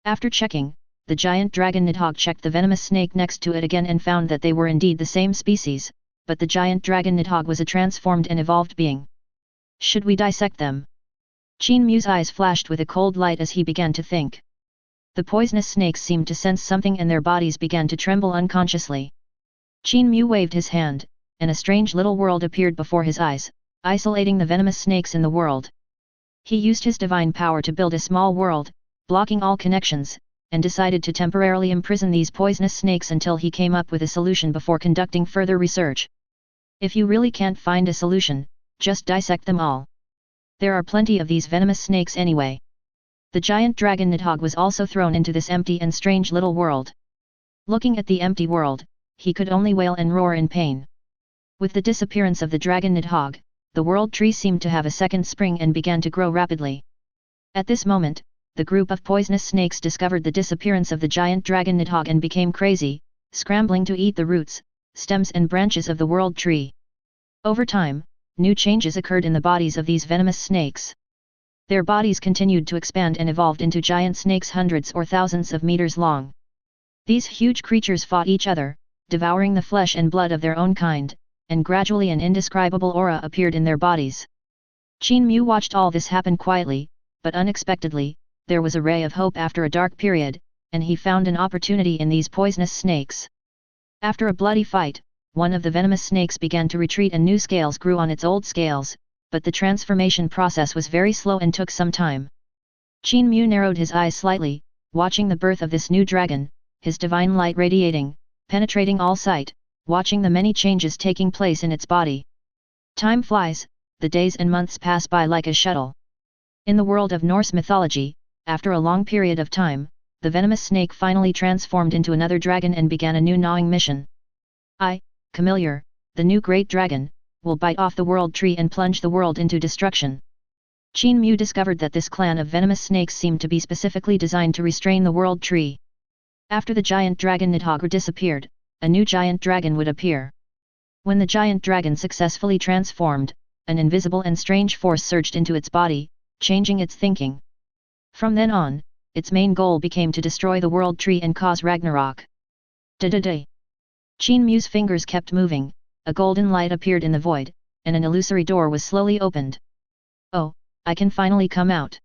After checking, the giant dragon Nidhogg checked the venomous snake next to it again and found that they were indeed the same species, but the giant dragon Nidhogg was a transformed and evolved being. Should we dissect them? Qin Mu's eyes flashed with a cold light as he began to think. The poisonous snakes seemed to sense something and their bodies began to tremble unconsciously. Qin Mu waved his hand, and a strange little world appeared before his eyes, isolating the venomous snakes in the world. He used his divine power to build a small world, blocking all connections, and decided to temporarily imprison these poisonous snakes until he came up with a solution before conducting further research. If you really can't find a solution, just dissect them all. There are plenty of these venomous snakes anyway. The giant dragon Nidhogg was also thrown into this empty and strange little world. Looking at the empty world, he could only wail and roar in pain. With the disappearance of the dragon Nidhogg, the world tree seemed to have a second spring and began to grow rapidly. At this moment, the group of poisonous snakes discovered the disappearance of the giant dragon Nidhogg and became crazy, scrambling to eat the roots, stems and branches of the world tree. Over time, new changes occurred in the bodies of these venomous snakes. Their bodies continued to expand and evolved into giant snakes hundreds or thousands of meters long. These huge creatures fought each other, devouring the flesh and blood of their own kind, and gradually an indescribable aura appeared in their bodies. Qin Mu watched all this happen quietly, but unexpectedly, there was a ray of hope after a dark period, and he found an opportunity in these poisonous snakes. After a bloody fight, one of the venomous snakes began to retreat and new scales grew on its old scales, but the transformation process was very slow and took some time. Qin Mu narrowed his eyes slightly, watching the birth of this new dragon, his divine light radiating, penetrating all sight, watching the many changes taking place in its body. Time flies, the days and months pass by like a shuttle. In the world of Norse mythology, after a long period of time, the venomous snake finally transformed into another dragon and began a new gnawing mission. Camilliar, the new great dragon, will bite off the world tree and plunge the world into destruction. Qin Mu discovered that this clan of venomous snakes seemed to be specifically designed to restrain the world tree. After the giant dragon Nidhogg disappeared, a new giant dragon would appear. When the giant dragon successfully transformed, an invisible and strange force surged into its body, changing its thinking. From then on, its main goal became to destroy the world tree and cause Ragnarok. Da-da-da. Qin Mu's fingers kept moving, a golden light appeared in the void, and an illusory door was slowly opened. Oh, I can finally come out.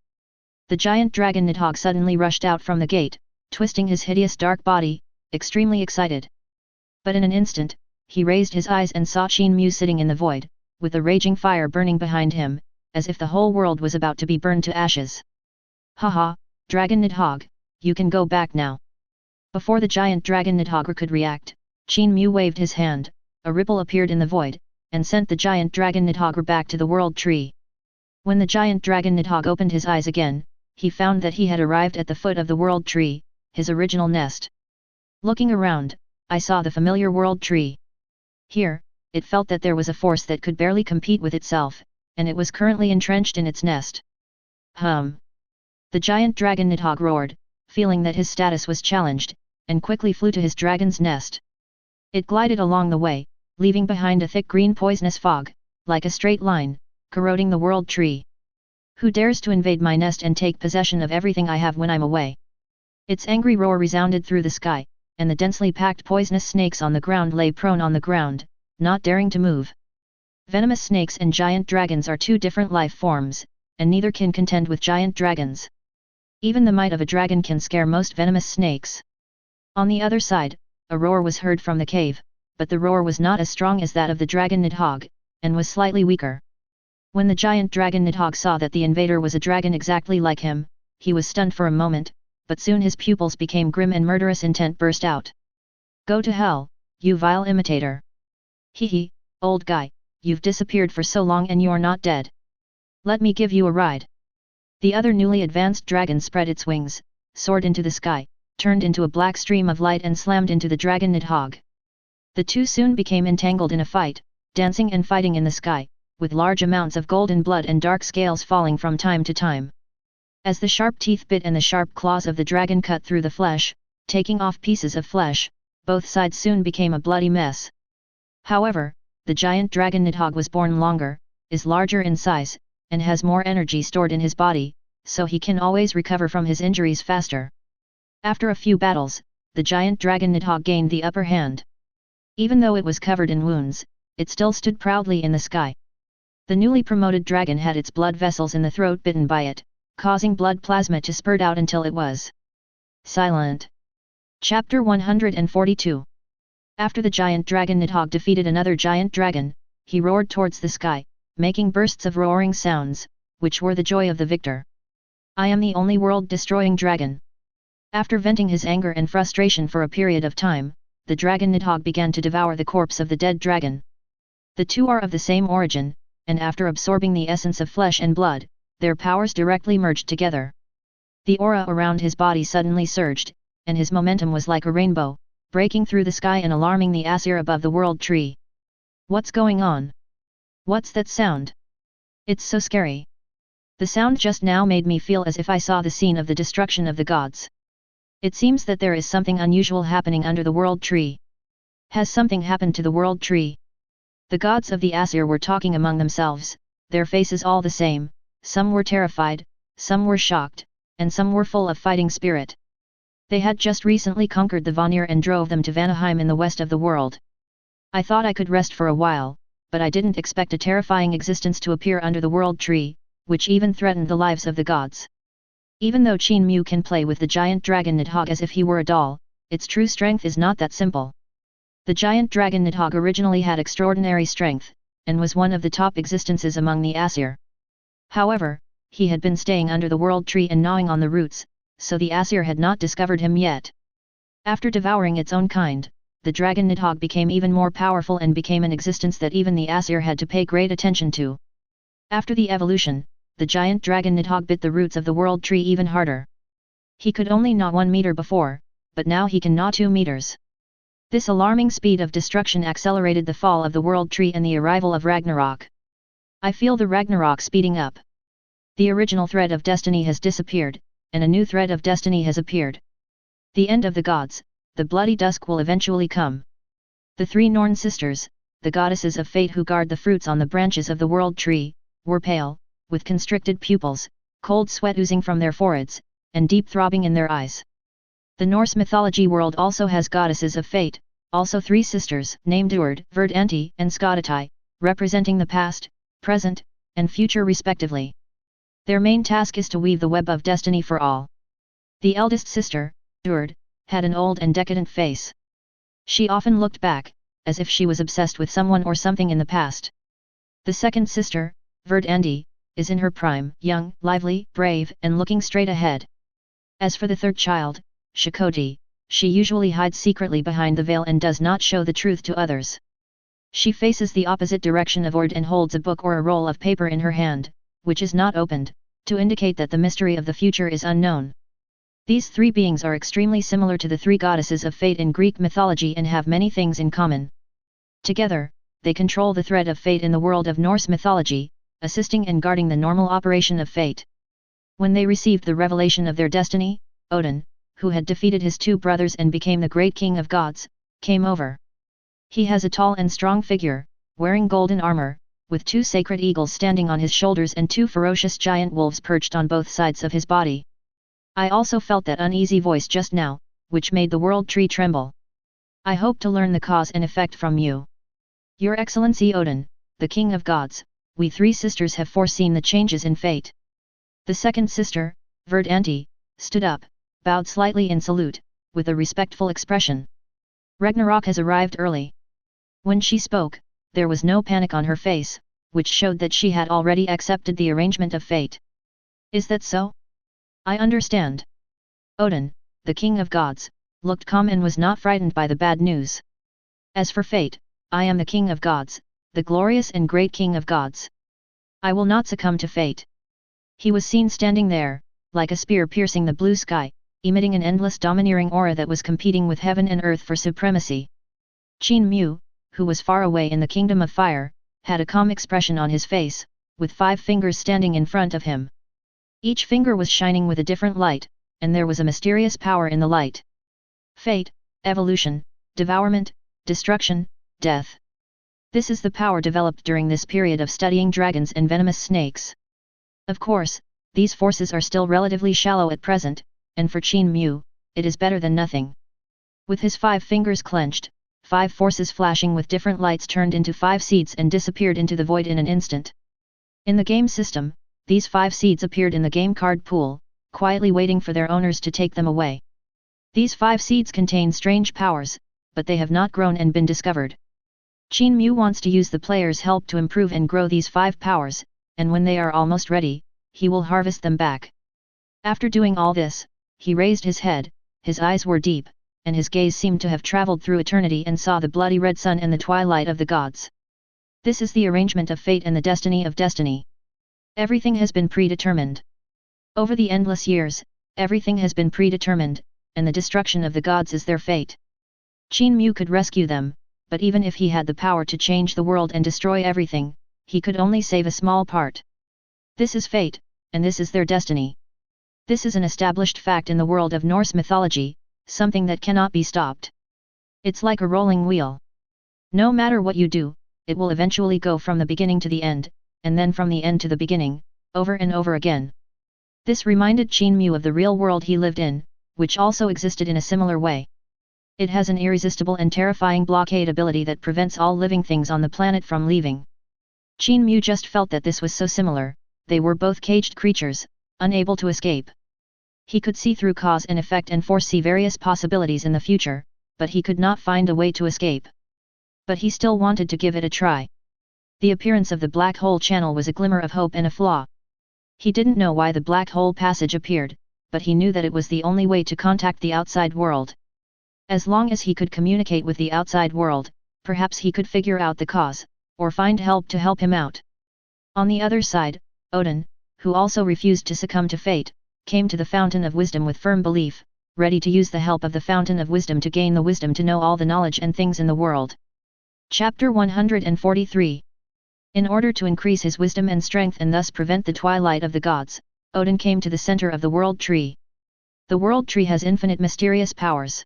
The giant dragon Nidhogg suddenly rushed out from the gate, twisting his hideous dark body, extremely excited. But in an instant, he raised his eyes and saw Qin Mu sitting in the void, with a raging fire burning behind him, as if the whole world was about to be burned to ashes. Haha, Dragon Nidhogg, you can go back now. Before the giant dragon Nidhogg could react, Qin Mu waved his hand, a ripple appeared in the void, and sent the giant dragon Nidhogg back to the world tree. When the giant dragon Nidhogg opened his eyes again, he found that he had arrived at the foot of the world tree, his original nest. Looking around, I saw the familiar world tree. Here, it felt that there was a force that could barely compete with itself, and it was currently entrenched in its nest. The giant dragon Nidhogg roared, feeling that his status was challenged, and quickly flew to his dragon's nest. It glided along the way, leaving behind a thick green poisonous fog, like a straight line, corroding the world tree. Who dares to invade my nest and take possession of everything I have when I'm away? Its angry roar resounded through the sky, and the densely packed poisonous snakes on the ground lay prone on the ground, not daring to move. Venomous snakes and giant dragons are two different life forms, and neither can contend with giant dragons. Even the might of a dragon can scare most venomous snakes. On the other side, a roar was heard from the cave, but the roar was not as strong as that of the dragon Nidhogg, and was slightly weaker. When the giant dragon Nidhogg saw that the invader was a dragon exactly like him, he was stunned for a moment, but soon his pupils became grim and murderous intent burst out. Go to hell, you vile imitator! Hee, old guy, you've disappeared for so long and you're not dead. Let me give you a ride. The other newly advanced dragon spread its wings, soared into the sky, turned into a black stream of light and slammed into the dragon Nidhogg. The two soon became entangled in a fight, dancing and fighting in the sky, with large amounts of golden blood and dark scales falling from time to time. As the sharp teeth bit and the sharp claws of the dragon cut through the flesh, taking off pieces of flesh, both sides soon became a bloody mess. However, the giant dragon Nidhogg was born longer, is larger in size, and has more energy stored in his body, so he can always recover from his injuries faster. After a few battles, the giant dragon Nidhogg gained the upper hand. Even though it was covered in wounds, it still stood proudly in the sky. The newly promoted dragon had its blood vessels in the throat bitten by it, causing blood plasma to spurt out until it was silent. Chapter 142. After the giant dragon Nidhogg defeated another giant dragon, he roared towards the sky, making bursts of roaring sounds, which were the joy of the victor. I am the only world-destroying dragon. After venting his anger and frustration for a period of time, the dragon Nidhogg began to devour the corpse of the dead dragon. The two are of the same origin, and after absorbing the essence of flesh and blood, their powers directly merged together. The aura around his body suddenly surged, and his momentum was like a rainbow, breaking through the sky and alarming the Aesir above the world tree. What's going on? What's that sound? It's so scary. The sound just now made me feel as if I saw the scene of the destruction of the gods. It seems that there is something unusual happening under the world tree. Has something happened to the world tree? The gods of the Aesir were talking among themselves, their faces all the same, some were terrified, some were shocked, and some were full of fighting spirit. They had just recently conquered the Vanir and drove them to Vanaheim in the west of the world. I thought I could rest for a while, but I didn't expect a terrifying existence to appear under the world tree, which even threatened the lives of the gods. Even though Qin Mu can play with the giant dragon Nidhogg as if he were a doll, its true strength is not that simple. The giant dragon Nidhogg originally had extraordinary strength, and was one of the top existences among the Aesir. However, he had been staying under the world tree and gnawing on the roots, so the Aesir had not discovered him yet. After devouring its own kind, the dragon Nidhogg became even more powerful and became an existence that even the Aesir had to pay great attention to. After the evolution, the giant dragon Nidhogg bit the roots of the world tree even harder. He could only gnaw 1 meter before, but now he can gnaw 2 meters. This alarming speed of destruction accelerated the fall of the world tree and the arrival of Ragnarok. I feel the Ragnarok speeding up. The original thread of destiny has disappeared, and a new thread of destiny has appeared. The end of the gods, the bloody dusk will eventually come. The 3 Norn sisters, the goddesses of fate who guard the fruits on the branches of the world tree, were pale, with constricted pupils, cold sweat oozing from their foreheads, and deep throbbing in their eyes. The Norse mythology world also has goddesses of fate, also 3 sisters, named Urd, Verdandi, and Skadatai, representing the past, present, and future respectively. Their main task is to weave the web of destiny for all. The eldest sister, Urd, had an old and decadent face. She often looked back, as if she was obsessed with someone or something in the past. The second sister, Verdandi, is in her prime, young, lively, brave, and looking straight ahead. As for the third child, Shakoti, she usually hides secretly behind the veil and does not show the truth to others. She faces the opposite direction of Urd and holds a book or a roll of paper in her hand, which is not opened, to indicate that the mystery of the future is unknown. These 3 beings are extremely similar to the 3 goddesses of fate in Greek mythology and have many things in common. Together, they control the thread of fate in the world of Norse mythology, assisting and guarding the normal operation of fate. When they received the revelation of their destiny, Odin, who had defeated his 2 brothers and became the great king of gods, came over. He has a tall and strong figure, wearing golden armor, with 2 sacred eagles standing on his shoulders and 2 ferocious giant wolves perched on both sides of his body. I also felt that uneasy voice just now, which made the world tree tremble. I hope to learn the cause and effect from you. Your Excellency Odin, the King of Gods, we 3 sisters have foreseen the changes in fate. The second sister, Verdandi, stood up, bowed slightly in salute, with a respectful expression. Ragnarok has arrived early. When she spoke, there was no panic on her face, which showed that she had already accepted the arrangement of fate. Is that so? I understand. Odin, the King of Gods, looked calm and was not frightened by the bad news. As for fate, I am the King of Gods, the glorious and great King of Gods. I will not succumb to fate. He was seen standing there, like a spear piercing the blue sky, emitting an endless domineering aura that was competing with heaven and earth for supremacy. Qin Mu, who was far away in the kingdom of fire, had a calm expression on his face, with 5 fingers standing in front of him. Each finger was shining with a different light, and there was a mysterious power in the light. Fate, evolution, devourment, destruction, death. This is the power developed during this period of studying dragons and venomous snakes. Of course, these forces are still relatively shallow at present, and for Qin Mu, it is better than nothing. With his 5 fingers clenched, 5 forces flashing with different lights turned into 5 seeds and disappeared into the void in an instant. In the game system, these 5 seeds appeared in the game card pool, quietly waiting for their owners to take them away. These 5 seeds contain strange powers, but they have not grown and been discovered. Qin Mu wants to use the player's help to improve and grow these 5 powers, and when they are almost ready, he will harvest them back. After doing all this, he raised his head, his eyes were deep, and his gaze seemed to have traveled through eternity and saw the bloody red sun and the twilight of the gods. This is the arrangement of fate and the destiny of destiny. Everything has been predetermined. Over the endless years, everything has been predetermined, and the destruction of the gods is their fate. Qin Mu could rescue them, but even if he had the power to change the world and destroy everything, he could only save a small part. This is fate, and this is their destiny. This is an established fact in the world of Norse mythology, something that cannot be stopped. It's like a rolling wheel. No matter what you do, it will eventually go from the beginning to the end, and then from the end to the beginning, over and over again. This reminded Qin Mu of the real world he lived in, which also existed in a similar way. It has an irresistible and terrifying blockade ability that prevents all living things on the planet from leaving. Qin Mu just felt that this was so similar. They were both caged creatures, unable to escape. He could see through cause and effect and foresee various possibilities in the future, but he could not find a way to escape. But he still wanted to give it a try. The appearance of the black hole channel was a glimmer of hope and a flaw. He didn't know why the black hole passage appeared, but he knew that it was the only way to contact the outside world. As long as he could communicate with the outside world, perhaps he could figure out the cause, or find help to help him out. On the other side, Odin, who also refused to succumb to fate, came to the Fountain of Wisdom with firm belief, ready to use the help of the Fountain of Wisdom to gain the wisdom to know all the knowledge and things in the world. Chapter 143. In order to increase his wisdom and strength and thus prevent the twilight of the gods, Odin came to the center of the World Tree. The World Tree has infinite mysterious powers.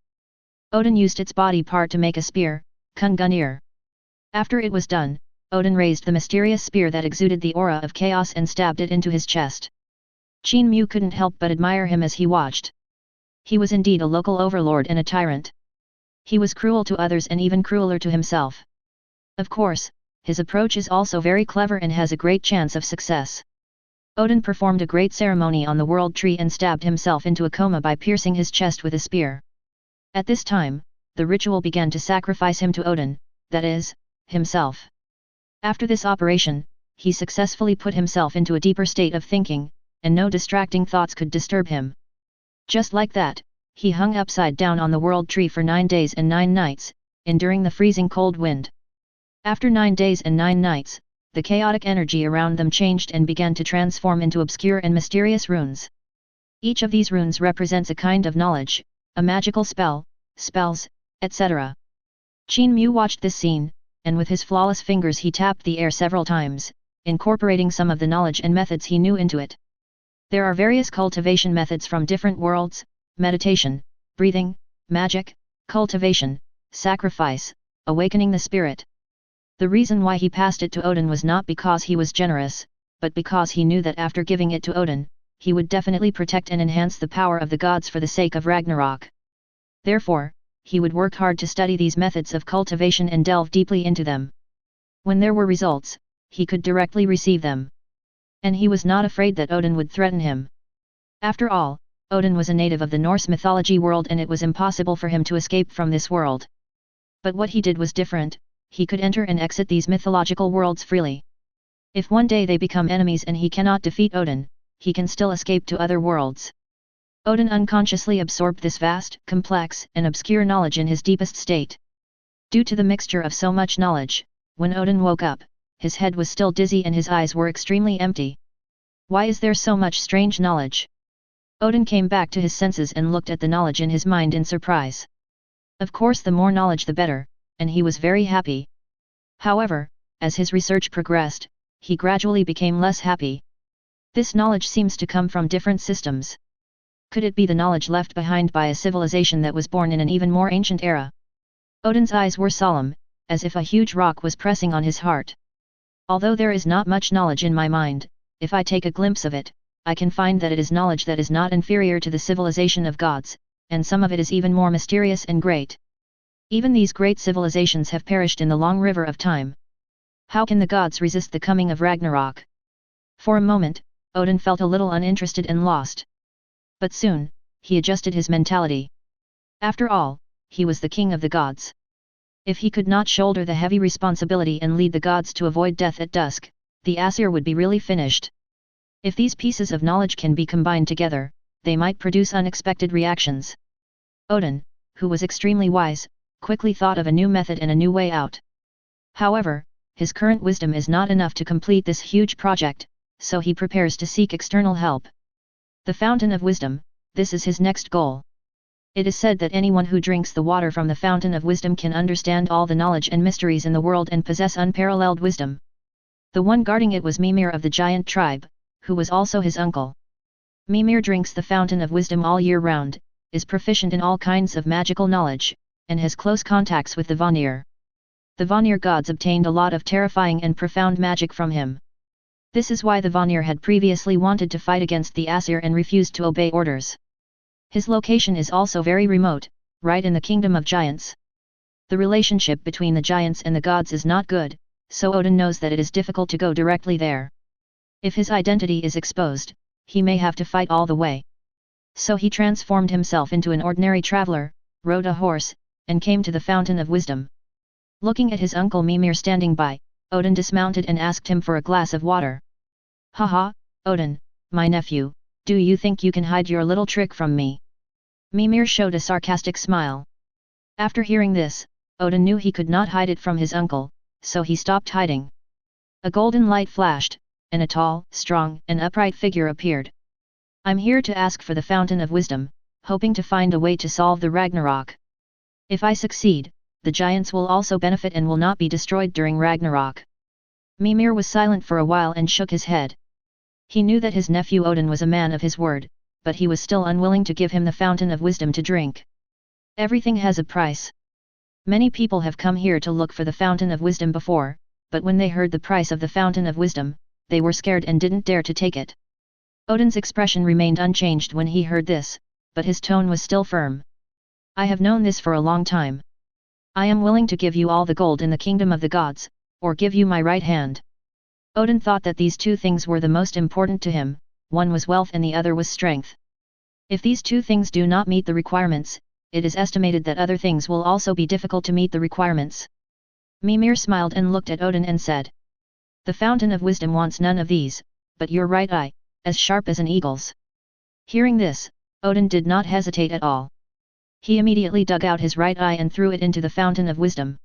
Odin used its body part to make a spear, Kungunir. After it was done, Odin raised the mysterious spear that exuded the aura of chaos and stabbed it into his chest. Qin Mu couldn't help but admire him as he watched. He was indeed a local overlord and a tyrant. He was cruel to others and even crueler to himself. Of course, his approach is also very clever and has a great chance of success. Odin performed a great ceremony on the World Tree and stabbed himself into a coma by piercing his chest with a spear. At this time, the ritual began to sacrifice him to Odin, that is, himself. After this operation, he successfully put himself into a deeper state of thinking, and no distracting thoughts could disturb him. Just like that, he hung upside down on the World Tree for 9 days and 9 nights, enduring the freezing cold wind. After 9 days and 9 nights, the chaotic energy around them changed and began to transform into obscure and mysterious runes. Each of these runes represents a kind of knowledge, a magical spell, spells, etc. Qin Mu watched this scene, and with his flawless fingers he tapped the air several times, incorporating some of the knowledge and methods he knew into it. There are various cultivation methods from different worlds: meditation, breathing, magic, cultivation, sacrifice, awakening the spirit. The reason why he passed it to Odin was not because he was generous, but because he knew that after giving it to Odin, he would definitely protect and enhance the power of the gods for the sake of Ragnarok. Therefore, he would work hard to study these methods of cultivation and delve deeply into them. When there were results, he could directly receive them. And he was not afraid that Odin would threaten him. After all, Odin was a native of the Norse mythology world and it was impossible for him to escape from this world. But what he did was different. He could enter and exit these mythological worlds freely. If one day they become enemies and he cannot defeat Odin, he can still escape to other worlds. Odin unconsciously absorbed this vast, complex, and obscure knowledge in his deepest state. Due to the mixture of so much knowledge, when Odin woke up, his head was still dizzy and his eyes were extremely empty. Why is there so much strange knowledge? Odin came back to his senses and looked at the knowledge in his mind in surprise. Of course, the more knowledge the better, and he was very happy. However, as his research progressed, he gradually became less happy. This knowledge seems to come from different systems. Could it be the knowledge left behind by a civilization that was born in an even more ancient era? Odin's eyes were solemn, as if a huge rock was pressing on his heart. Although there is not much knowledge in my mind, if I take a glimpse of it, I can find that it is knowledge that is not inferior to the civilization of gods, and some of it is even more mysterious and great. Even these great civilizations have perished in the long river of time. How can the gods resist the coming of Ragnarok? For a moment, Odin felt a little uninterested and lost. But soon, he adjusted his mentality. After all, he was the king of the gods. If he could not shoulder the heavy responsibility and lead the gods to avoid death at dusk, the Aesir would be really finished. If these pieces of knowledge can be combined together, they might produce unexpected reactions. Odin, who was extremely wise, quickly thought of a new method and a new way out. However, his current wisdom is not enough to complete this huge project, so he prepares to seek external help. The Fountain of Wisdom, this is his next goal. It is said that anyone who drinks the water from the Fountain of Wisdom can understand all the knowledge and mysteries in the world and possess unparalleled wisdom. The one guarding it was Mimir of the giant tribe, who was also his uncle. Mimir drinks the fountain of wisdom all year round, is proficient in all kinds of magical knowledge, and has close contacts with the Vanir. The Vanir gods obtained a lot of terrifying and profound magic from him. This is why the Vanir had previously wanted to fight against the Aesir and refused to obey orders. His location is also very remote, right in the kingdom of giants. The relationship between the giants and the gods is not good, so Odin knows that it is difficult to go directly there. If his identity is exposed, he may have to fight all the way. So he transformed himself into an ordinary traveler, rode a horse, and came to the fountain of wisdom. Looking at his uncle Mimir standing by, Odin dismounted and asked him for a glass of water. Haha, Odin, my nephew, do you think you can hide your little trick from me? Mimir showed a sarcastic smile. After hearing this, Odin knew he could not hide it from his uncle, so he stopped hiding. A golden light flashed, and a tall, strong, and upright figure appeared. I'm here to ask for the fountain of wisdom, hoping to find a way to solve the Ragnarok. If I succeed, the giants will also benefit and will not be destroyed during Ragnarok. Mimir was silent for a while and shook his head. He knew that his nephew Odin was a man of his word, but he was still unwilling to give him the fountain of wisdom to drink. Everything has a price. Many people have come here to look for the fountain of wisdom before, but when they heard the price of the fountain of wisdom, they were scared and didn't dare to take it. Odin's expression remained unchanged when he heard this, but his tone was still firm. I have known this for a long time. I am willing to give you all the gold in the kingdom of the gods, or give you my right hand. Odin thought that these two things were the most important to him, one was wealth and the other was strength. If these two things do not meet the requirements, it is estimated that other things will also be difficult to meet the requirements. Mimir smiled and looked at Odin and said, the fountain of wisdom wants none of these, but your right eye, as sharp as an eagle's. Hearing this, Odin did not hesitate at all. He immediately dug out his right eye and threw it into the fountain of wisdom.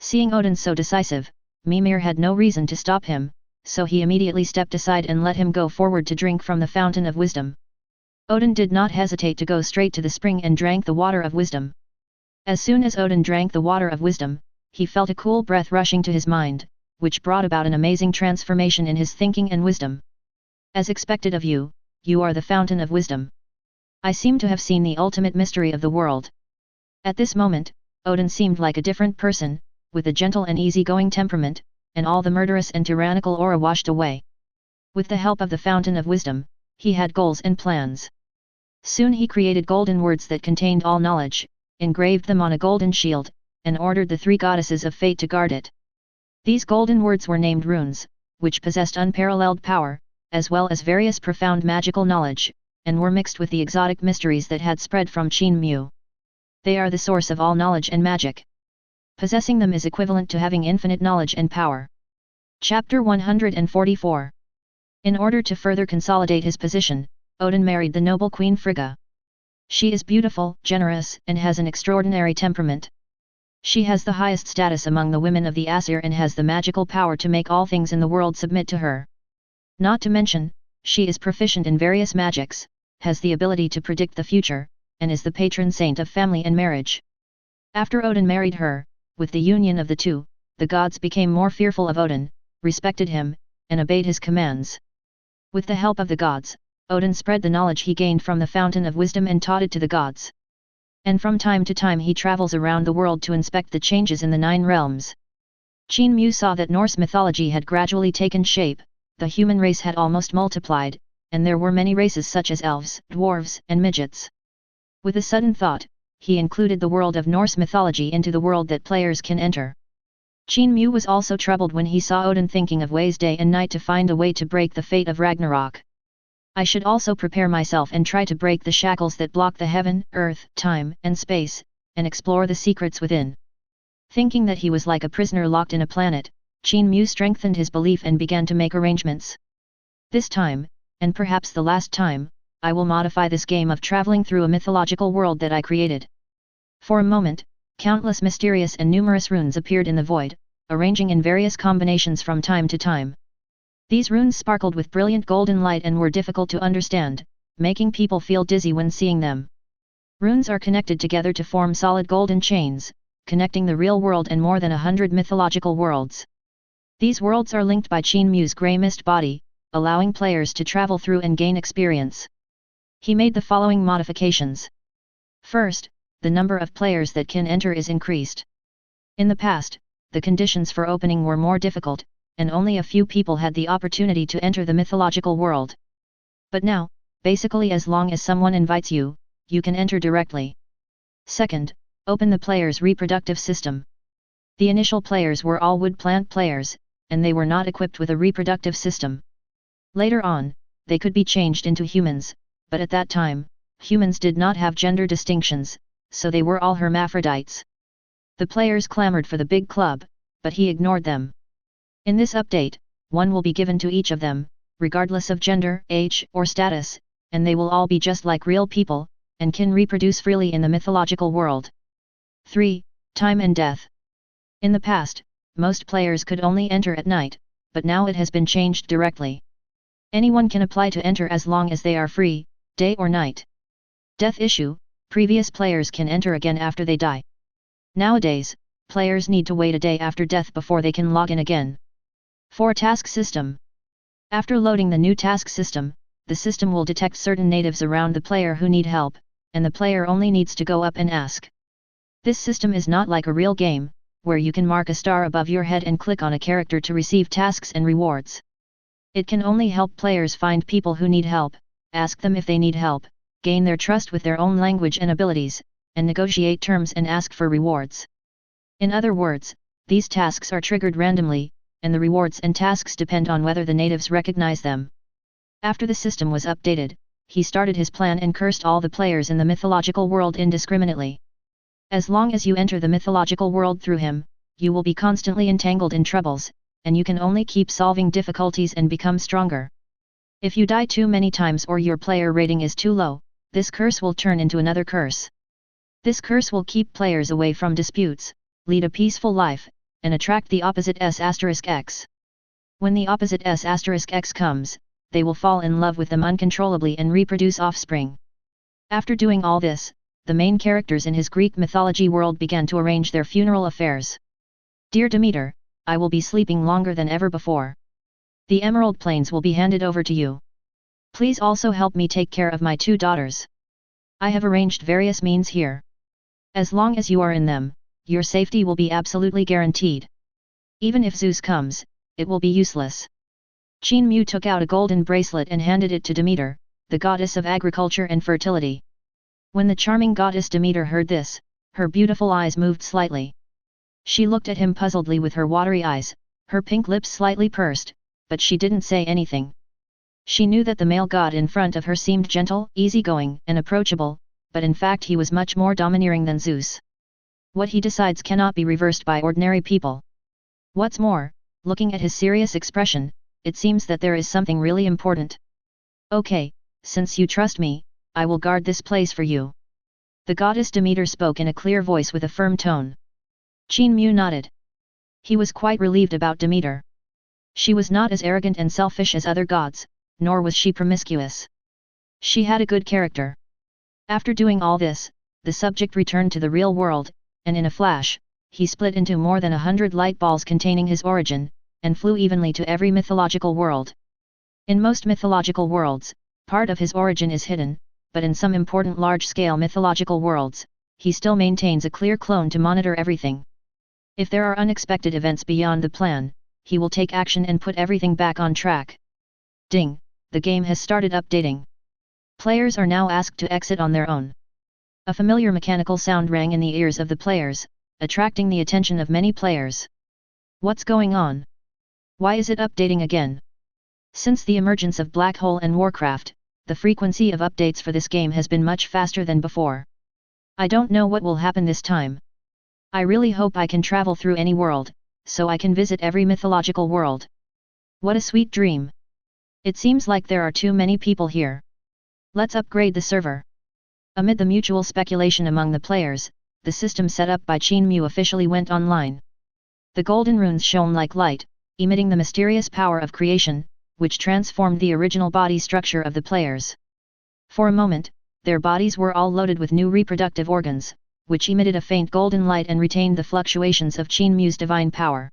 Seeing Odin so decisive, Mimir had no reason to stop him, so he immediately stepped aside and let him go forward to drink from the fountain of wisdom. Odin did not hesitate to go straight to the spring and drank the water of wisdom. As soon as Odin drank the water of wisdom, he felt a cool breath rushing to his mind, which brought about an amazing transformation in his thinking and wisdom. As expected of you, you are the fountain of wisdom. I seem to have seen the ultimate mystery of the world. At this moment, Odin seemed like a different person, with a gentle and easygoing temperament, and all the murderous and tyrannical aura washed away. With the help of the fountain of wisdom, he had goals and plans. Soon he created golden words that contained all knowledge, engraved them on a golden shield, and ordered the three goddesses of fate to guard it. These golden words were named runes, which possessed unparalleled power, as well as various profound magical knowledge, and were mixed with the exotic mysteries that had spread from Qin Mu. They are the source of all knowledge and magic. Possessing them is equivalent to having infinite knowledge and power. Chapter 144. In order to further consolidate his position, Odin married the noble Queen Frigga. She is beautiful, generous, and has an extraordinary temperament. She has the highest status among the women of the Aesir and has the magical power to make all things in the world submit to her. Not to mention, she is proficient in various magics, has the ability to predict the future, and is the patron saint of family and marriage. After Odin married her, with the union of the two, the gods became more fearful of Odin, respected him, and obeyed his commands. With the help of the gods, Odin spread the knowledge he gained from the fountain of wisdom and taught it to the gods. And from time to time he travels around the world to inspect the changes in the 9 realms. Qin Mu saw that Norse mythology had gradually taken shape, the human race had almost multiplied, and there were many races such as elves, dwarves, and midgets. With a sudden thought, he included the world of Norse mythology into the world that players can enter. Qin Mu was also troubled when he saw Odin thinking of ways day and night to find a way to break the fate of Ragnarok. I should also prepare myself and try to break the shackles that block the heaven, earth, time, and space, and explore the secrets within. Thinking that he was like a prisoner locked in a planet, Qin Mu strengthened his belief and began to make arrangements. This time, and perhaps the last time, I will modify this game of traveling through a mythological world that I created. For a moment, countless mysterious and numerous runes appeared in the void, arranging in various combinations from time to time. These runes sparkled with brilliant golden light and were difficult to understand, making people feel dizzy when seeing them. Runes are connected together to form solid golden chains, connecting the real world and more than 100 mythological worlds. These worlds are linked by Qin Mu's grey mist body, allowing players to travel through and gain experience. He made the following modifications. First, the number of players that can enter is increased. In the past, the conditions for opening were more difficult, and only a few people had the opportunity to enter the mythological world. But now, basically as long as someone invites you, you can enter directly. Second, open the player's reproductive system. The initial players were all wood plant players, and they were not equipped with a reproductive system. Later on, they could be changed into humans, but at that time, humans did not have gender distinctions, so they were all hermaphrodites. The players clamored for the big club, but he ignored them. In this update, one will be given to each of them, regardless of gender, age, or status, and they will all be just like real people, and can reproduce freely in the mythological world. 3. Time and death. In the past, most players could only enter at night, but now it has been changed directly. Anyone can apply to enter as long as they are free, day or night. Death issue, previous players can enter again after they die. Nowadays, players need to wait a day after death before they can log in again. 4. Task system. After loading the new task system, the system will detect certain natives around the player who need help, and the player only needs to go up and ask. This system is not like a real game, where you can mark a star above your head and click on a character to receive tasks and rewards. It can only help players find people who need help, ask them if they need help, gain their trust with their own language and abilities, and negotiate terms and ask for rewards. In other words, these tasks are triggered randomly, and the rewards and tasks depend on whether the natives recognize them. After the system was updated, he started his plan and cursed all the players in the mythological world indiscriminately. As long as you enter the mythological world through him, you will be constantly entangled in troubles, and you can only keep solving difficulties and become stronger. If you die too many times or your player rating is too low, this curse will turn into another curse. This curse will keep players away from disputes, lead a peaceful life, and attract the opposite S*X. When the opposite S*X comes, they will fall in love with them uncontrollably and reproduce offspring. After doing all this, the main characters in his Greek mythology world began to arrange their funeral affairs. Dear Demeter, I will be sleeping longer than ever before. The Emerald Plains will be handed over to you. Please also help me take care of my 2 daughters. I have arranged various means here. As long as you are in them, your safety will be absolutely guaranteed. Even if Zeus comes, it will be useless. Qin Mu took out a golden bracelet and handed it to Demeter, the goddess of agriculture and fertility. When the charming goddess Demeter heard this, her beautiful eyes moved slightly. She looked at him puzzledly with her watery eyes, her pink lips slightly pursed, but she didn't say anything. She knew that the male god in front of her seemed gentle, easygoing, and approachable, but in fact he was much more domineering than Zeus. What he decides cannot be reversed by ordinary people. What's more, looking at his serious expression, it seems that there is something really important. Okay, since you trust me, I will guard this place for you. The goddess Demeter spoke in a clear voice with a firm tone. Qin Mu nodded. He was quite relieved about Demeter. She was not as arrogant and selfish as other gods, nor was she promiscuous. She had a good character. After doing all this, the subject returned to the real world, and in a flash, he split into more than 100 light balls containing his origin, and flew evenly to every mythological world. In most mythological worlds, part of his origin is hidden, but in some important large-scale mythological worlds, he still maintains a clear clone to monitor everything. If there are unexpected events beyond the plan, he will take action and put everything back on track. Ding! The game has started updating. Players are now asked to exit on their own. A familiar mechanical sound rang in the ears of the players, attracting the attention of many players. What's going on? Why is it updating again? Since the emergence of Black Hole and Warcraft, the frequency of updates for this game has been much faster than before. I don't know what will happen this time. I really hope I can travel through any world, so I can visit every mythological world. What a sweet dream. It seems like there are too many people here. Let's upgrade the server. Amid the mutual speculation among the players, the system set up by Qin Mu officially went online. The golden runes shone like light, emitting the mysterious power of creation, which transformed the original body structure of the players. For a moment, their bodies were all loaded with new reproductive organs, which emitted a faint golden light and retained the fluctuations of Qin Mu's divine power.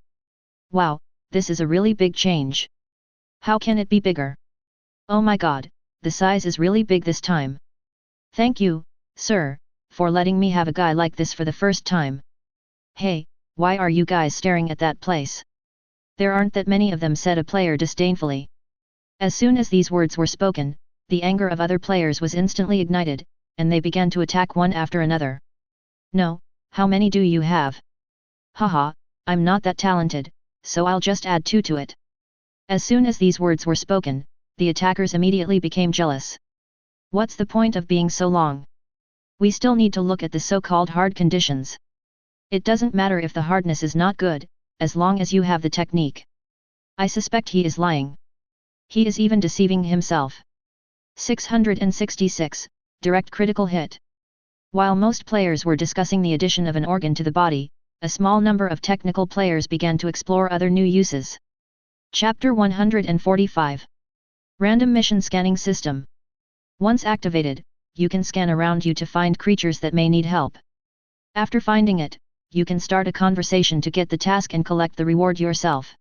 Wow, this is a really big change. How can it be bigger? Oh my god, the size is really big this time. Thank you, sir, for letting me have a guy like this for the first time. Hey, why are you guys staring at that place? There aren't that many of them, said a player disdainfully. As soon as these words were spoken, the anger of other players was instantly ignited, and they began to attack one after another. No, how many do you have? Haha, I'm not that talented, so I'll just add 2 to it. As soon as these words were spoken, the attackers immediately became jealous. What's the point of being so long? We still need to look at the so-called hard conditions. It doesn't matter if the hardness is not good, as long as you have the technique. I suspect he is lying. He is even deceiving himself. 666, direct critical hit. While most players were discussing the addition of an organ to the body, a small number of technical players began to explore other new uses. Chapter 145. Random Mission Scanning System. Once activated, you can scan around you to find creatures that may need help. After finding it, you can start a conversation to get the task and collect the reward yourself.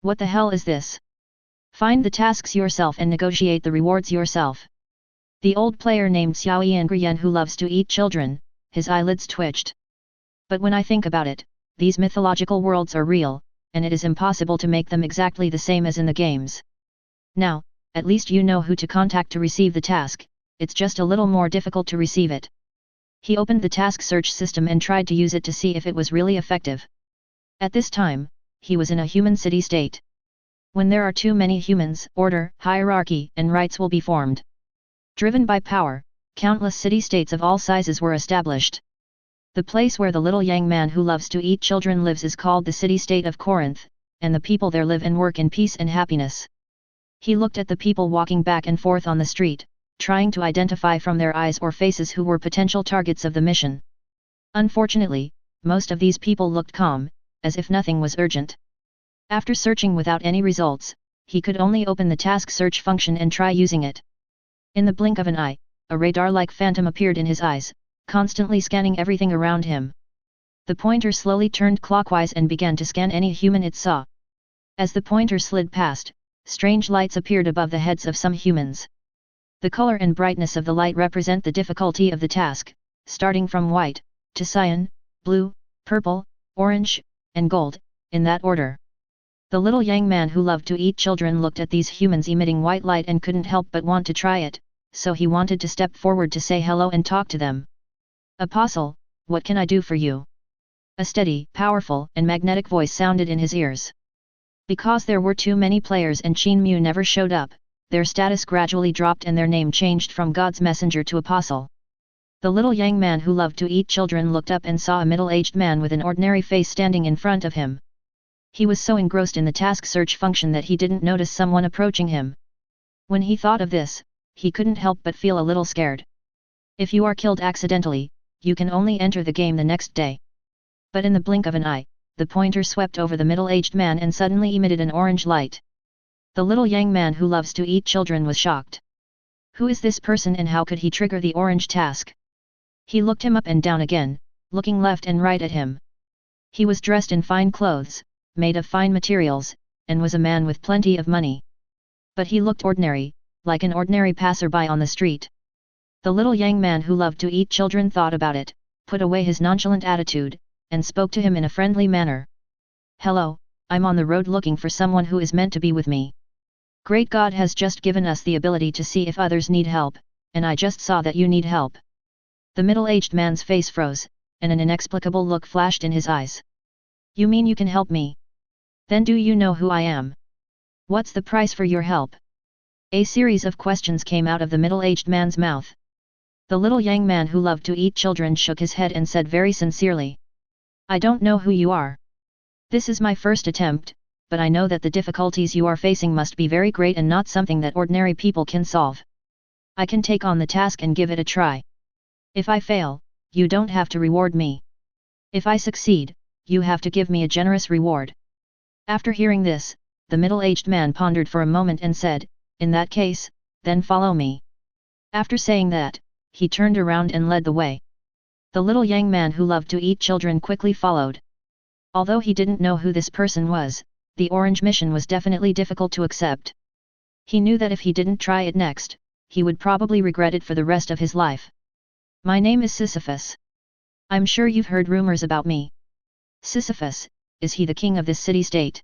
What the hell is this? Find the tasks yourself and negotiate the rewards yourself. The old player named Xiao Yangriyan, who loves to eat children, his eyelids twitched. But when I think about it, these mythological worlds are real, and it is impossible to make them exactly the same as in the games. Now, at least you know who to contact to receive the task, it's just a little more difficult to receive it. He opened the task search system and tried to use it to see if it was really effective. At this time, he was in a human city-state. When there are too many humans, order, hierarchy, and rights will be formed. Driven by power, countless city-states of all sizes were established. The place where the little young man who loves to eat children lives is called the city-state of Corinth, and the people there live and work in peace and happiness. He looked at the people walking back and forth on the street, trying to identify from their eyes or faces who were potential targets of the mission. Unfortunately, most of these people looked calm, as if nothing was urgent. After searching without any results, he could only open the task search function and try using it. In the blink of an eye, a radar-like phantom appeared in his eyes, constantly scanning everything around him. The pointer slowly turned clockwise and began to scan any human it saw. As the pointer slid past, strange lights appeared above the heads of some humans. The color and brightness of the light represent the difficulty of the task, starting from white, to cyan, blue, purple, orange, and gold, in that order. The little young man who loved to eat children looked at these humans emitting white light and couldn't help but want to try it, so he wanted to step forward to say hello and talk to them. Apostle, what can I do for you? A steady, powerful, and magnetic voice sounded in his ears. Because there were too many players and Qin Mu never showed up, their status gradually dropped and their name changed from God's messenger to apostle. The little young man who loved to eat children looked up and saw a middle-aged man with an ordinary face standing in front of him. He was so engrossed in the task search function that he didn't notice someone approaching him. When he thought of this, he couldn't help but feel a little scared. If you are killed accidentally, you can only enter the game the next day. But in the blink of an eye, the pointer swept over the middle-aged man and suddenly emitted an orange light. The little young man who loves to eat children was shocked. Who is this person and how could he trigger the orange task? He looked him up and down again, looking left and right at him. He was dressed in fine clothes, made of fine materials, and was a man with plenty of money. But he looked ordinary, like an ordinary passerby on the street. The little young man who loved to eat children thought about it, put away his nonchalant attitude, and spoke to him in a friendly manner. Hello, I'm on the road looking for someone who is meant to be with me. Great God has just given us the ability to see if others need help, and I just saw that you need help. The middle-aged man's face froze, and an inexplicable look flashed in his eyes. You mean you can help me? Then do you know who I am? What's the price for your help? A series of questions came out of the middle-aged man's mouth. The little young man who loved to eat children shook his head and said very sincerely. I don't know who you are. This is my first attempt, but I know that the difficulties you are facing must be very great and not something that ordinary people can solve. I can take on the task and give it a try. If I fail, you don't have to reward me. If I succeed, you have to give me a generous reward. After hearing this, the middle-aged man pondered for a moment and said, in that case, then follow me. After saying that, he turned around and led the way. The little young man who loved to eat children quickly followed. Although he didn't know who this person was, the orange mission was definitely difficult to accept. He knew that if he didn't try it next, he would probably regret it for the rest of his life. My name is Sisyphus. I'm sure you've heard rumors about me. Sisyphus, is he the king of this city-state?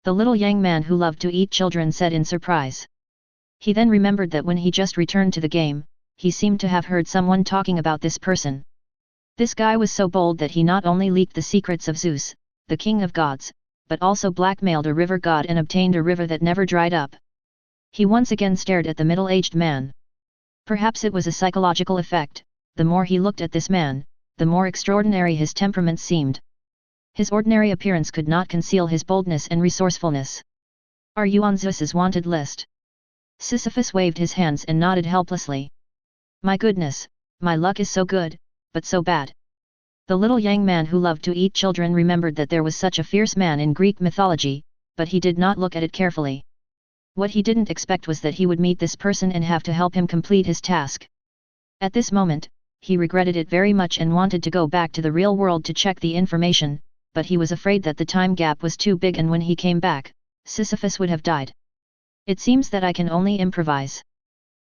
The little young man who loved to eat children said in surprise. He then remembered that when he just returned to the game, he seemed to have heard someone talking about this person. This guy was so bold that he not only leaked the secrets of Zeus, the king of gods, but also blackmailed a river god and obtained a river that never dried up. He once again stared at the middle-aged man. Perhaps it was a psychological effect, the more he looked at this man, the more extraordinary his temperament seemed. His ordinary appearance could not conceal his boldness and resourcefulness. Are you on Zeus's wanted list? Sisyphus waved his hands and nodded helplessly. My goodness, my luck is so good, but so bad. The little young man who loved to eat children remembered that there was such a fierce man in Greek mythology, but he did not look at it carefully. What he didn't expect was that he would meet this person and have to help him complete his task. At this moment, he regretted it very much and wanted to go back to the real world to check the information, but he was afraid that the time gap was too big and when he came back, Sisyphus would have died. It seems that I can only improvise.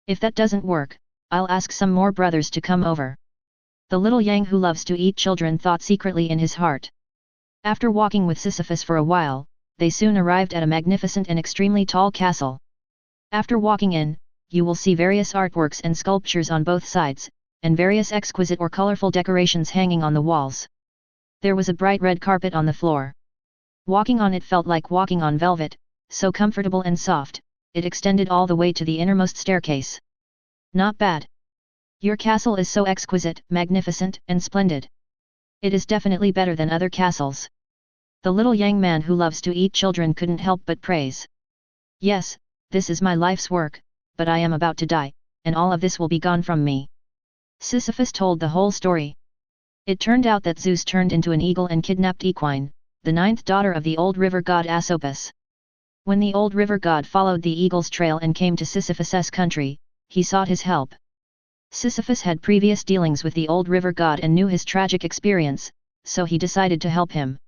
If that doesn't work, I'll ask some more brothers to come over. The little yang who loves to eat children thought secretly in his heart. After walking with Sisyphus for a while, they soon arrived at a magnificent and extremely tall castle. After walking in, you will see various artworks and sculptures on both sides, and various exquisite or colorful decorations hanging on the walls. There was a bright red carpet on the floor. Walking on it felt like walking on velvet, so comfortable and soft, it extended all the way to the innermost staircase. Not bad. Your castle is so exquisite, magnificent, and splendid. It is definitely better than other castles. The little young man who loves to eat children couldn't help but praise. Yes, this is my life's work, but I am about to die, and all of this will be gone from me. Sisyphus told the whole story. It turned out that Zeus turned into an eagle and kidnapped Equine, the ninth daughter of the old river god Asopus. When the old river god followed the eagle's trail and came to Sisyphus's country, he sought his help. Sisyphus had previous dealings with the old river god and knew his tragic experience, so he decided to help him.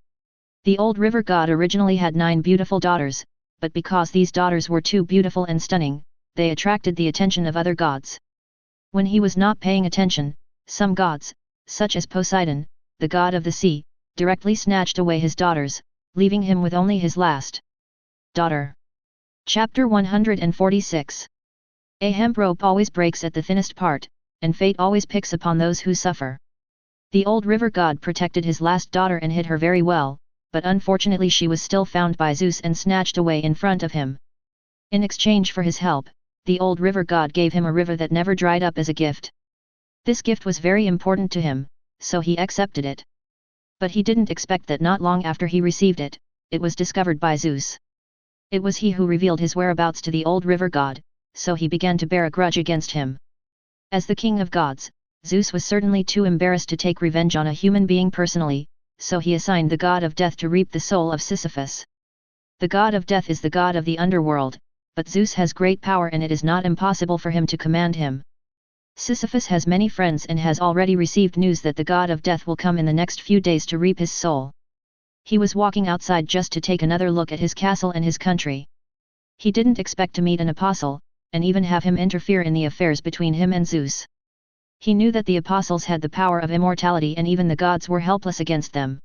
The old river god originally had 9 beautiful daughters, but because these daughters were too beautiful and stunning, they attracted the attention of other gods. When he was not paying attention, some gods, such as Poseidon, the god of the sea, directly snatched away his daughters, leaving him with only his last daughter. Chapter 146. A hemp rope always breaks at the thinnest part, and fate always picks upon those who suffer. The old river god protected his last daughter and hid her very well, but unfortunately she was still found by Zeus and snatched away in front of him. In exchange for his help, the old river god gave him a river that never dried up as a gift. This gift was very important to him, so he accepted it. But he didn't expect that not long after he received it, it was discovered by Zeus. It was he who revealed his whereabouts to the old river god, so he began to bear a grudge against him. As the king of gods, Zeus was certainly too embarrassed to take revenge on a human being personally, so he assigned the god of death to reap the soul of Sisyphus. The god of death is the god of the underworld, but Zeus has great power and it is not impossible for him to command him. Sisyphus has many friends and has already received news that the god of death will come in the next few days to reap his soul. He was walking outside just to take another look at his castle and his country. He didn't expect to meet an apostle, and even have him interfere in the affairs between him and Zeus. He knew that the apostles had the power of immortality and even the gods were helpless against them.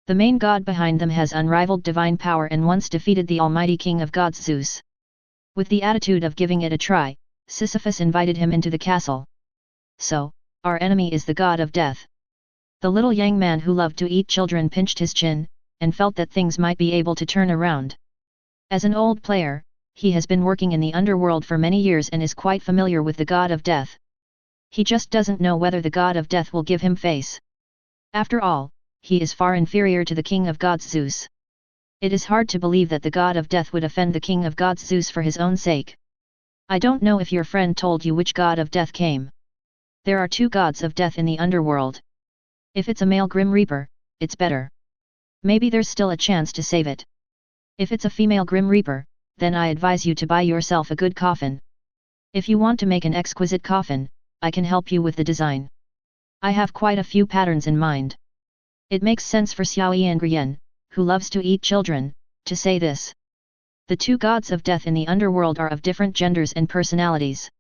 The main god behind them has unrivaled divine power and once defeated the almighty king of gods Zeus. With the attitude of giving it a try, Sisyphus invited him into the castle. So, our enemy is the god of death. The little young man who loved to eat children pinched his chin, and felt that things might be able to turn around. As an old player, he has been working in the underworld for many years and is quite familiar with the god of death. He just doesn't know whether the god of death will give him face. After all, he is far inferior to the king of gods Zeus. It is hard to believe that the god of death would offend the king of gods Zeus for his own sake. I don't know if your friend told you which god of death came. There are 2 gods of death in the underworld. If it's a male Grim Reaper, it's better. Maybe there's still a chance to save it. If it's a female Grim Reaper, then I advise you to buy yourself a good coffin. If you want to make an exquisite coffin, I can help you with the design. I have quite a few patterns in mind. It makes sense for Xiao Yanguyen, who loves to eat children, to say this. The two gods of death in the underworld are of different genders and personalities.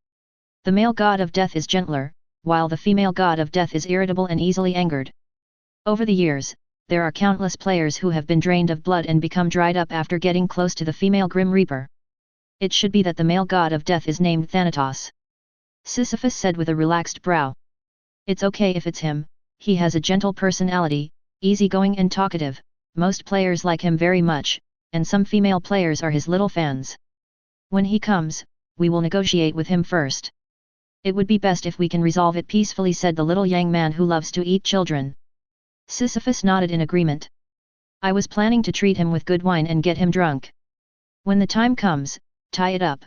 The male god of death is gentler, while the female god of death is irritable and easily angered. Over the years, there are countless players who have been drained of blood and become dried up after getting close to the female Grim Reaper. It should be that the male god of death is named Thanatos. Sisyphus said with a relaxed brow. It's okay if it's him, he has a gentle personality, easygoing and talkative, most players like him very much, and some female players are his little fans. When he comes, we will negotiate with him first. It would be best if we can resolve it peacefully, said the little young man who loves to eat children. Sisyphus nodded in agreement. I was planning to treat him with good wine and get him drunk. When the time comes, tie it up.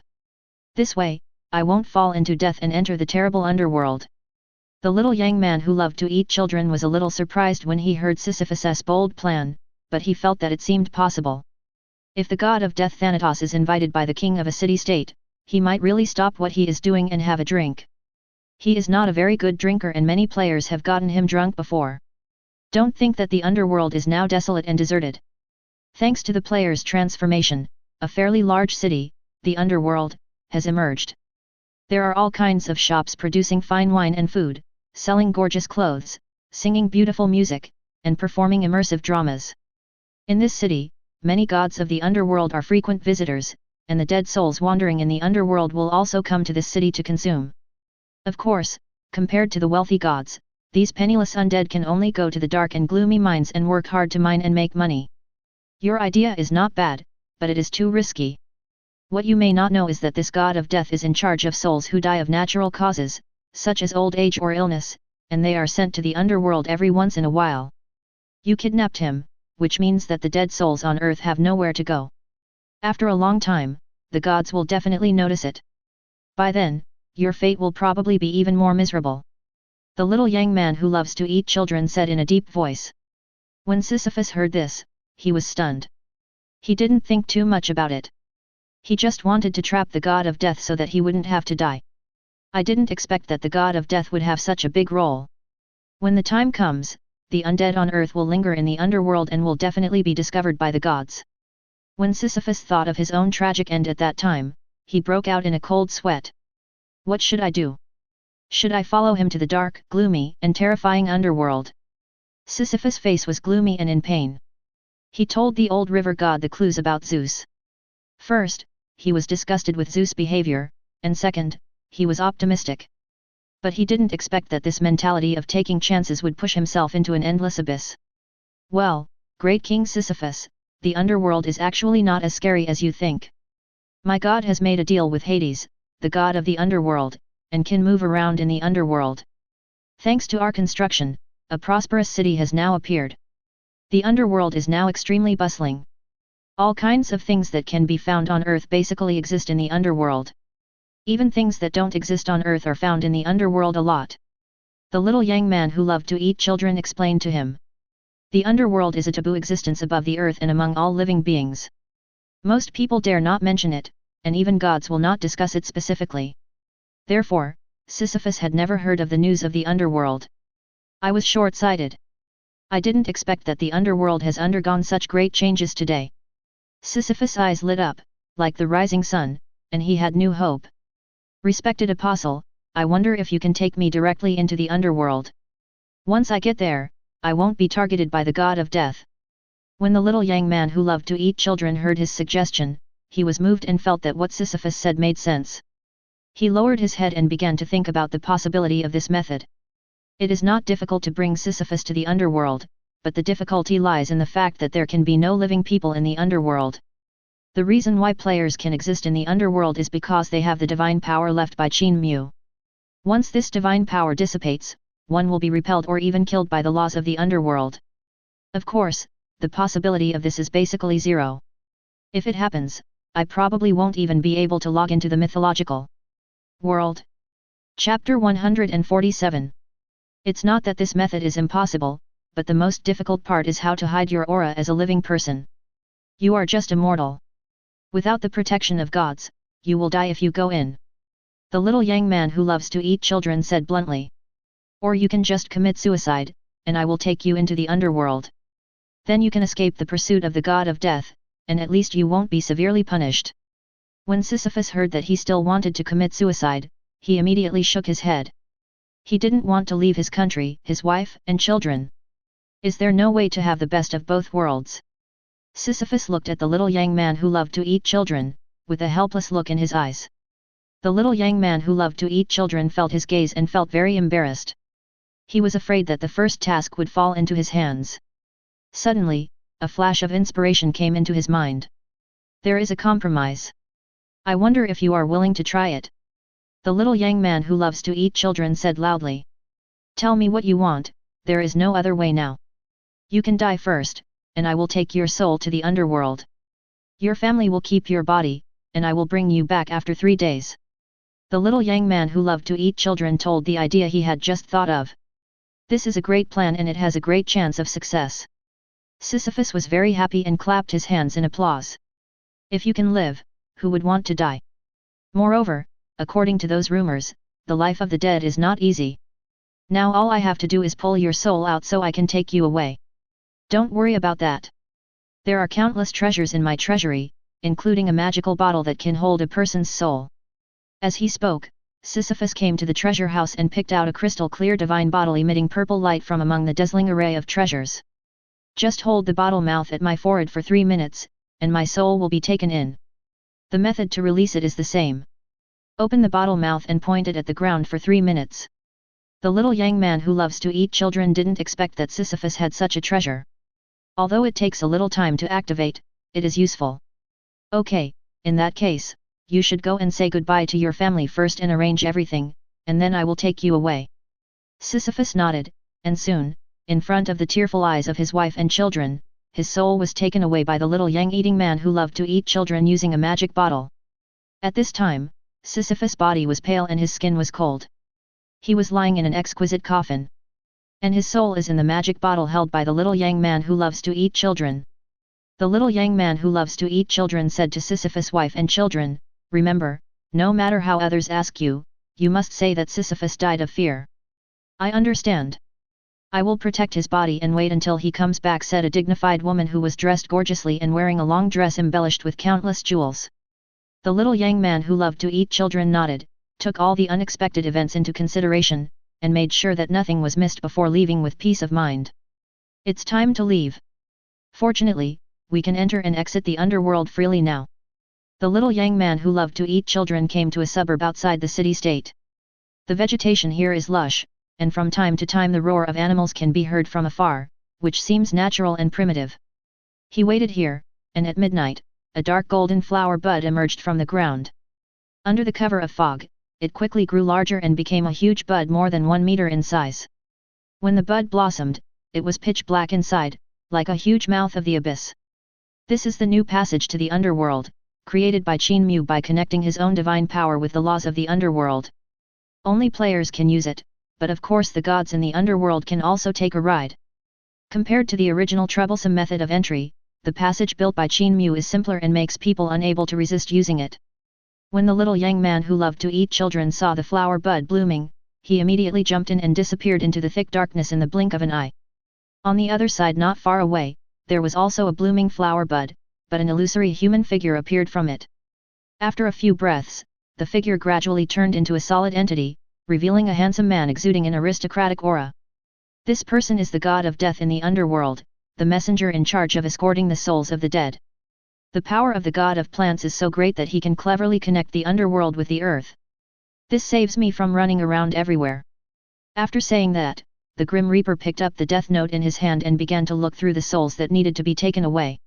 This way, I won't fall into death and enter the terrible underworld. The little young man who loved to eat children was a little surprised when he heard Sisyphus's bold plan, but he felt that it seemed possible. If the god of death Thanatos is invited by the king of a city-state, he might really stop what he is doing and have a drink. He is not a very good drinker and many players have gotten him drunk before. Don't think that the underworld is now desolate and deserted. Thanks to the player's transformation, a fairly large city, the underworld, has emerged. There are all kinds of shops producing fine wine and food, selling gorgeous clothes, singing beautiful music, and performing immersive dramas. In this city, many gods of the underworld are frequent visitors, and the dead souls wandering in the underworld will also come to this city to consume. Of course, compared to the wealthy gods, these penniless undead can only go to the dark and gloomy mines and work hard to mine and make money. Your idea is not bad, but it is too risky. What you may not know is that this god of death is in charge of souls who die of natural causes, such as old age or illness, and they are sent to the underworld every once in a while. You kidnapped him, which means that the dead souls on earth have nowhere to go. After a long time, the gods will definitely notice it. By then, your fate will probably be even more miserable. The little young man who loves to eat children said in a deep voice. When Sisyphus heard this, he was stunned. He didn't think too much about it. He just wanted to trap the god of death so that he wouldn't have to die. I didn't expect that the god of death would have such a big role. When the time comes, the undead on earth will linger in the underworld and will definitely be discovered by the gods. When Sisyphus thought of his own tragic end at that time, he broke out in a cold sweat. What should I do? Should I follow him to the dark, gloomy, and terrifying underworld? Sisyphus' face was gloomy and in pain. He told the old river god the clues about Zeus. First, he was disgusted with Zeus' behavior, and second, he was optimistic. But he didn't expect that this mentality of taking chances would push himself into an endless abyss. Well, great King Sisyphus, the underworld is actually not as scary as you think. My god has made a deal with Hades, the god of the underworld, and can move around in the underworld. Thanks to our construction, a prosperous city has now appeared. The underworld is now extremely bustling. All kinds of things that can be found on Earth basically exist in the underworld. Even things that don't exist on Earth are found in the underworld a lot. The little young man who loved to eat children explained to him. The underworld is a taboo existence above the earth and among all living beings. Most people dare not mention it, and even gods will not discuss it specifically. Therefore, Sisyphus had never heard of the news of the underworld. I was short-sighted. I didn't expect that the underworld has undergone such great changes today. Sisyphus' eyes lit up, like the rising sun, and he had new hope. Respected apostle, I wonder if you can take me directly into the underworld. Once I get there, I won't be targeted by the god of death. When the little young man who loved to eat children heard his suggestion, he was moved and felt that what Sisyphus said made sense. He lowered his head and began to think about the possibility of this method. It is not difficult to bring Sisyphus to the underworld, but the difficulty lies in the fact that there can be no living people in the underworld. The reason why players can exist in the underworld is because they have the divine power left by Qin Mu. Once this divine power dissipates, one will be repelled or even killed by the laws of the underworld. Of course, the possibility of this is basically zero. If it happens, I probably won't even be able to log into the mythological world. Chapter 147. It's not that this method is impossible, but the most difficult part is how to hide your aura as a living person. You are just a mortal. Without the protection of gods, you will die if you go in. The little young man who loves to eat children said bluntly. Or you can just commit suicide, and I will take you into the underworld. Then you can escape the pursuit of the god of death, and at least you won't be severely punished." When Sisyphus heard that he still wanted to commit suicide, he immediately shook his head. He didn't want to leave his country, his wife, and children. Is there no way to have the best of both worlds? Sisyphus looked at the little young man who loved to eat children, with a helpless look in his eyes. The little young man who loved to eat children felt his gaze and felt very embarrassed. He was afraid that the first task would fall into his hands. Suddenly, a flash of inspiration came into his mind. There is a compromise. I wonder if you are willing to try it. The little young man who loves to eat children said loudly. Tell me what you want, there is no other way now. You can die first, and I will take your soul to the underworld. Your family will keep your body, and I will bring you back after 3 days. The little young man who loved to eat children told the idea he had just thought of. This is a great plan and it has a great chance of success. Sisyphus was very happy and clapped his hands in applause. If you can live, who would want to die? Moreover, according to those rumors, the life of the dead is not easy. Now all I have to do is pull your soul out so I can take you away. Don't worry about that. There are countless treasures in my treasury, including a magical bottle that can hold a person's soul. As he spoke, Sisyphus came to the treasure house and picked out a crystal-clear divine bottle emitting purple light from among the dazzling array of treasures. Just hold the bottle mouth at my forehead for 3 minutes, and my soul will be taken in. The method to release it is the same. Open the bottle mouth and point it at the ground for 3 minutes. The little young man who loves to eat children didn't expect that Sisyphus had such a treasure. Although it takes a little time to activate, it is useful. Okay, in that case, you should go and say goodbye to your family first and arrange everything, and then I will take you away. Sisyphus nodded, and soon, in front of the tearful eyes of his wife and children, his soul was taken away by the little young eating man who loved to eat children using a magic bottle. At this time, Sisyphus' body was pale and his skin was cold. He was lying in an exquisite coffin. And his soul is in the magic bottle held by the little young man who loves to eat children. The little young man who loves to eat children said to Sisyphus' wife and children, "Remember, no matter how others ask you, you must say that Sisyphus died of fear." "I understand. I will protect his body and wait until he comes back," said a dignified woman who was dressed gorgeously and wearing a long dress embellished with countless jewels. The little young man who loved to eat children nodded, took all the unexpected events into consideration, and made sure that nothing was missed before leaving with peace of mind. It's time to leave. Fortunately, we can enter and exit the underworld freely now. The little young man who loved to eat children came to a suburb outside the city-state. The vegetation here is lush, and from time to time the roar of animals can be heard from afar, which seems natural and primitive. He waited here, and at midnight, a dark golden flower bud emerged from the ground. Under the cover of fog, it quickly grew larger and became a huge bud more than 1 meter in size. When the bud blossomed, it was pitch black inside, like a huge mouth of the abyss. This is the new passage to the underworld, created by Qin Mu by connecting his own divine power with the laws of the underworld. Only players can use it, but of course the gods in the underworld can also take a ride. Compared to the original troublesome method of entry, the passage built by Qin Mu is simpler and makes people unable to resist using it. When the little young man who loved to eat children saw the flower bud blooming, he immediately jumped in and disappeared into the thick darkness in the blink of an eye. On the other side, not far away, there was also a blooming flower bud, but an illusory human figure appeared from it. After a few breaths, the figure gradually turned into a solid entity, revealing a handsome man exuding an aristocratic aura. This person is the god of death in the underworld, the messenger in charge of escorting the souls of the dead. The power of the god of plants is so great that he can cleverly connect the underworld with the earth. This saves me from running around everywhere. After saying that, the Grim Reaper picked up the death note in his hand and began to look through the souls that needed to be taken away.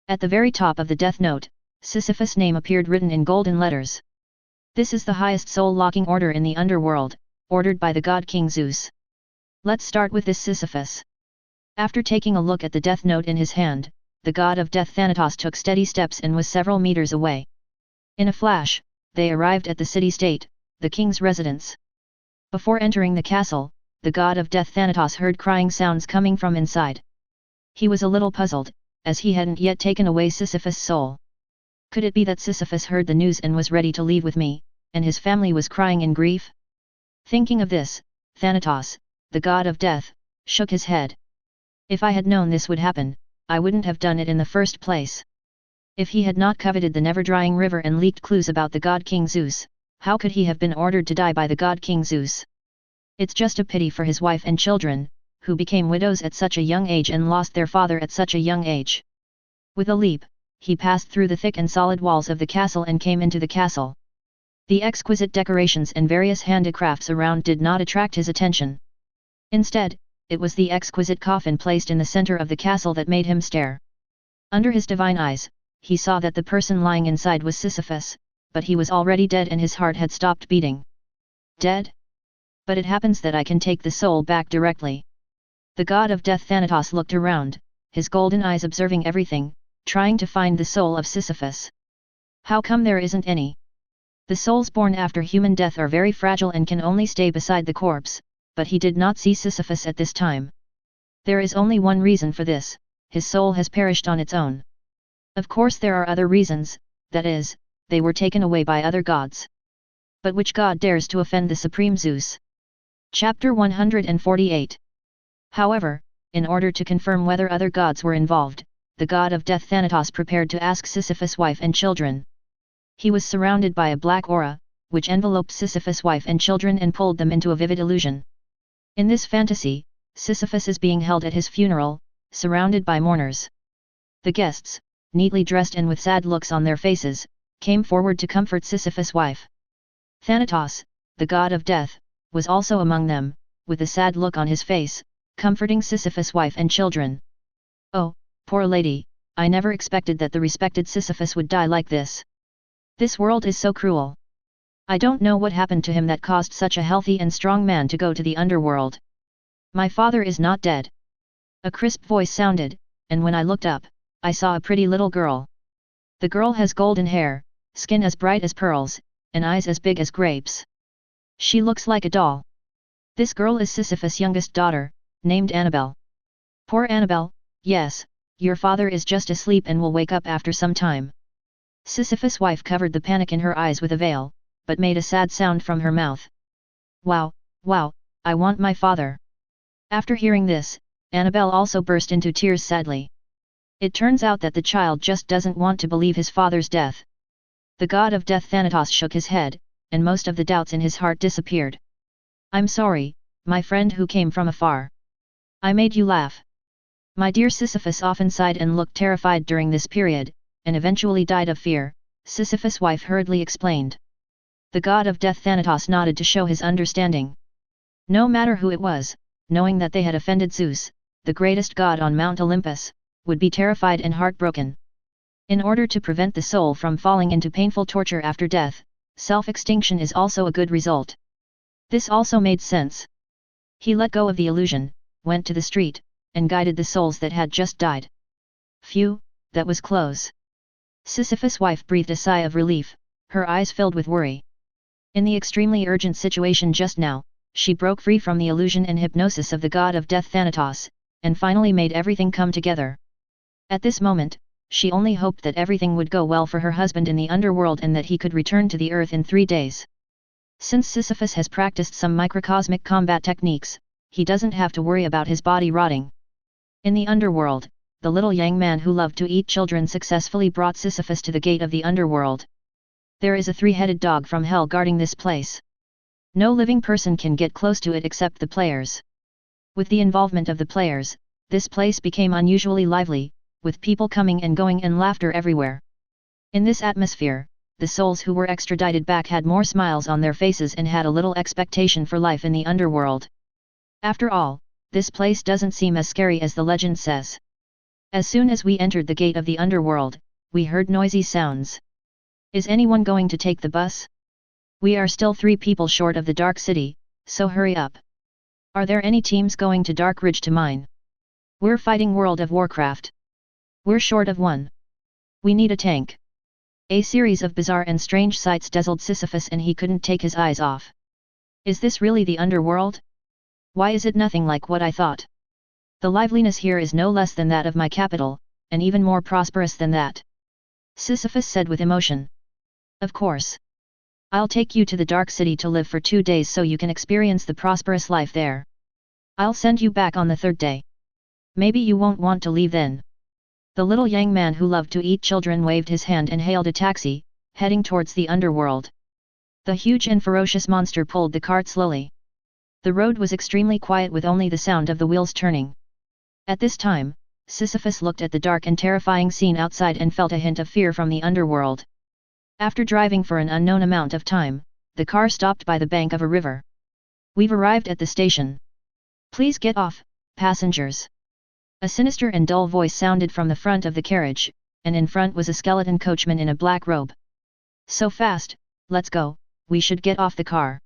At the very top of the death note, Sisyphus' name appeared written in golden letters. This is the highest soul-locking order in the underworld, ordered by the god King Zeus. Let's start with this Sisyphus. After taking a look at the death note in his hand, the god of death Thanatos took steady steps and was several meters away. In a flash, they arrived at the city-state, the king's residence. Before entering the castle, the god of death Thanatos heard crying sounds coming from inside. He was a little puzzled, as he hadn't yet taken away Sisyphus' soul. Could it be that Sisyphus heard the news and was ready to leave with me, and his family was crying in grief? Thinking of this, Thanatos, the god of death, shook his head. If I had known this would happen, I wouldn't have done it in the first place. If he had not coveted the never-drying river and leaked clues about the god King Zeus, how could he have been ordered to die by the god King Zeus? It's just a pity for his wife and children, who became widows at such a young age and lost their father at such a young age. With a leap, he passed through the thick and solid walls of the castle and came into the castle. The exquisite decorations and various handicrafts around did not attract his attention. Instead, it was the exquisite coffin placed in the center of the castle that made him stare. Under his divine eyes, he saw that the person lying inside was Sisyphus, but he was already dead and his heart had stopped beating. Dead? But it happens that I can take the soul back directly. The god of death Thanatos looked around, his golden eyes observing everything, trying to find the soul of Sisyphus. How come there isn't any? The souls born after human death are very fragile and can only stay beside the corpse, but he did not see Sisyphus at this time. There is only one reason for this: his soul has perished on its own. Of course there are other reasons, that is, they were taken away by other gods. But which god dares to offend the supreme Zeus? Chapter 148. However, in order to confirm whether other gods were involved, the god of death Thanatos prepared to ask Sisyphus' wife and children. He was surrounded by a black aura, which enveloped Sisyphus' wife and children and pulled them into a vivid illusion. In this fantasy, Sisyphus is being held at his funeral, surrounded by mourners. The guests, neatly dressed and with sad looks on their faces, came forward to comfort Sisyphus' wife. Thanatos, the god of death, was also among them, with a sad look on his face, comforting Sisyphus' wife and children. Oh, poor lady, I never expected that the respected Sisyphus would die like this. This world is so cruel. I don't know what happened to him that caused such a healthy and strong man to go to the underworld. My father is not dead. A crisp voice sounded, and when I looked up, I saw a pretty little girl. The girl has golden hair, skin as bright as pearls, and eyes as big as grapes. She looks like a doll. This girl is Sisyphus' youngest daughter, named Annabelle. Poor Annabelle, yes, your father is just asleep and will wake up after some time. Sisyphus' wife covered the panic in her eyes with a veil, but made a sad sound from her mouth. Wow, wow, I want my father. After hearing this, Annabelle also burst into tears sadly. It turns out that the child just doesn't want to believe his father's death. The god of death Thanatos shook his head, and most of the doubts in his heart disappeared. I'm sorry, my friend who came from afar. I made you laugh. My dear Sisyphus often sighed and looked terrified during this period, and eventually died of fear, Sisyphus' wife hurriedly explained. The god of death Thanatos nodded to show his understanding. No matter who it was, knowing that they had offended Zeus, the greatest god on Mount Olympus, would be terrified and heartbroken. In order to prevent the soul from falling into painful torture after death, self-extinction is also a good result. This also made sense. He let go of the illusion, went to the street, and guided the souls that had just died. Phew, that was close. Sisyphus' wife breathed a sigh of relief, her eyes filled with worry. In the extremely urgent situation just now, she broke free from the illusion and hypnosis of the god of death Thanatos, and finally made everything come together. At this moment, she only hoped that everything would go well for her husband in the underworld and that he could return to the earth in 3 days. Since Sisyphus has practiced some microcosmic combat techniques, he doesn't have to worry about his body rotting. In the underworld, the little young man who loved to eat children successfully brought Sisyphus to the gate of the underworld. There is a 3-headed dog from hell guarding this place. No living person can get close to it except the players. With the involvement of the players, this place became unusually lively, with people coming and going and laughter everywhere. In this atmosphere, the souls who were extradited back had more smiles on their faces and had a little expectation for life in the underworld. After all, this place doesn't seem as scary as the legend says. As soon as we entered the gate of the underworld, we heard noisy sounds. Is anyone going to take the bus? We are still 3 people short of the Dark City, so hurry up. Are there any teams going to Dark Ridge to mine? We're fighting World of Warcraft. We're short of 1. We need a tank. A series of bizarre and strange sights dazzled Sisyphus and he couldn't take his eyes off. Is this really the underworld? Why is it nothing like what I thought? The liveliness here is no less than that of my capital, and even more prosperous than that. Sisyphus said with emotion. Of course. I'll take you to the Dark City to live for 2 days so you can experience the prosperous life there. I'll send you back on the 3rd day. Maybe you won't want to leave then. The little young man who loved to eat children waved his hand and hailed a taxi, heading towards the underworld. The huge and ferocious monster pulled the cart slowly. The road was extremely quiet with only the sound of the wheels turning. At this time, Sisyphus looked at the dark and terrifying scene outside and felt a hint of fear from the underworld. After driving for an unknown amount of time, the car stopped by the bank of a river. "We've arrived at the station. Please get off, passengers." A sinister and dull voice sounded from the front of the carriage, and in front was a skeleton coachman in a black robe. "So fast, let's go, we should get off the car."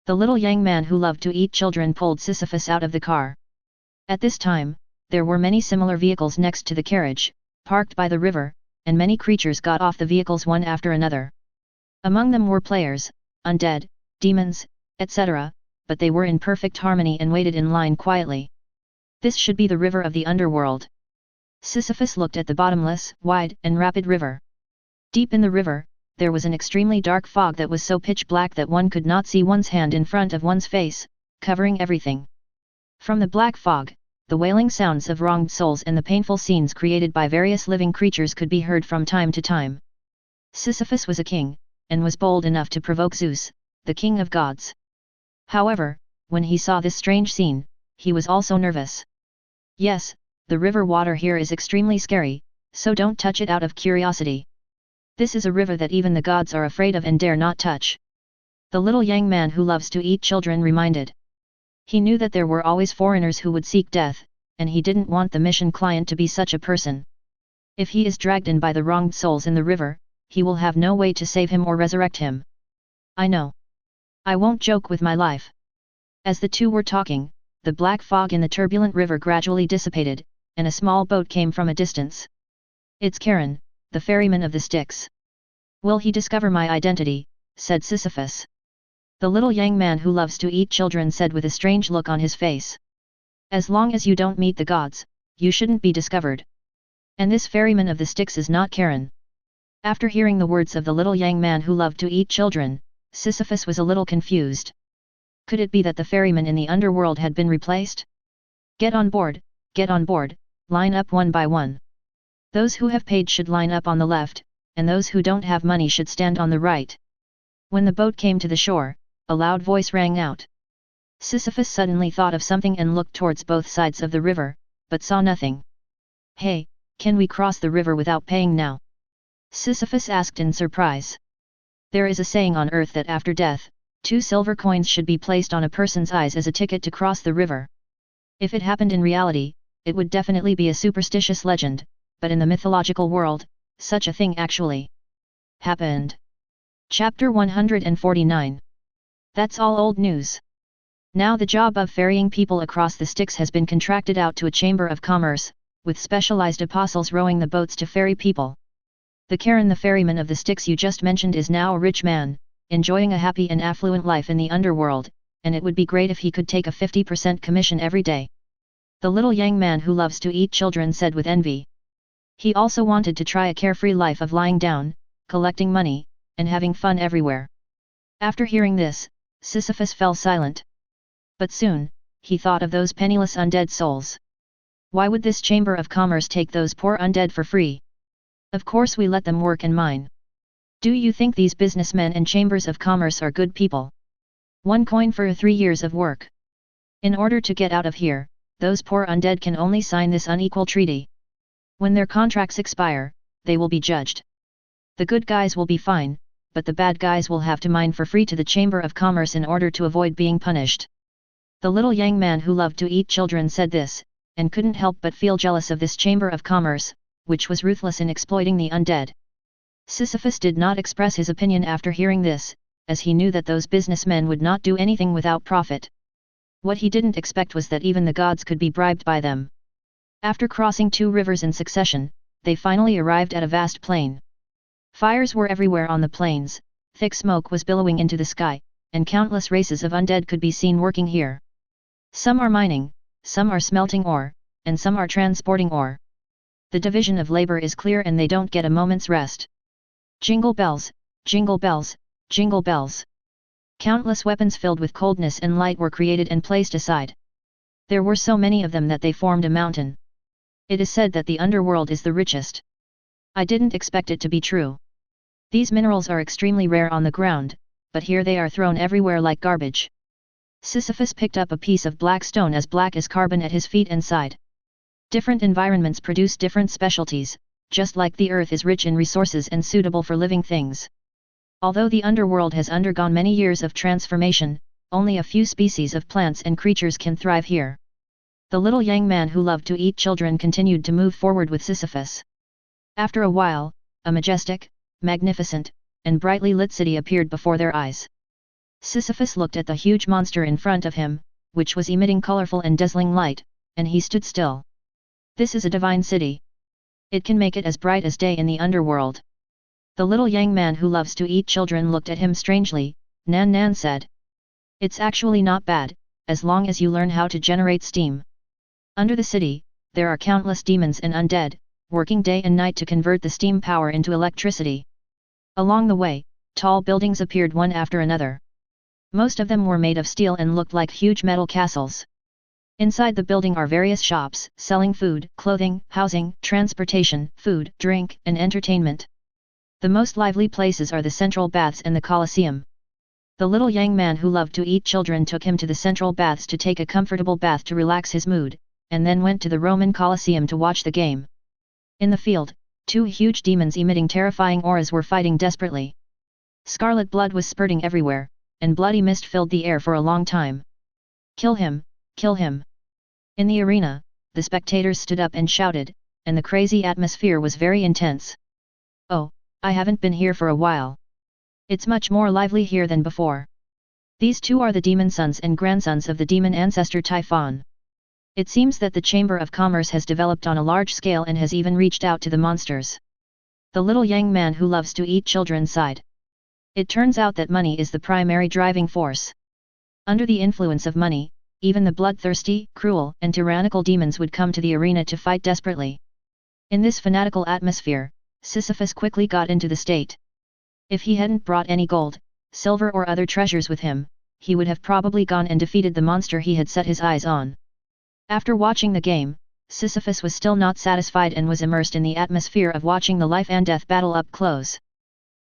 The little young man who loved to eat children pulled Sisyphus out of the car. At this time, there were many similar vehicles next to the carriage, parked by the river, and many creatures got off the vehicles one after another. Among them were players, undead, demons, etc., but they were in perfect harmony and waited in line quietly. This should be the river of the underworld. Sisyphus looked at the bottomless, wide, and rapid river. Deep in the river, there was an extremely dark fog that was so pitch black that one could not see one's hand in front of one's face, covering everything. From the black fog, the wailing sounds of wronged souls and the painful scenes created by various living creatures could be heard from time to time. Sisyphus was a king, and was bold enough to provoke Zeus, the king of gods. However, when he saw this strange scene, he was also nervous. "Yes, the river water here is extremely scary, so don't touch it out of curiosity. This is a river that even the gods are afraid of and dare not touch." The little young man who loves to eat children reminded. He knew that there were always foreigners who would seek death, and he didn't want the mission client to be such a person. If he is dragged in by the wronged souls in the river, he will have no way to save him or resurrect him. "I know. I won't joke with my life." As the two were talking, the black fog in the turbulent river gradually dissipated, and a small boat came from a distance. "It's Charon, the ferryman of the Styx. Will he discover my identity?" said Sisyphus. The little young man who loves to eat children said with a strange look on his face. "As long as you don't meet the gods, you shouldn't be discovered. And this ferryman of the Styx is not Charon." After hearing the words of the little young man who loved to eat children, Sisyphus was a little confused. Could it be that the ferryman in the underworld had been replaced? Get on board, line up one by one. Those who have paid should line up on the left, and those who don't have money should stand on the right." When the boat came to the shore, a loud voice rang out. Sisyphus suddenly thought of something and looked towards both sides of the river, but saw nothing. "Hey, can we cross the river without paying now?" Sisyphus asked in surprise. There is a saying on earth that after death, 2 silver coins should be placed on a person's eyes as a ticket to cross the river. If it happened in reality, it would definitely be a superstitious legend, but in the mythological world, such a thing actually happened. Chapter 149. That's all old news. Now the job of ferrying people across the Styx has been contracted out to a chamber of commerce, with specialized apostles rowing the boats to ferry people. The Charon, the ferryman of the Styx you just mentioned, is now a rich man, enjoying a happy and affluent life in the underworld, and it would be great if he could take a 50% commission every day. The little young man who loves to eat children said with envy. He also wanted to try a carefree life of lying down, collecting money, and having fun everywhere. After hearing this, Sisyphus fell silent. But soon, he thought of those penniless undead souls. Why would this chamber of commerce take those poor undead for free? Of course we let them work and mine. Do you think these businessmen and chambers of commerce are good people? 1 coin for 3 years of work. In order to get out of here, those poor undead can only sign this unequal treaty. When their contracts expire, they will be judged. The good guys will be fine, but the bad guys will have to mine for free to the Chamber of Commerce in order to avoid being punished. The little young man who loved to eat children said this, and couldn't help but feel jealous of this Chamber of Commerce, which was ruthless in exploiting the undead. Sisyphus did not express his opinion after hearing this, as he knew that those businessmen would not do anything without profit. What he didn't expect was that even the gods could be bribed by them. After crossing 2 rivers in succession, they finally arrived at a vast plain. Fires were everywhere on the plains, thick smoke was billowing into the sky, and countless races of undead could be seen working here. Some are mining, some are smelting ore, and some are transporting ore. The division of labor is clear and they don't get a moment's rest. Jingle bells, jingle bells, jingle bells. Countless weapons filled with coldness and light were created and placed aside. There were so many of them that they formed a mountain. It is said that the underworld is the richest. I didn't expect it to be true. These minerals are extremely rare on the ground, but here they are thrown everywhere like garbage. Sisyphus picked up a piece of black stone as black as carbon at his feet and sighed. Different environments produce different specialties, just like the earth is rich in resources and suitable for living things. Although the underworld has undergone many years of transformation, only a few species of plants and creatures can thrive here. The little young man who loved to eat children continued to move forward with Sisyphus. After a while, a majestic, magnificent, and brightly lit city appeared before their eyes. Sisyphus looked at the huge monster in front of him, which was emitting colorful and dazzling light, and he stood still. This is a divine city. It can make it as bright as day in the underworld. The little young man who loves to eat children looked at him strangely. Nan Nan said. It's actually not bad, as long as you learn how to generate steam. Under the city, there are countless demons and undead, working day and night to convert the steam power into electricity. Along the way, tall buildings appeared one after another. Most of them were made of steel and looked like huge metal castles. Inside the building are various shops, selling food, clothing, housing, transportation, food, drink, and entertainment. The most lively places are the central baths and the Colosseum. The little young man who loved to eat children took him to the central baths to take a comfortable bath to relax his mood, and then went to the Roman Colosseum to watch the game. In the field, two huge demons emitting terrifying auras were fighting desperately. Scarlet blood was spurting everywhere, and bloody mist filled the air for a long time. Kill him, kill him. In the arena, the spectators stood up and shouted, and the crazy atmosphere was very intense. Oh, I haven't been here for a while. It's much more lively here than before. These two are the demon sons and grandsons of the demon ancestor Typhon. It seems that the Chamber of Commerce has developed on a large scale and has even reached out to the monsters. The little young man who loves to eat children sighed. It turns out that money is the primary driving force. Under the influence of money, even the bloodthirsty, cruel, and tyrannical demons would come to the arena to fight desperately. In this fanatical atmosphere, Sisyphus quickly got into the state. If he hadn't brought any gold, silver or other treasures with him, he would have probably gone and defeated the monster he had set his eyes on. After watching the game, Sisyphus was still not satisfied and was immersed in the atmosphere of watching the life and death battle up close.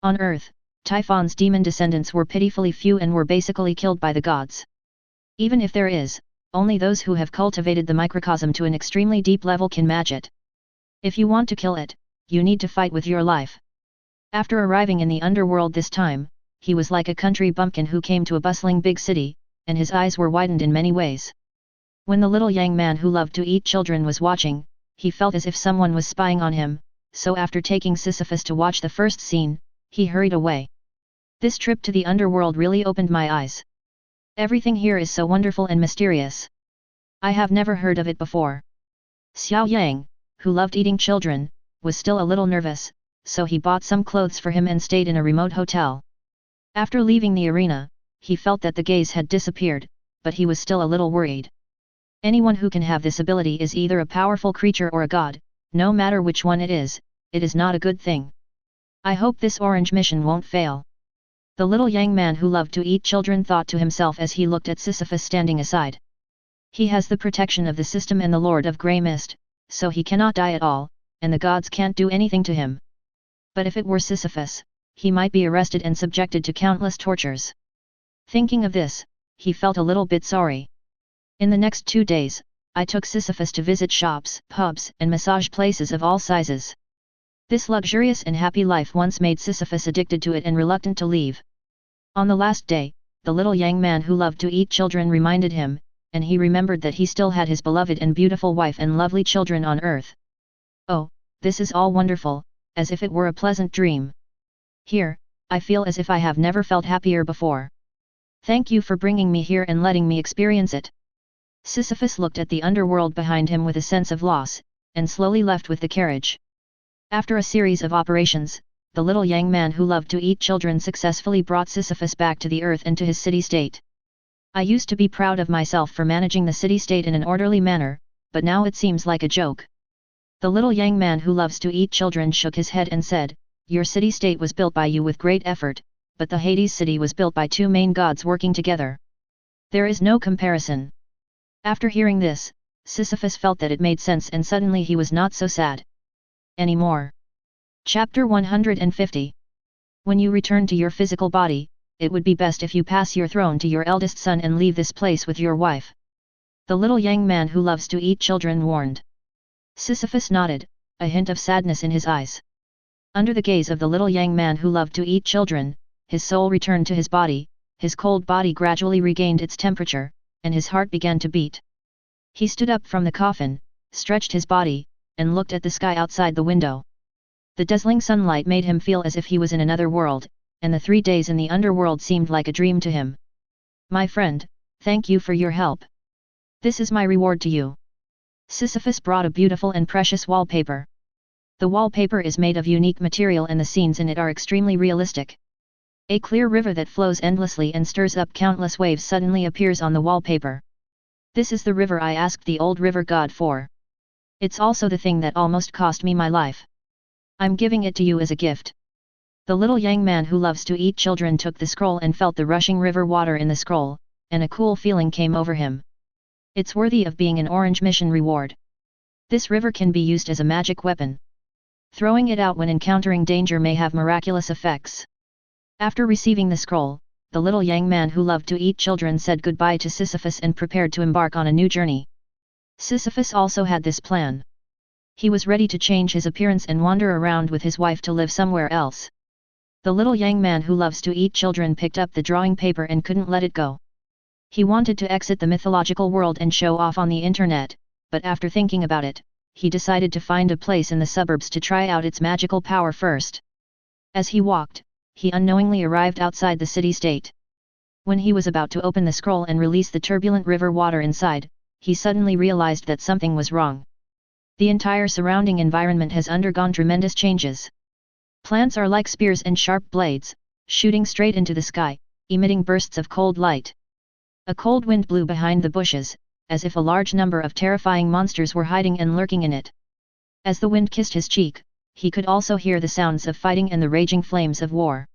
On Earth, Typhon's demon descendants were pitifully few and were basically killed by the gods. Even if there is, only those who have cultivated the microcosm to an extremely deep level can match it. If you want to kill it, you need to fight with your life. After arriving in the underworld this time, he was like a country bumpkin who came to a bustling big city, and his eyes were widened in many ways. When the little young man who loved to eat children was watching, he felt as if someone was spying on him, so after taking Sisyphus to watch the first scene, he hurried away. This trip to the underworld really opened my eyes. Everything here is so wonderful and mysterious. I have never heard of it before. Xiao Yang, who loved eating children, was still a little nervous, so he bought some clothes for him and stayed in a remote hotel. After leaving the arena, he felt that the gaze had disappeared, but he was still a little worried. Anyone who can have this ability is either a powerful creature or a god, no matter which one it is not a good thing. I hope this orange mission won't fail. The little young man who loved to eat children thought to himself as he looked at Sisyphus standing aside. He has the protection of the system and the Lord of Grey Mist, so he cannot die at all, and the gods can't do anything to him. But if it were Sisyphus, he might be arrested and subjected to countless tortures. Thinking of this, he felt a little bit sorry. In the next 2 days, I took Sisyphus to visit shops, pubs, and massage places of all sizes. This luxurious and happy life once made Sisyphus addicted to it and reluctant to leave. On the last day, the little young man who loved to eat children reminded him, and he remembered that he still had his beloved and beautiful wife and lovely children on earth. Oh, this is all wonderful, as if it were a pleasant dream. Here, I feel as if I have never felt happier before. Thank you for bringing me here and letting me experience it. Sisyphus looked at the underworld behind him with a sense of loss, and slowly left with the carriage. After a series of operations, the little young man who loved to eat children successfully brought Sisyphus back to the earth and to his city-state. I used to be proud of myself for managing the city-state in an orderly manner, but now it seems like a joke. The little young man who loves to eat children shook his head and said, Your city-state was built by you with great effort, but the Hades city was built by two main gods working together. There is no comparison. After hearing this, Sisyphus felt that it made sense and suddenly he was not so sad anymore. Chapter 150. When you return to your physical body, it would be best if you pass your throne to your eldest son and leave this place with your wife. The little young man who loves to eat children warned. Sisyphus nodded, a hint of sadness in his eyes. Under the gaze of the little young man who loved to eat children, his soul returned to his body, his cold body gradually regained its temperature, and his heart began to beat. He stood up from the coffin, stretched his body, and looked at the sky outside the window. The dazzling sunlight made him feel as if he was in another world, and the 3 days in the underworld seemed like a dream to him. My friend, thank you for your help. This is my reward to you. Sisyphus brought a beautiful and precious wallpaper. The wallpaper is made of unique material and the scenes in it are extremely realistic. A clear river that flows endlessly and stirs up countless waves suddenly appears on the wallpaper. This is the river I asked the old river god for. It's also the thing that almost cost me my life. I'm giving it to you as a gift. The little young man who loves to eat children took the scroll and felt the rushing river water in the scroll, and a cool feeling came over him. It's worthy of being an orange mission reward. This river can be used as a magic weapon. Throwing it out when encountering danger may have miraculous effects. After receiving the scroll, the little young man who loved to eat children said goodbye to Sisyphus and prepared to embark on a new journey. Sisyphus also had this plan. He was ready to change his appearance and wander around with his wife to live somewhere else. The little young man who loves to eat children picked up the drawing paper and couldn't let it go. He wanted to exit the mythological world and show off on the internet, but after thinking about it, he decided to find a place in the suburbs to try out its magical power first. As he walked, he unknowingly arrived outside the city-state. When he was about to open the scroll and release the turbulent river water inside, he suddenly realized that something was wrong. The entire surrounding environment has undergone tremendous changes. Plants are like spears and sharp blades, shooting straight into the sky, emitting bursts of cold light. A cold wind blew behind the bushes, as if a large number of terrifying monsters were hiding and lurking in it. As the wind kissed his cheek, he could also hear the sounds of fighting and the raging flames of war.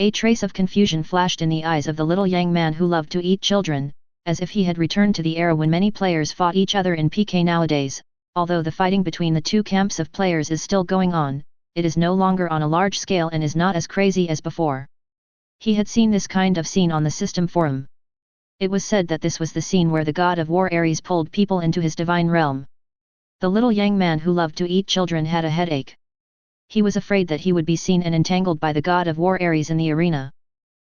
A trace of confusion flashed in the eyes of the little young man who loved to eat children, as if he had returned to the era when many players fought each other in PK nowadays. Although the fighting between the two camps of players is still going on, it is no longer on a large scale and is not as crazy as before. He had seen this kind of scene on the system forum. It was said that this was the scene where the god of war Ares pulled people into his divine realm. The little young man who loved to eat children had a headache. He was afraid that he would be seen and entangled by the god of war Ares in the arena.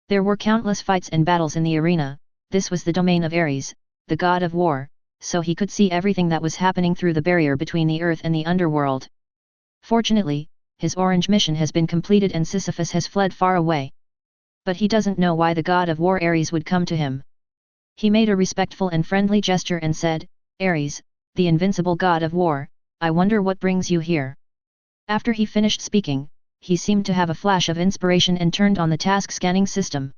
There were countless fights and battles in the arena. This was the domain of Ares, the god of war, so he could see everything that was happening through the barrier between the earth and the underworld. Fortunately, his orange mission has been completed and Sisyphus has fled far away. But he doesn't know why the god of war Ares would come to him. He made a respectful and friendly gesture and said, Ares, the invincible god of war, I wonder what brings you here. After he finished speaking, he seemed to have a flash of inspiration and turned on the task scanning system.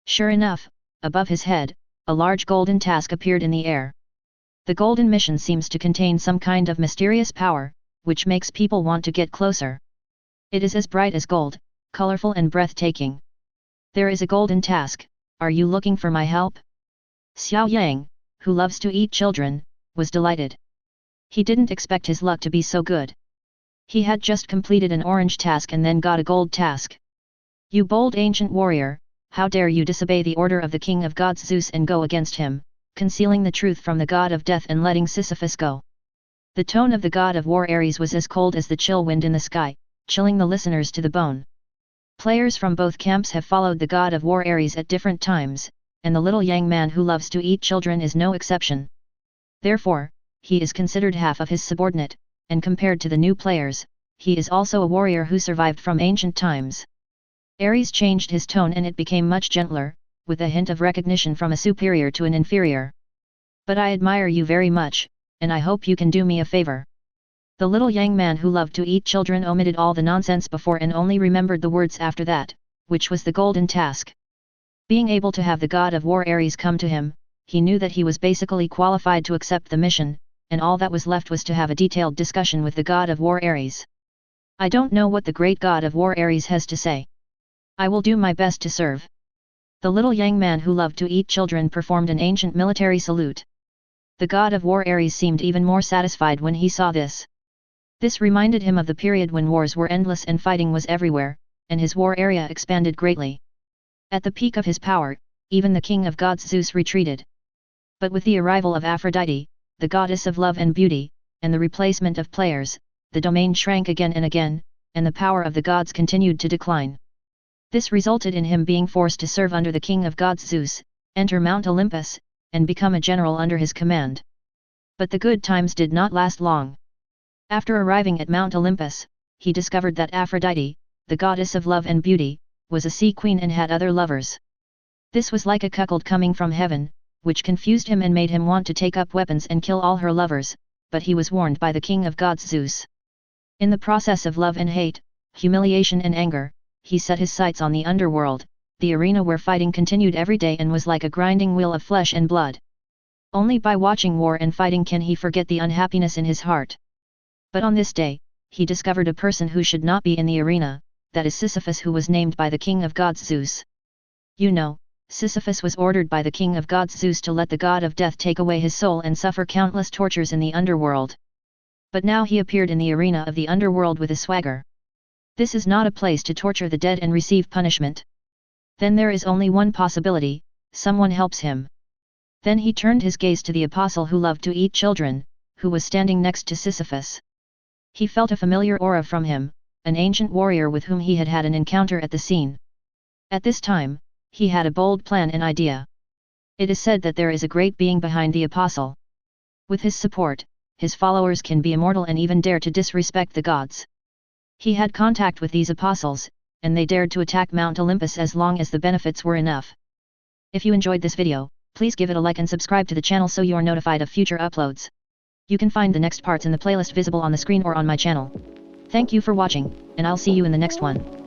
Sure enough, above his head, a large golden task appeared in the air. The golden mission seems to contain some kind of mysterious power, which makes people want to get closer. It is as bright as gold, colorful and breathtaking. There is a golden task, are you looking for my help? Xiao Yang, who loves to eat children, was delighted. He didn't expect his luck to be so good. He had just completed an orange task and then got a gold task. You bold ancient warrior, how dare you disobey the order of the king of gods Zeus and go against him, concealing the truth from the god of death and letting Sisyphus go. The tone of the god of war Ares was as cold as the chill wind in the sky, chilling the listeners to the bone. Players from both camps have followed the god of war Ares at different times, and the little young man who loves to eat children is no exception. Therefore, he is considered half of his subordinate, and compared to the new players, he is also a warrior who survived from ancient times. Ares changed his tone and it became much gentler, with a hint of recognition from a superior to an inferior. But I admire you very much, and I hope you can do me a favor. The little young man who loved to eat children omitted all the nonsense before and only remembered the words after that, which was the golden task. Being able to have the god of war Ares come to him, he knew that he was basically qualified to accept the mission, and all that was left was to have a detailed discussion with the god of war Ares. I don't know what the great god of war Ares has to say. I will do my best to serve. The little young man who loved to eat children performed an ancient military salute. The god of war Ares seemed even more satisfied when he saw this. This reminded him of the period when wars were endless and fighting was everywhere, and his war area expanded greatly. At the peak of his power, even the king of gods Zeus retreated. But with the arrival of Aphrodite, the goddess of love and beauty, and the replacement of players, the domain shrank again and again, and the power of the gods continued to decline. This resulted in him being forced to serve under the king of gods Zeus, enter Mount Olympus, and become a general under his command. But the good times did not last long. After arriving at Mount Olympus, he discovered that Aphrodite, the goddess of love and beauty, was a sea queen and had other lovers. This was like a cuckold coming from heaven, which confused him and made him want to take up weapons and kill all her lovers, but he was warned by the king of gods Zeus. In the process of love and hate, humiliation and anger, he set his sights on the underworld, the arena where fighting continued every day and was like a grinding wheel of flesh and blood. Only by watching war and fighting can he forget the unhappiness in his heart. But on this day, he discovered a person who should not be in the arena, that is Sisyphus, who was named by the king of gods Zeus. You know, Sisyphus was ordered by the king of gods Zeus to let the god of death take away his soul and suffer countless tortures in the underworld. But now he appeared in the arena of the underworld with a swagger. This is not a place to torture the dead and receive punishment. Then there is only one possibility: someone helps him. Then he turned his gaze to the apostle who loved to eat children, who was standing next to Sisyphus. He felt a familiar aura from him, an ancient warrior with whom he had had an encounter at the scene. At this time, he had a bold plan and idea. It is said that there is a great being behind the apostle. With his support, his followers can be immortal and even dare to disrespect the gods. He had contact with these apostles, and they dared to attack Mount Olympus as long as the benefits were enough. If you enjoyed this video, please give it a like and subscribe to the channel so you are notified of future uploads. You can find the next parts in the playlist visible on the screen or on my channel. Thank you for watching, and I'll see you in the next one.